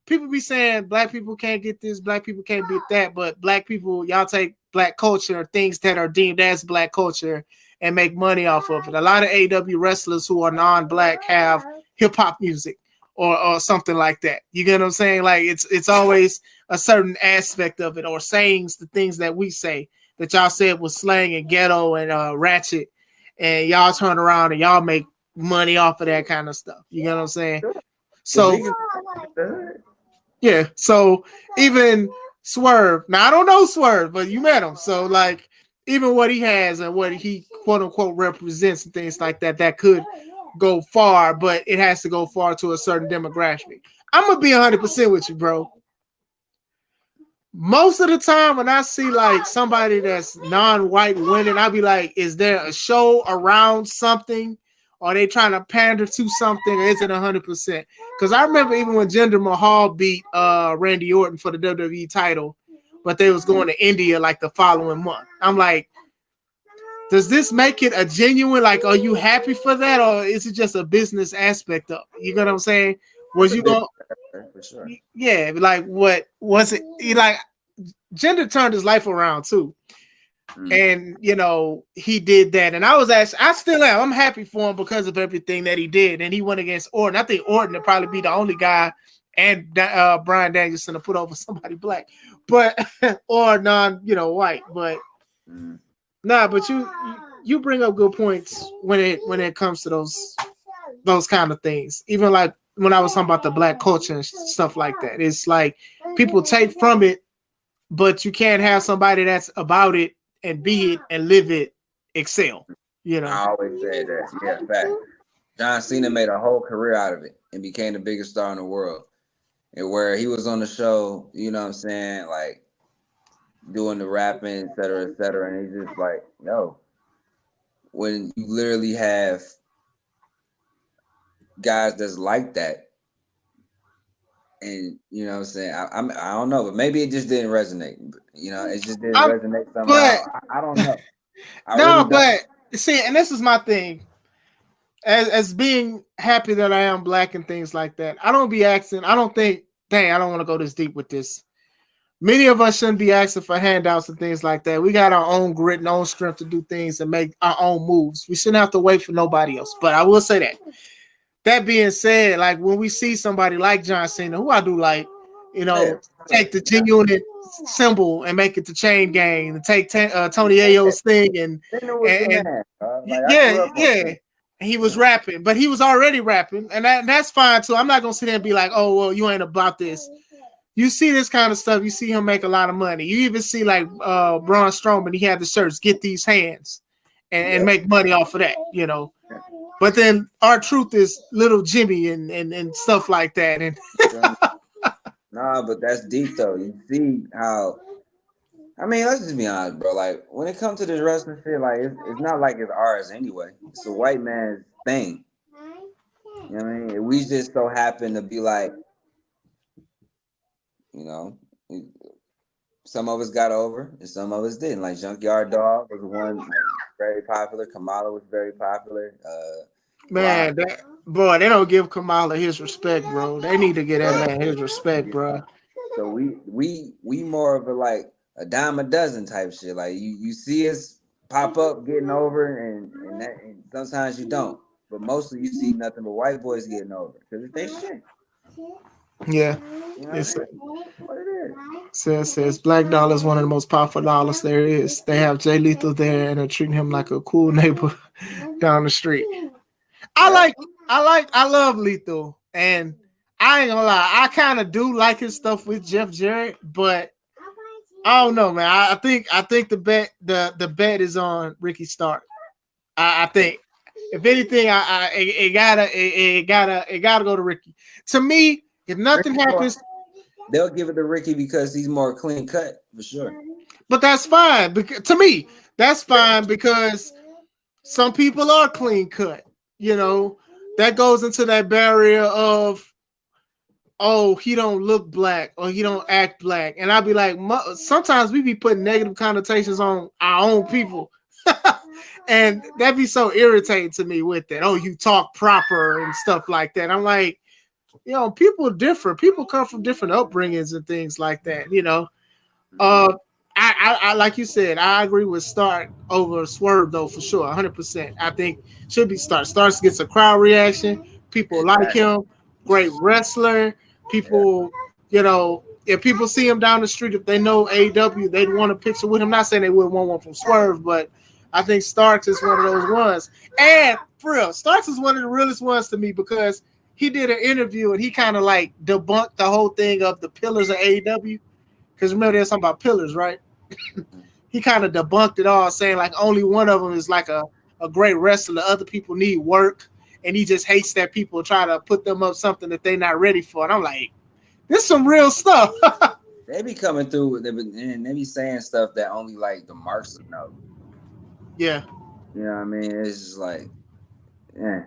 people be saying black people can't get this, black people can't get that, but black people, y'all take black culture, things that are deemed as black culture, and make money off of it. A lot of AEW wrestlers who are non-black have hip-hop music or something like that. You get what I'm saying? Like it's always a certain aspect of it, or sayings, the things that we say that y'all said was slang and ghetto and ratchet, and y'all turn around and y'all make money off of that kind of stuff. You get what I'm saying? So yeah, so even Swerve, now I don't know Swerve, but you met him. So like even what he has and what he quote unquote represents and things like that, that could go far, but it has to go far to a certain demographic. I'm gonna be 100% with you, bro. Most of the time when I see like somebody that's non-white winning, I'll be like, is there a show around something? Or are they trying to pander to something? Or is it 100%? Because I remember even when Jinder Mahal beat Randy Orton for the WWE title, but they was going to India like the following month. I'm like, does this make it a genuine, like, are you happy for that? Or is it just a business aspect of it? You know what I'm saying? Was you going? For sure. Yeah, like what was it? Like Jinder turned his life around too. And you know, he did that. And I still am. I'm happy for him because of everything that he did. And he went against Orton. I think Orton would probably be the only guy and Bryan Danielson to put over somebody black, but or white. But but you bring up good points when it comes to those kind of things. Even like when I was talking about the black culture and stuff like that. It's like people take from it, but you can't have somebody that's about it and be it and live it excel. You know. I always said that. Yeah, fact. John Cena made a whole career out of it and became the biggest star in the world. And where he was on the show, you know what I'm saying, like doing the rapping, et cetera, and he's just like, no. When you literally have guys that's like that, and you know what I'm saying, I don't know, but maybe it just didn't resonate. You know, it just didn't I'm, resonate somehow. but I don't know. I no, really don't. but see, and this is my thing. As being happy that I am black and things like that, I don't be asking. I don't think, dang, I don't want to go this deep with this. Many of us shouldn't be asking for handouts and things like that. We got our own grit and own strength to do things and make our own moves. We shouldn't have to wait for nobody else. But I will say that. That being said, like when we see somebody like John Cena, who I do like, Yeah. take the G Unit symbol and make it the chain gang, and take Tony Ayo's thing Cena was the and man. Like I yeah, grew up on yeah. Cena. He was rapping, but he was already rapping, and that's fine too. I'm not gonna sit there and be like, "Oh, well, you ain't about this." You see this kind of stuff. You see him make a lot of money. You even see like Braun Strowman. He had the shirts, "Get these hands," and make money off of that. But then our truth is Little Jimmy and stuff like that. And Nah, but that's deep though. You see how? I mean, let's just be honest, bro. Like when it comes to this wrestling shit, like it's not like it's ours anyway. It's a white man's thing. You know what I mean? We just so happen to be like, you know, some of us got over and some of us didn't. Like Junkyard Dog was one like, very popular. Kamala was very popular. man, boy, they don't give Kamala his respect, bro. They need to give that man his respect, bro. So we more of a like a dime a dozen type shit. Like you see us pop up getting over and sometimes you don't. But mostly you see nothing but white boys getting over because it's they shit. Yeah. You know what it is. Says Black Dollar is one of the most powerful dollars there is. They have Jay Lethal there and they're treating him like a cool neighbor down the street. I love Lethal, and I ain't gonna lie, I kind of do like his stuff with Jeff Jarrett, but I don't know, man. I think the bet is on Ricky Stark. I think if anything, it gotta go to Ricky. To me, if nothing happens, they'll give it to Ricky because he's more clean cut for sure. But that's fine because to me, that's fine because some people are clean cut. That goes into that barrier of, oh, he don't look black or he don't act black. And I'll be like, sometimes we be putting negative connotations on our own people. And that'd be so irritating to me with that. Oh, you talk proper and stuff like that. I'm like, people are different. People come from different upbringings and things like that, I like you said, I agree with Stark over Swerve though, for sure, 100%. I think should be Stark. Stark gets a crowd reaction. People like him. Great wrestler. People, if people see him down the street, if they know AEW, they'd want a picture with him. Not saying they wouldn't want one from Swerve, but I think Starks is one of those ones. And for real, Starks is one of the realest ones to me because he did an interview and he kind of like debunked the whole thing of the pillars of AEW. Because remember, there's something about pillars, right? He kind of debunked it all, saying like only one of them is like a great wrestler. The other people need work, and he just hates that people try to put them up something that they're not ready for. And I'm like, this is some real stuff. They be coming through, they be saying stuff that only like the marks know. Yeah. You know what I mean? It's just like, yeah,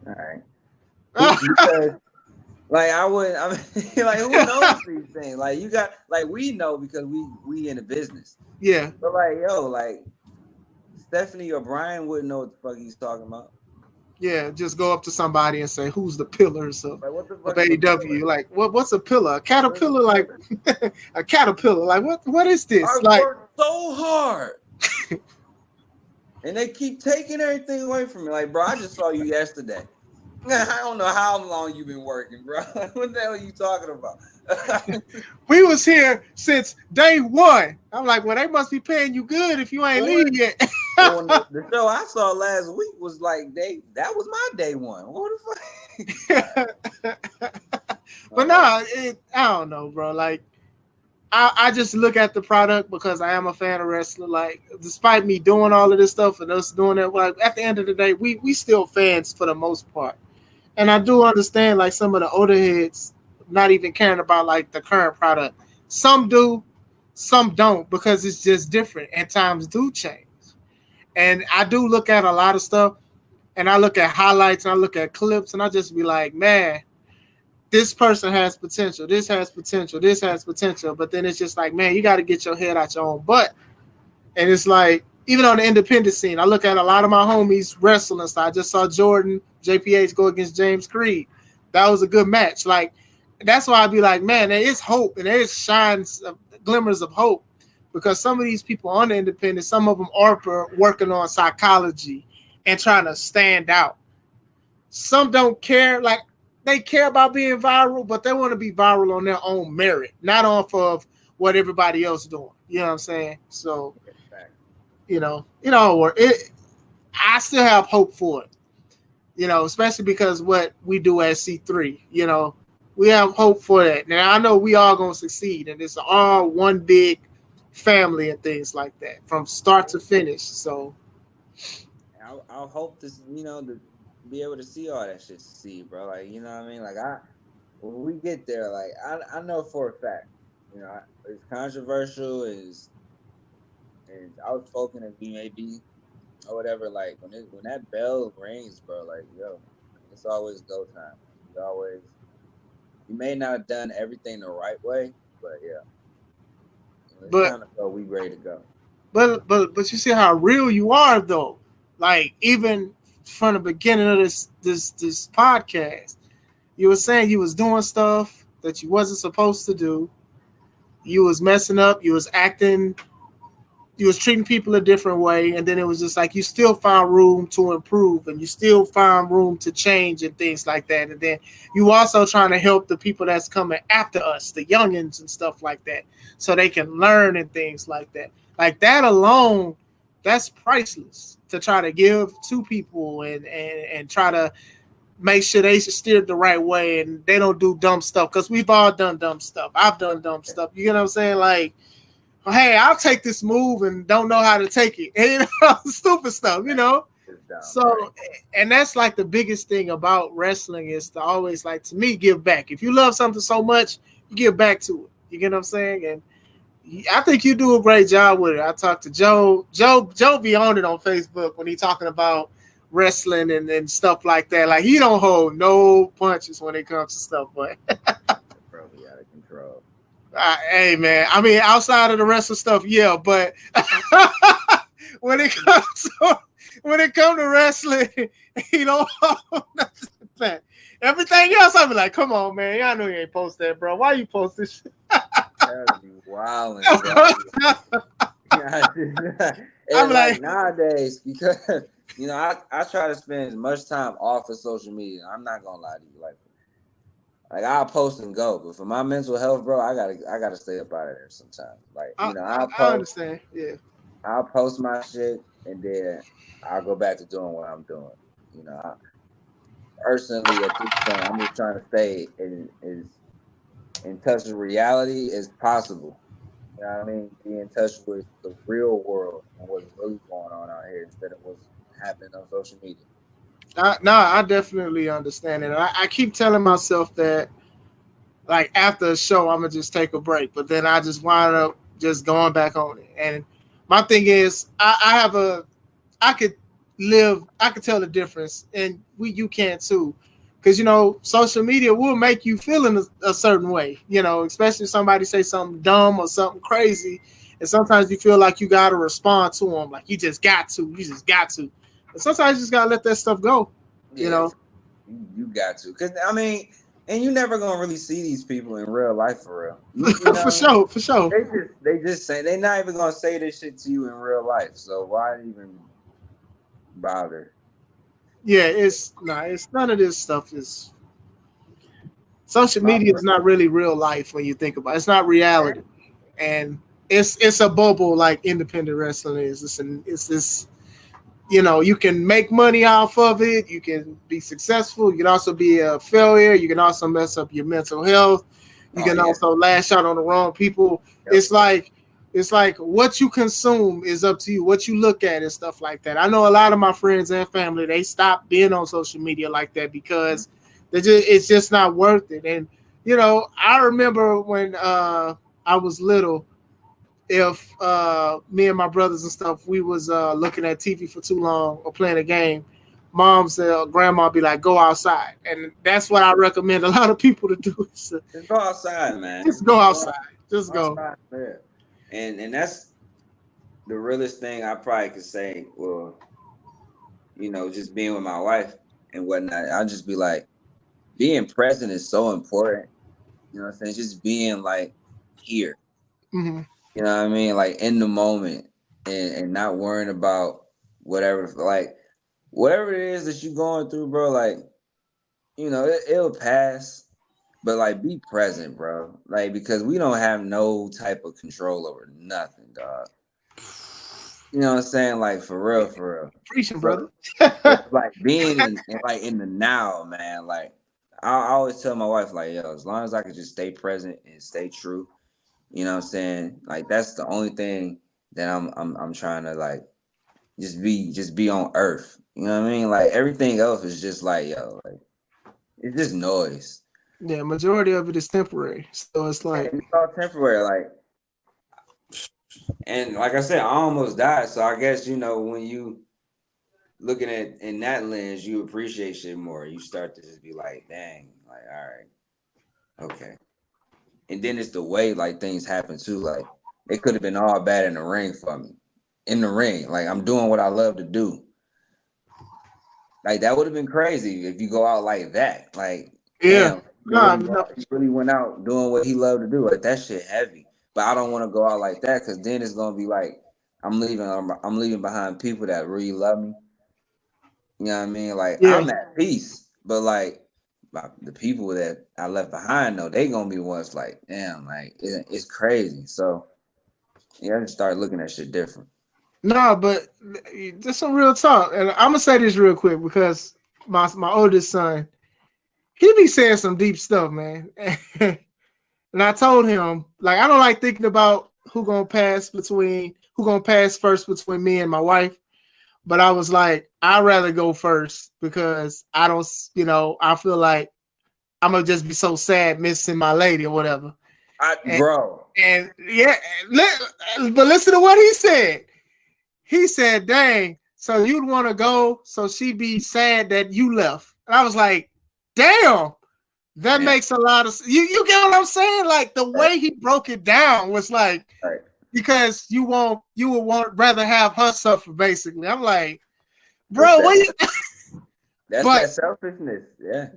all right. Because, like I mean, like who knows these things? Like you got, like we know because we in the business. Yeah. But like like Stephanie or Brian wouldn't know what the fuck he's talking about. Yeah, just go up to somebody and say, "Who's the pillars of, like, what the of AEW?" Like, what's a pillar? A caterpillar? Like a caterpillar? Like what is this? I worked so hard. And they keep taking everything away from me. Like, bro, I just saw you yesterday. I don't know how long you've been working, bro. What the hell are you talking about? We was here since day one. I'm like, well, they must be paying you good if you ain't leaving yet. The show I saw last week was like that was my day one. What the fuck? But no, I don't know, bro. Like, I just look at the product because I am a fan of wrestling. Like, despite me doing all of this stuff and us doing it, like at the end of the day, we still fans for the most part. And I do understand like some of the older heads not even caring about like the current product. Some do, some don't because it's just different and times do change. And I do look at a lot of stuff and I look at highlights and I look at clips and I just be like, man, this person has potential. This has potential. This has potential. But then it's just like, man, you got to get your head out your own butt. And it's like, even on the independent scene, I look at a lot of my homies wrestling. So I just saw Jordan, JPH go against James Creed. That was a good match. Like, that's why I'd be like, man, there is hope and there is shines, glimmers of hope. Because some of these people on the independent, some of them are working on psychology and trying to stand out. Some don't care. Like, they care about being viral, but they want to be viral on their own merit, not off of what everybody else is doing. You know what I'm saying? So, I still have hope for it, especially because what we do at C3, we have hope for that. Now, I know we all going to succeed, and it's all one big family and things like that from start to finish. So, I'll hope this, to be able to see all that shit succeed, bro. Like, you know what I mean? Like, when we get there, like, I know for a fact, it's controversial, is outspoken as we may be, or whatever. Like, when that bell rings, bro, like, yo, it's always go time. You may not have done everything the right way, but yeah, it's time to go. We ready to go. But you see how real you are, though. Like, even from the beginning of this podcast, you were saying you was doing stuff that you wasn't supposed to do. You was messing up. You was acting. You was treating people a different way, and then it was just like you still found room to improve, and you still found room to change and things like that. And then you also trying to help the people that's coming after us, the youngins and stuff like that, so they can learn and things like that. Like that alone, that's priceless to try to give to people and try to make sure they steer the right way and they don't do dumb stuff, because we've all done dumb stuff. I've done dumb stuff. You know what I'm saying? Like, hey, I'll take this move and don't know how to take it. Stupid stuff, So, and that's like the biggest thing about wrestling is to always, like, to me, give back. If you love something so much, you give back to it. You get what I'm saying? And I think you do a great job with it. I talked to Joe. Joe be on it on Facebook when he talking about wrestling and stuff like that. Like, he don't hold no punches when it comes to stuff, but bro, he out of control. Hey, man. I mean, outside of the wrestling stuff, yeah, but when it comes to wrestling, he don't hold nothing back. Everything else, I be like, come on, man. I know you ain't post that, bro. Why you post this shit? That'd be wild. I'm like nowadays, because I try to spend as much time off of social media. I'm not gonna lie to you, like I'll post and go, but for my mental health, bro, I gotta stay up out of there sometimes. Like, I'll post, I understand. Yeah, I'll post my shit and then I'll go back to doing what I'm doing. Personally, at this point, I'm just trying to stay in touch with reality as possible. You know what I mean? Be in touch with the real world and what's really going on out here instead of what's happening on social media. I definitely understand it. I keep telling myself that, like, after a show, I'm gonna just take a break, but then I just wind up just going back on it. And my thing is, I could tell the difference, and you can too, because social media will make you feel in a certain way. Especially if somebody say something dumb or something crazy, and sometimes you feel like you gotta respond to them, like you just got to. And sometimes you just gotta let that stuff go. You got to, because and you're never gonna really see these people in real life for real. For sure. They just say they're not even gonna say this shit to you in real life. So why even bother? Yeah, it's none of this stuff is. Social media is not really real life when you think about it. It's not reality, and it's a bubble like independent wrestling is. It's this. You can make money off of it. You can be successful. You can also be a failure. You can also mess up your mental health. You Oh can yeah. also lash out on the wrong people. Yep. It's like what you consume is up to you, what you look at and stuff like that. I know a lot of my friends and family, they stopped being on social media like that because it's just not worth it. And I remember when I was little, if me and my brothers and stuff, we was looking at TV for too long or playing a game, mom's grandma be like, go outside. And that's what I recommend a lot of people to do. Is Just go outside, man. just go Go outside. Just go. outside there. And that's the realest thing I probably could say. Well, just being with my wife and whatnot, I'll just be like, being present is so important. You know what I'm saying? Just being like here. Hmm. You know what I mean? Like in the moment and not worrying about whatever whatever it is that you're going through, bro, like, it'll pass. But like be present, bro. Like because we don't have no type of control over nothing, dog. You know what I'm saying? Like for real, for real. Preaching, brother. So like being in the now, man. Like I always tell my wife, like, yo, as long as I can just stay present and stay true, you know what I'm saying? Like that's the only thing that I'm trying to like just be on earth. You know what I mean? Like everything else is just like, yo, like it's just noise. Yeah, majority of it is temporary. So it's And like, it's all temporary, like, and like I said, I almost died. So I guess when you looking at in that lens, you appreciate shit more. You start to just be like, dang, like, all right, okay. And then it's the way like things happen too. Like it could have been all bad in the ring for me. In the ring, like I'm doing what I love to do. Like that would have been crazy if you go out like that. Like, yeah. damn, Nah, no, he really went out doing what he loved to do. Like that shit heavy. But I don't want to go out like that because then it's gonna be like I'm leaving behind people that really love me. You know what I mean? Like yeah. I'm at peace, but like the people that I left behind though, they gonna be ones like, damn, like it's crazy. So I just start looking at shit different. No, but just some real talk. And I'm gonna say this real quick because my oldest son, he be saying some deep stuff, man. And I told him, like, I don't like thinking about who gonna pass first between me and my wife. But I was like, I'd rather go first because I don't, I feel like I'm gonna just be so sad missing my lady or whatever. And, Bro, and yeah, but listen to what he said. He said, dang, so you'd want to go so she'd be sad that you left. And I was like, damn, that yeah, makes a lot of you get what I'm saying? Like the right, way he broke it down was like, right. because you would want rather have her suffer, basically. I'm like, That's bro, what you that but selfishness. Yeah,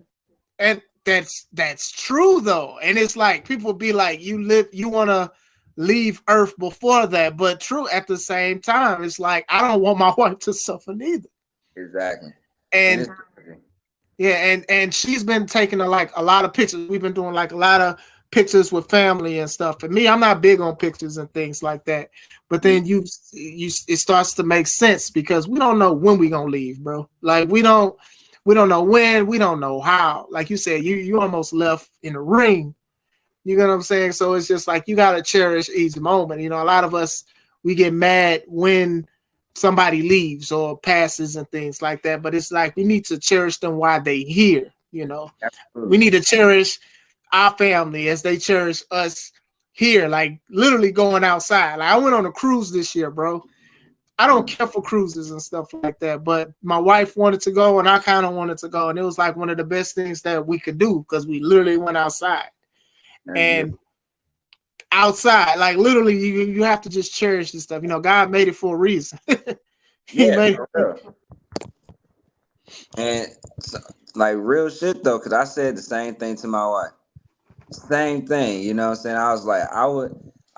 and that's true though. And it's like people be like, you wanna leave Earth before that, but true at the same time, it's like I don't want my wife to suffer neither. exactly. And And it's yeah, and she's been taking a lot of pictures. We've been doing like a lot of pictures with family and stuff. For me, I'm not big on pictures and things like that. But then it starts to make sense because we don't know when we gonna leave, bro. Like we don't know when, we don't know how. Like you said, you almost left in the ring. You know what I'm saying? So it's just like you gotta cherish each moment. A lot of us we get mad when somebody leaves or passes and things like that. But it's like we need to cherish them while they here. We absolutely. need to cherish our family as they cherish us here. Like literally going outside. Like I went on a cruise this year, bro. I don't care for cruises and stuff like that, but my wife wanted to go and I kind of wanted to go, and it was like one of the best things that we could do because we literally went outside. That's And outside, like literally, you have to just cherish this stuff. God made it for a reason. He yeah, made for it. real. And so, like real shit though, because I said the same thing to my wife. Same thing, you know what I'm saying? I was like, I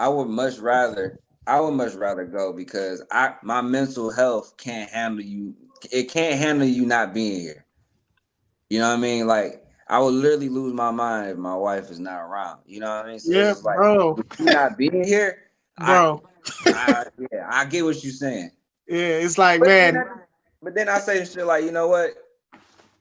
would much rather go because my mental health can't handle you. It can't handle you not being here. You know what I mean? Like I would literally lose my mind if my wife is not around. You know what I mean? So it's Yeah, just like bro, with you not being here, I bro. yeah, I get what you're saying. Yeah, it's like, But then man. I, but then I say shit like, you know what?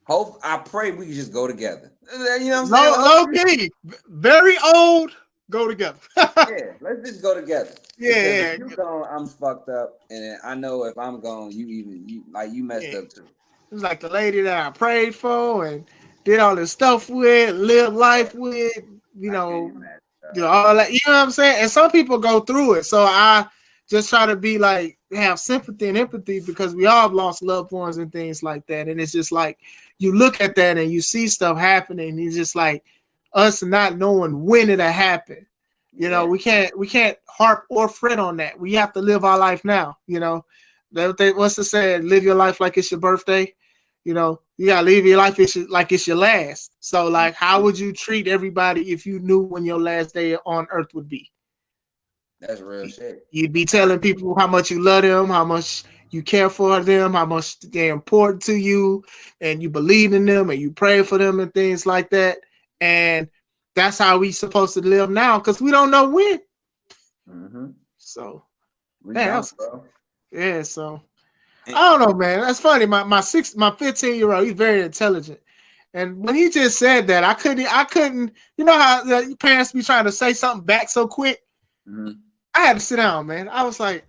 Hope I pray we can just go together. You know what I'm Low saying? key, very old, go together. Yeah, let's just go together. Because Yeah, if you gone, I'm fucked up, and I know if I'm gone, you messed yeah. up too. It was like the lady that I prayed for and did all this stuff with, live life with, you I can't know, imagine. do all that. You know what I'm saying? And some people go through it. So I just try to be like, have sympathy and empathy because we all have lost loved ones and things like that. And it's just like, you look at that and you see stuff happening. And it's just like us not knowing when it'll happen. You know, we can't harp or fret on that. We have to live our life now. You know, what's the saying? Live your life like it's your birthday. You know, you gotta live your life like it's your last. So, like, how would you treat everybody if you knew when your last day on earth would be? That's real shit. You'd be telling people how much you love them, how much you care for them, how much they're important to you, and you believe in them and you pray for them and things like that. And that's how we supposed to live now because we don't know when. Mm-hmm. So, We man, don't, bro. yeah. So I don't know, man. That's funny. My 15-year-old, he's very intelligent. And when he just said that, I couldn't, you know how the parents be trying to say something back so quick? Mm-hmm. I had to sit down, man. I was like,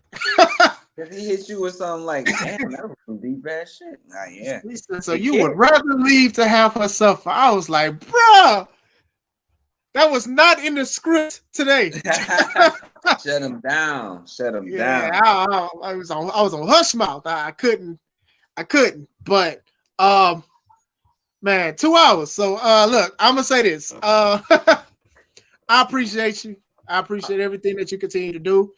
If he hit you with something like, damn, that was some deep ass shit. Nah, yeah. he said, so you would rather leave to have her suffer. I was like, bro, that was not in the script today. Shut him down. Shut him Yeah, down. I was on hush mouth. I couldn't. But man, 2 hours. So look, I'm gonna say this. I appreciate you. I appreciate everything that you continue to do.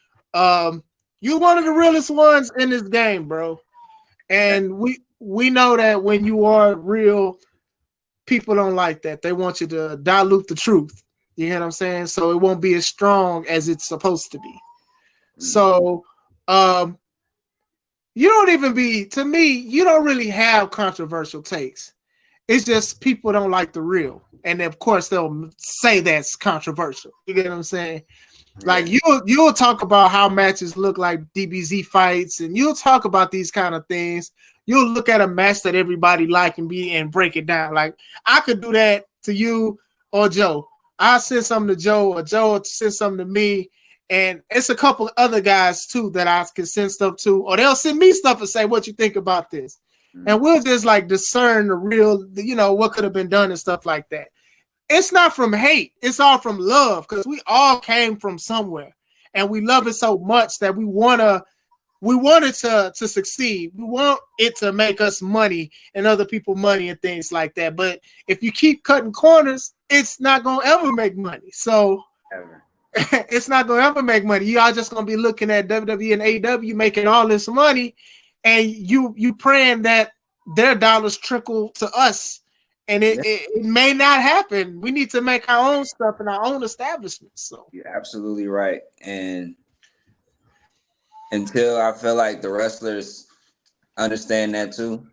You're one of the realest ones in this game, bro. And we know that when you are real, people don't like that. They want you to dilute the truth. You know what I'm saying? So it won't be as strong as it's supposed to be. So you don't even be, to me, you don't really have controversial takes. It's just people don't like the real. And of course they'll say that's controversial. You get what I'm saying? Like you'll talk about how matches look like DBZ fights, and you'll talk about these kind of things. You'll look at a match that everybody like and break it down. Like I could do that to you or Joe. I'll send something to Joe, or Joe will send something to me. And it's a couple of other guys too that I can send stuff to, or they'll send me stuff and say, what you think about this? And we'll just like discern the real, you know, what could have been done and stuff like that. It's not from hate. It's all from love because we all came from somewhere and we love it so much that we want it to succeed. We want it to make us money and other people money and things like that. But if you keep cutting corners, it's not going to ever make money. So it's not going to ever make money. You are just going to be looking at WWE and AEW making all this money and you praying that their dollars trickle to us. And it may not happen. We need to make our own stuff in our own establishments. So you're absolutely right. And until I feel like the wrestlers understand that too,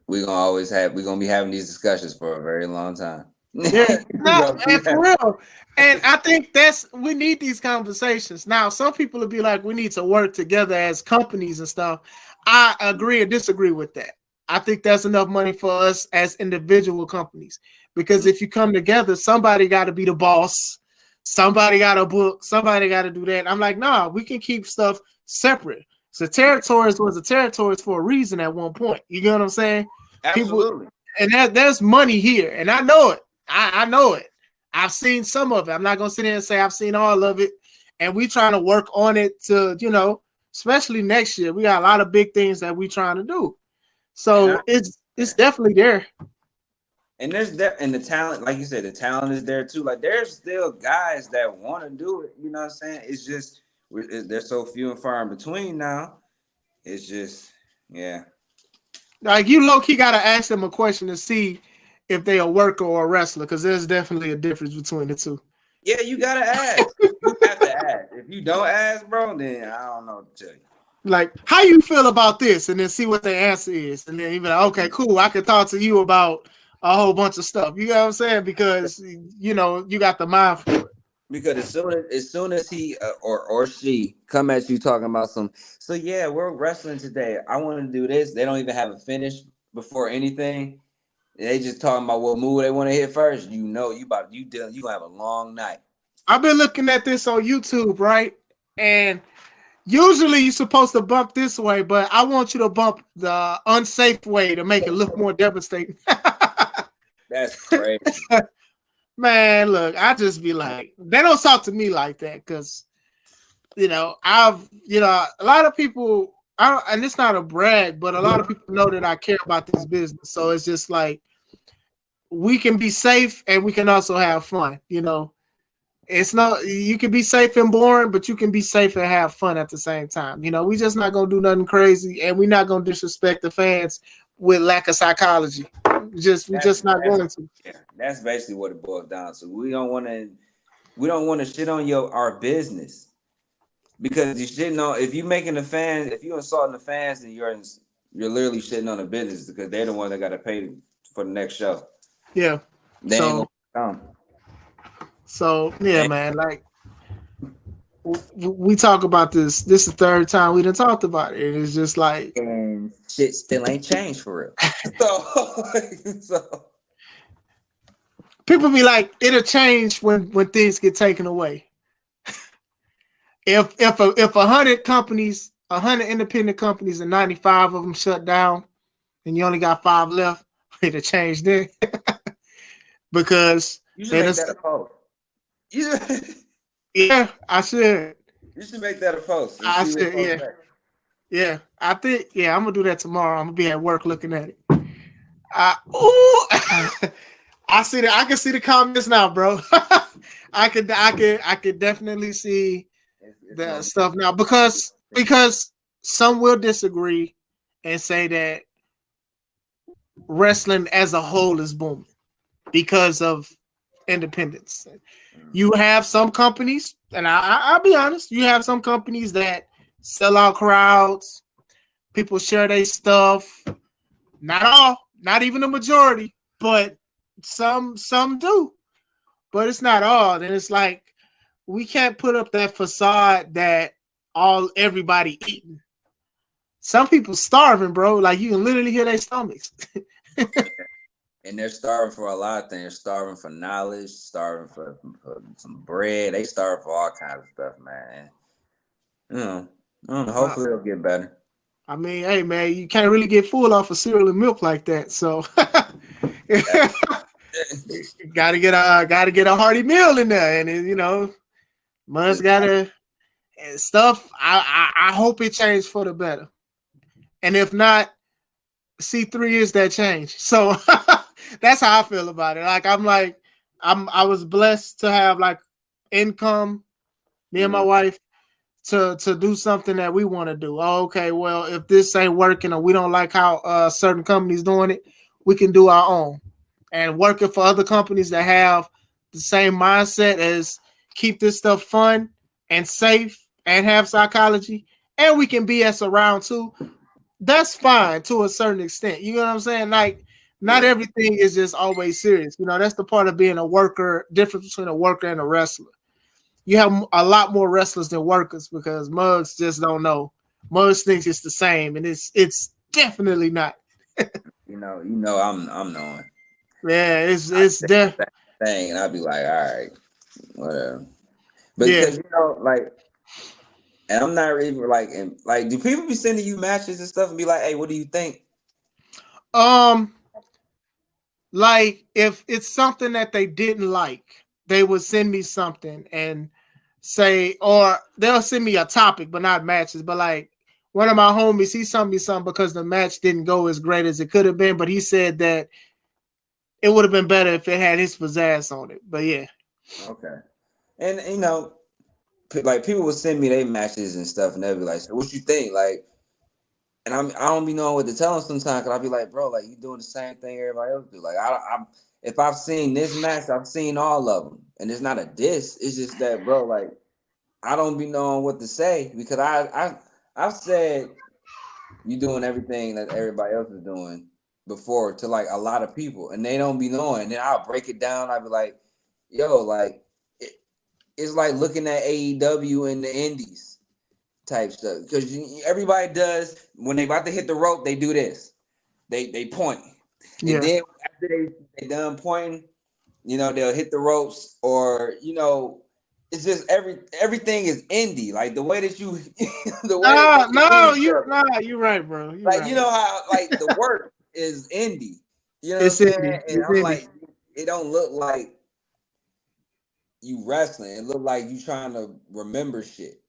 we're gonna be having these discussions for a very long time. Yeah, and for real. And I think we need these conversations. Now, some people will be like, we need to work together as companies and stuff. I agree or disagree with that. I think that's enough money for us as individual companies. Because if you come together, somebody got to be the boss. Somebody got to book. Somebody got to do that. I'm like, nah, we can keep stuff separate. So territories was a territories for a reason at one point. You get what I'm saying? Absolutely. People, and there's money here. And I know it. I know it. I've seen some of it. I'm not going to sit here and say I've seen all of it. And we trying to work on it to, you know, especially next year. We got a lot of big things that we trying to do. So it's definitely there. And and the talent, like you said, the talent is there too. Like there's still guys that want to do it. You know what I'm saying? It's just they're so few and far in between now. It's just Like you low key gotta ask them a question to see if they a worker or a wrestler, because there's definitely a difference between the two. Yeah, you gotta ask. You have to ask. If you don't ask, bro, then I don't know what to tell you. Like, how you feel about this, and then see what the answer is, and then you be like, okay, cool, I can talk to you about a whole bunch of stuff. You know what I'm saying? Because you know you got the mind for it. Because as soon as he or she come at you talking about so yeah, we're wrestling today. I want to do this. They don't even have a finish before anything. They just talking about what move they want to hit first. You know, you gonna have a long night. I've been looking at this on YouTube, right? And usually you're supposed to bump this way, but I want you to bump the unsafe way to make it look more devastating. That's crazy. Man, look, I just be like, they don't talk to me like that because, a lot of people, and it's not a brag, but a lot of people know that I care about this business. So it's just like, we can be safe and we can also have fun, It's not, you can be safe and boring, but you can be safe and have fun at the same time. We just not gonna do nothing crazy, and we're not gonna disrespect the fans with lack of psychology. We just not going to. Yeah, that's basically what it boils down to. We don't want to shit on our business because you shitting on if you insulting the fans, then you're literally shitting on the business because they're the ones that got to pay for the next show. Yeah, they ain't gonna come. So yeah, man, like we talk about this. This is the third time we done talked about it. It's just like, and shit still ain't changed for real. So people be like, it'll change when things get taken away. If 100 companies, 100 independent companies, and 95 of them shut down, and you only got 5 left, it'll change then. Because you should make that a post. Yeah, I should. You should make that a post. I should, yeah. Yeah, I think, I'm gonna do that tomorrow. I'm gonna be at work looking at it. I see that. I can see the comments now, bro. I could definitely see the stuff now because some will disagree and say that wrestling as a whole is booming because of independence. You have some companies, and I'll be honest, you have some companies that sell out crowds. People share their stuff. Not all, not even the majority, but some do. But it's not all. And it's like, we can't put up that facade that everybody eating. Some people starving, bro. Like, you can literally hear their stomachs. And they're starving for a lot of things. They're starving for knowledge, starving for some bread. They starve for all kinds of stuff, man. Hopefully it'll get better. I mean, hey, man, you can't really get full off of cereal and milk like that. So gotta get a hearty meal in there, and man's gotta stuff. I hope it changed for the better, and if not, C3 is that change. So that's how I feel about it. Like, I was blessed to have like income, me and my wife, to do something that we want to do. Oh, okay, well, if this ain't working or we don't like how certain companies doing it, we can do our own. And working for other companies that have the same mindset as keep this stuff fun and safe and have psychology, and we can BS around too. That's fine to a certain extent. You know what I'm saying? Like, not everything is just always serious. That's the part of being a worker, difference between a worker and a wrestler. You have a lot more wrestlers than workers because mugs just don't know. Mugs thinks it's the same, and it's definitely not. I'm knowing. Yeah, it's definitely thing, and I'd be like, all right, whatever. But because and I'm not even like, do people be sending you matches and stuff and be like, hey, what do you think? Like, if it's something that they didn't like, they would send me something and say, or they'll send me a topic, but not matches. But like, one of my homies, he sent me something because the match didn't go as great as it could have been, but he said that it would have been better if it had his pizzazz on it. But yeah. Okay. And like, people will send me their matches and stuff, and they'll be like, so what you think? Like, and I don't be knowing what to tell them sometimes, because I'll be like, bro, like, you doing the same thing everybody else do. Like, if I've seen this match, I've seen all of them. And it's not a diss. It's just that, bro, like, I don't be knowing what to say, because I've said you doing everything that everybody else is doing before to like a lot of people, and they don't be knowing. And then I'll break it down. I'll be like, yo, like, it's like looking at AEW in the indies type stuff, because everybody does, when they about to hit the rope, they do this. They point. And then after they done pointing, they'll hit the ropes, or it's just everything is indie. Like the way that you, the way that You're right, bro. You're like right. how like the work is indie. You know what I'm It's saying? indie. And It's I'm indie. like, it don't look like you wrestling. It look like you trying to remember shit.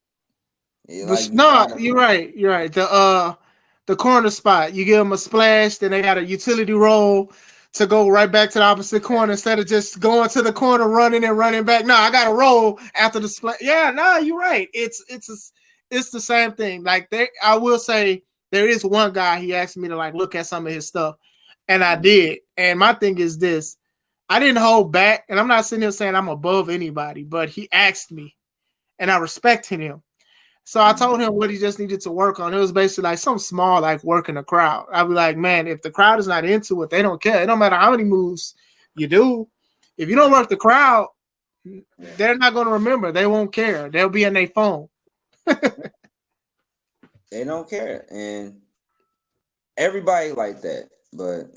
Like you trying to. You're right. You're right. The corner spot. You give them a splash, then they got a utility roll to go right back to the opposite corner instead of just going to the corner, running and running back. No, I got to roll after the splash. Yeah, no, you're right. It's the same thing. Like I will say there is one guy. He asked me to like look at some of his stuff, and I did. And my thing is this: I didn't hold back, and I'm not sitting here saying I'm above anybody, but he asked me, and I respected him. So I told him what he just needed to work on. It was basically like something small, like working the crowd. I'd be like, man, if the crowd is not into it, they don't care. It don't matter how many moves you do. If you don't work the crowd, they're not going to remember. They won't care. They'll be in their phone. They don't care, and everybody like that. But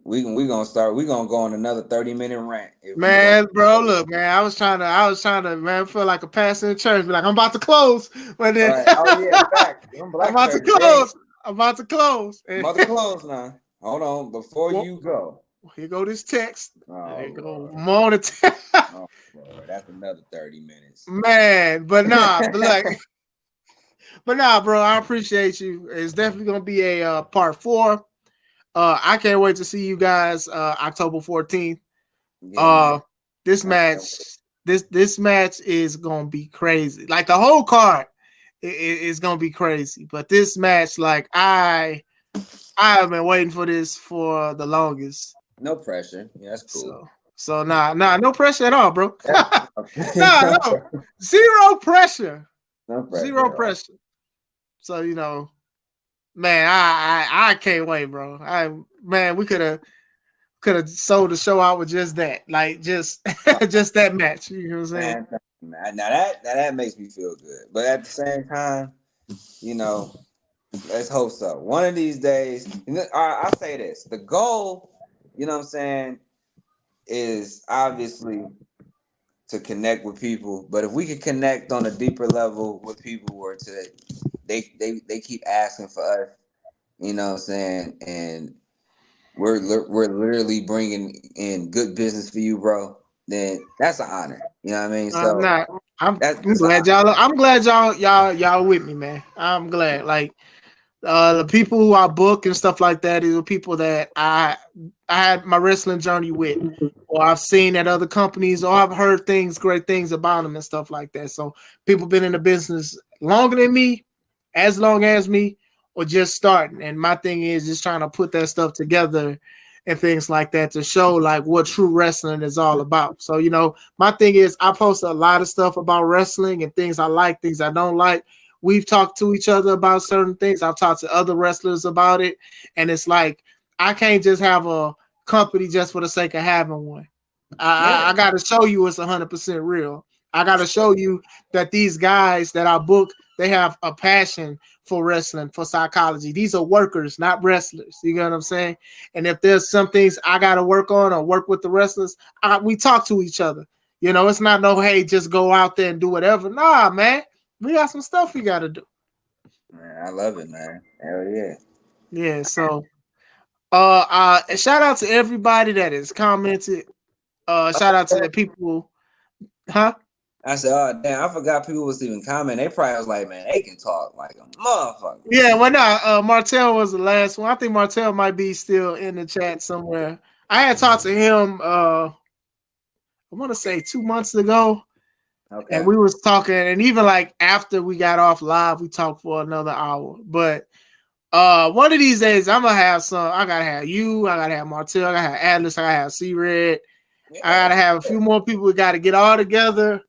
we gonna start. We gonna go on another 30-minute rant. Man, bro, look, man. I was trying to, man, feel like a pastor in church. Be like, I'm about to close, but then right. Oh yeah, fact. I'm about to close. I'm about to close. I'm about to close now. Hold on, before you go. Here go this text. Oh, there go more to oh, Lord. That's another 30 minutes. Man, but nah, bro. I appreciate you. It's definitely gonna be a part 4. I can't wait to see you guys October 14th. Yeah, this match is gonna be crazy. Like the whole card is gonna be crazy. But this match, like I have been waiting for this for the longest. No pressure. Yeah, that's cool. So no pressure at all, bro. no, zero pressure. No pressure. Zero pressure. So man, I can't wait, bro. We could have sold the show out with just that, like just that match. You know what I'm saying? Now that makes me feel good, but at the same time, let's hope so. One of these days, I'll say this: the goal, you know what I'm saying, is obviously to connect with people. But if we could connect on a deeper level with people, where they keep asking for us, you know what I'm saying, and we're literally bringing in good business for you, bro, then that's an honor. You know what I mean? So I'm glad y'all with me, man. I'm glad. Like the people who I book and stuff like that is the people that I had my wrestling journey with, or I've seen at other companies, or I've heard great things about them and stuff like that. So people been in the business longer than me, as long as me, or just starting. And my thing is just trying to put that stuff together and things like that to show like what true wrestling is all about. So, my thing is I post a lot of stuff about wrestling and things I like, things I don't like. We've talked to each other about certain things. I've talked to other wrestlers about it. And it's like, I can't just have a company just for the sake of having one. I got to show you it's 100% real. I got to show you that these guys that I book, they have a passion for wrestling, for psychology. These are workers, not wrestlers. You know what I'm saying? And if there's some things I got to work on or work with the wrestlers, we talk to each other. It's not no, hey, just go out there and do whatever. Nah, man. We got some stuff we got to do. Man, I love it, man. Hell yeah. Yeah, so shout out to everybody that has commented. Shout out to the people. Huh? I said, oh, damn, I forgot people was even commenting. They probably was like, man, they can talk like a motherfucker. Yeah, well, no, Martell was the last one. I think Martell might be still in the chat somewhere. I had talked to him, I want to say 2 months ago. Okay. And we was talking, and even like after we got off live, we talked for another hour. But one of these days, I'm gonna have some. I gotta have you. I gotta have Martell. I gotta have Atlas. I gotta have C-Red. I gotta have a few more people. We gotta get all together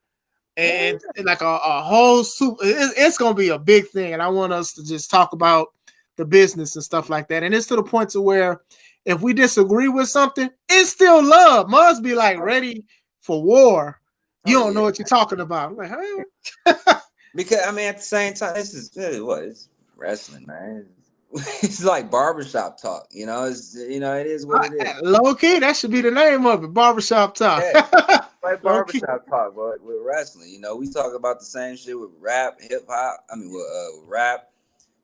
and like a whole soup. It's gonna be a big thing, and I want us to just talk about the business and stuff like that. And it's to the point to where if we disagree with something, it's still love. Must be like ready for war. You don't know what you're talking about. I'm like, huh? Because at the same time, this is really what it's wrestling, man. it's like barbershop talk. You know, it is what it is. Low key, that should be the name of it. Barbershop talk. Yeah, like Low key. barbershop talk, but with wrestling. You know, we talk about the same shit with rap, hip hop. I mean, with rap,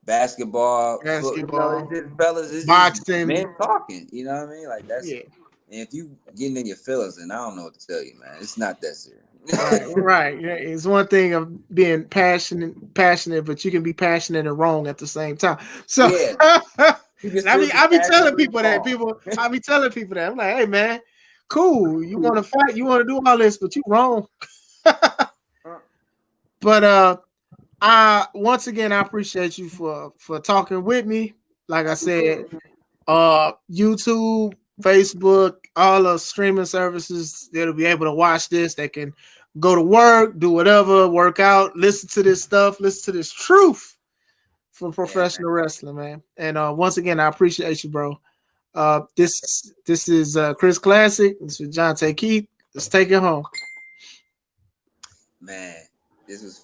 basketball, you know, Basketball, it's just fellas, it's just boxing. men talking. You know what I mean? Like that's. Yeah. And if you getting in your feelings, then I don't know what to tell you, man. It's not that serious. Right. Yeah, it's one thing of being passionate, but you can be passionate and wrong at the same time. So Yeah, I be telling people that. I be telling people that. I'm like, hey man, cool. You want to fight, you want to do all this, but you wrong. But I once again I appreciate you for talking with me. Like I said, YouTube, Facebook, all the streaming services that'll be able to watch this. They can go to work, do whatever, work out, listen to this stuff, listen to this truth from professional wrestling, man. And once again, I appreciate you, bro. This is Chris Classic. This is Jon'tae Kieth. Let's take it home. Man, this was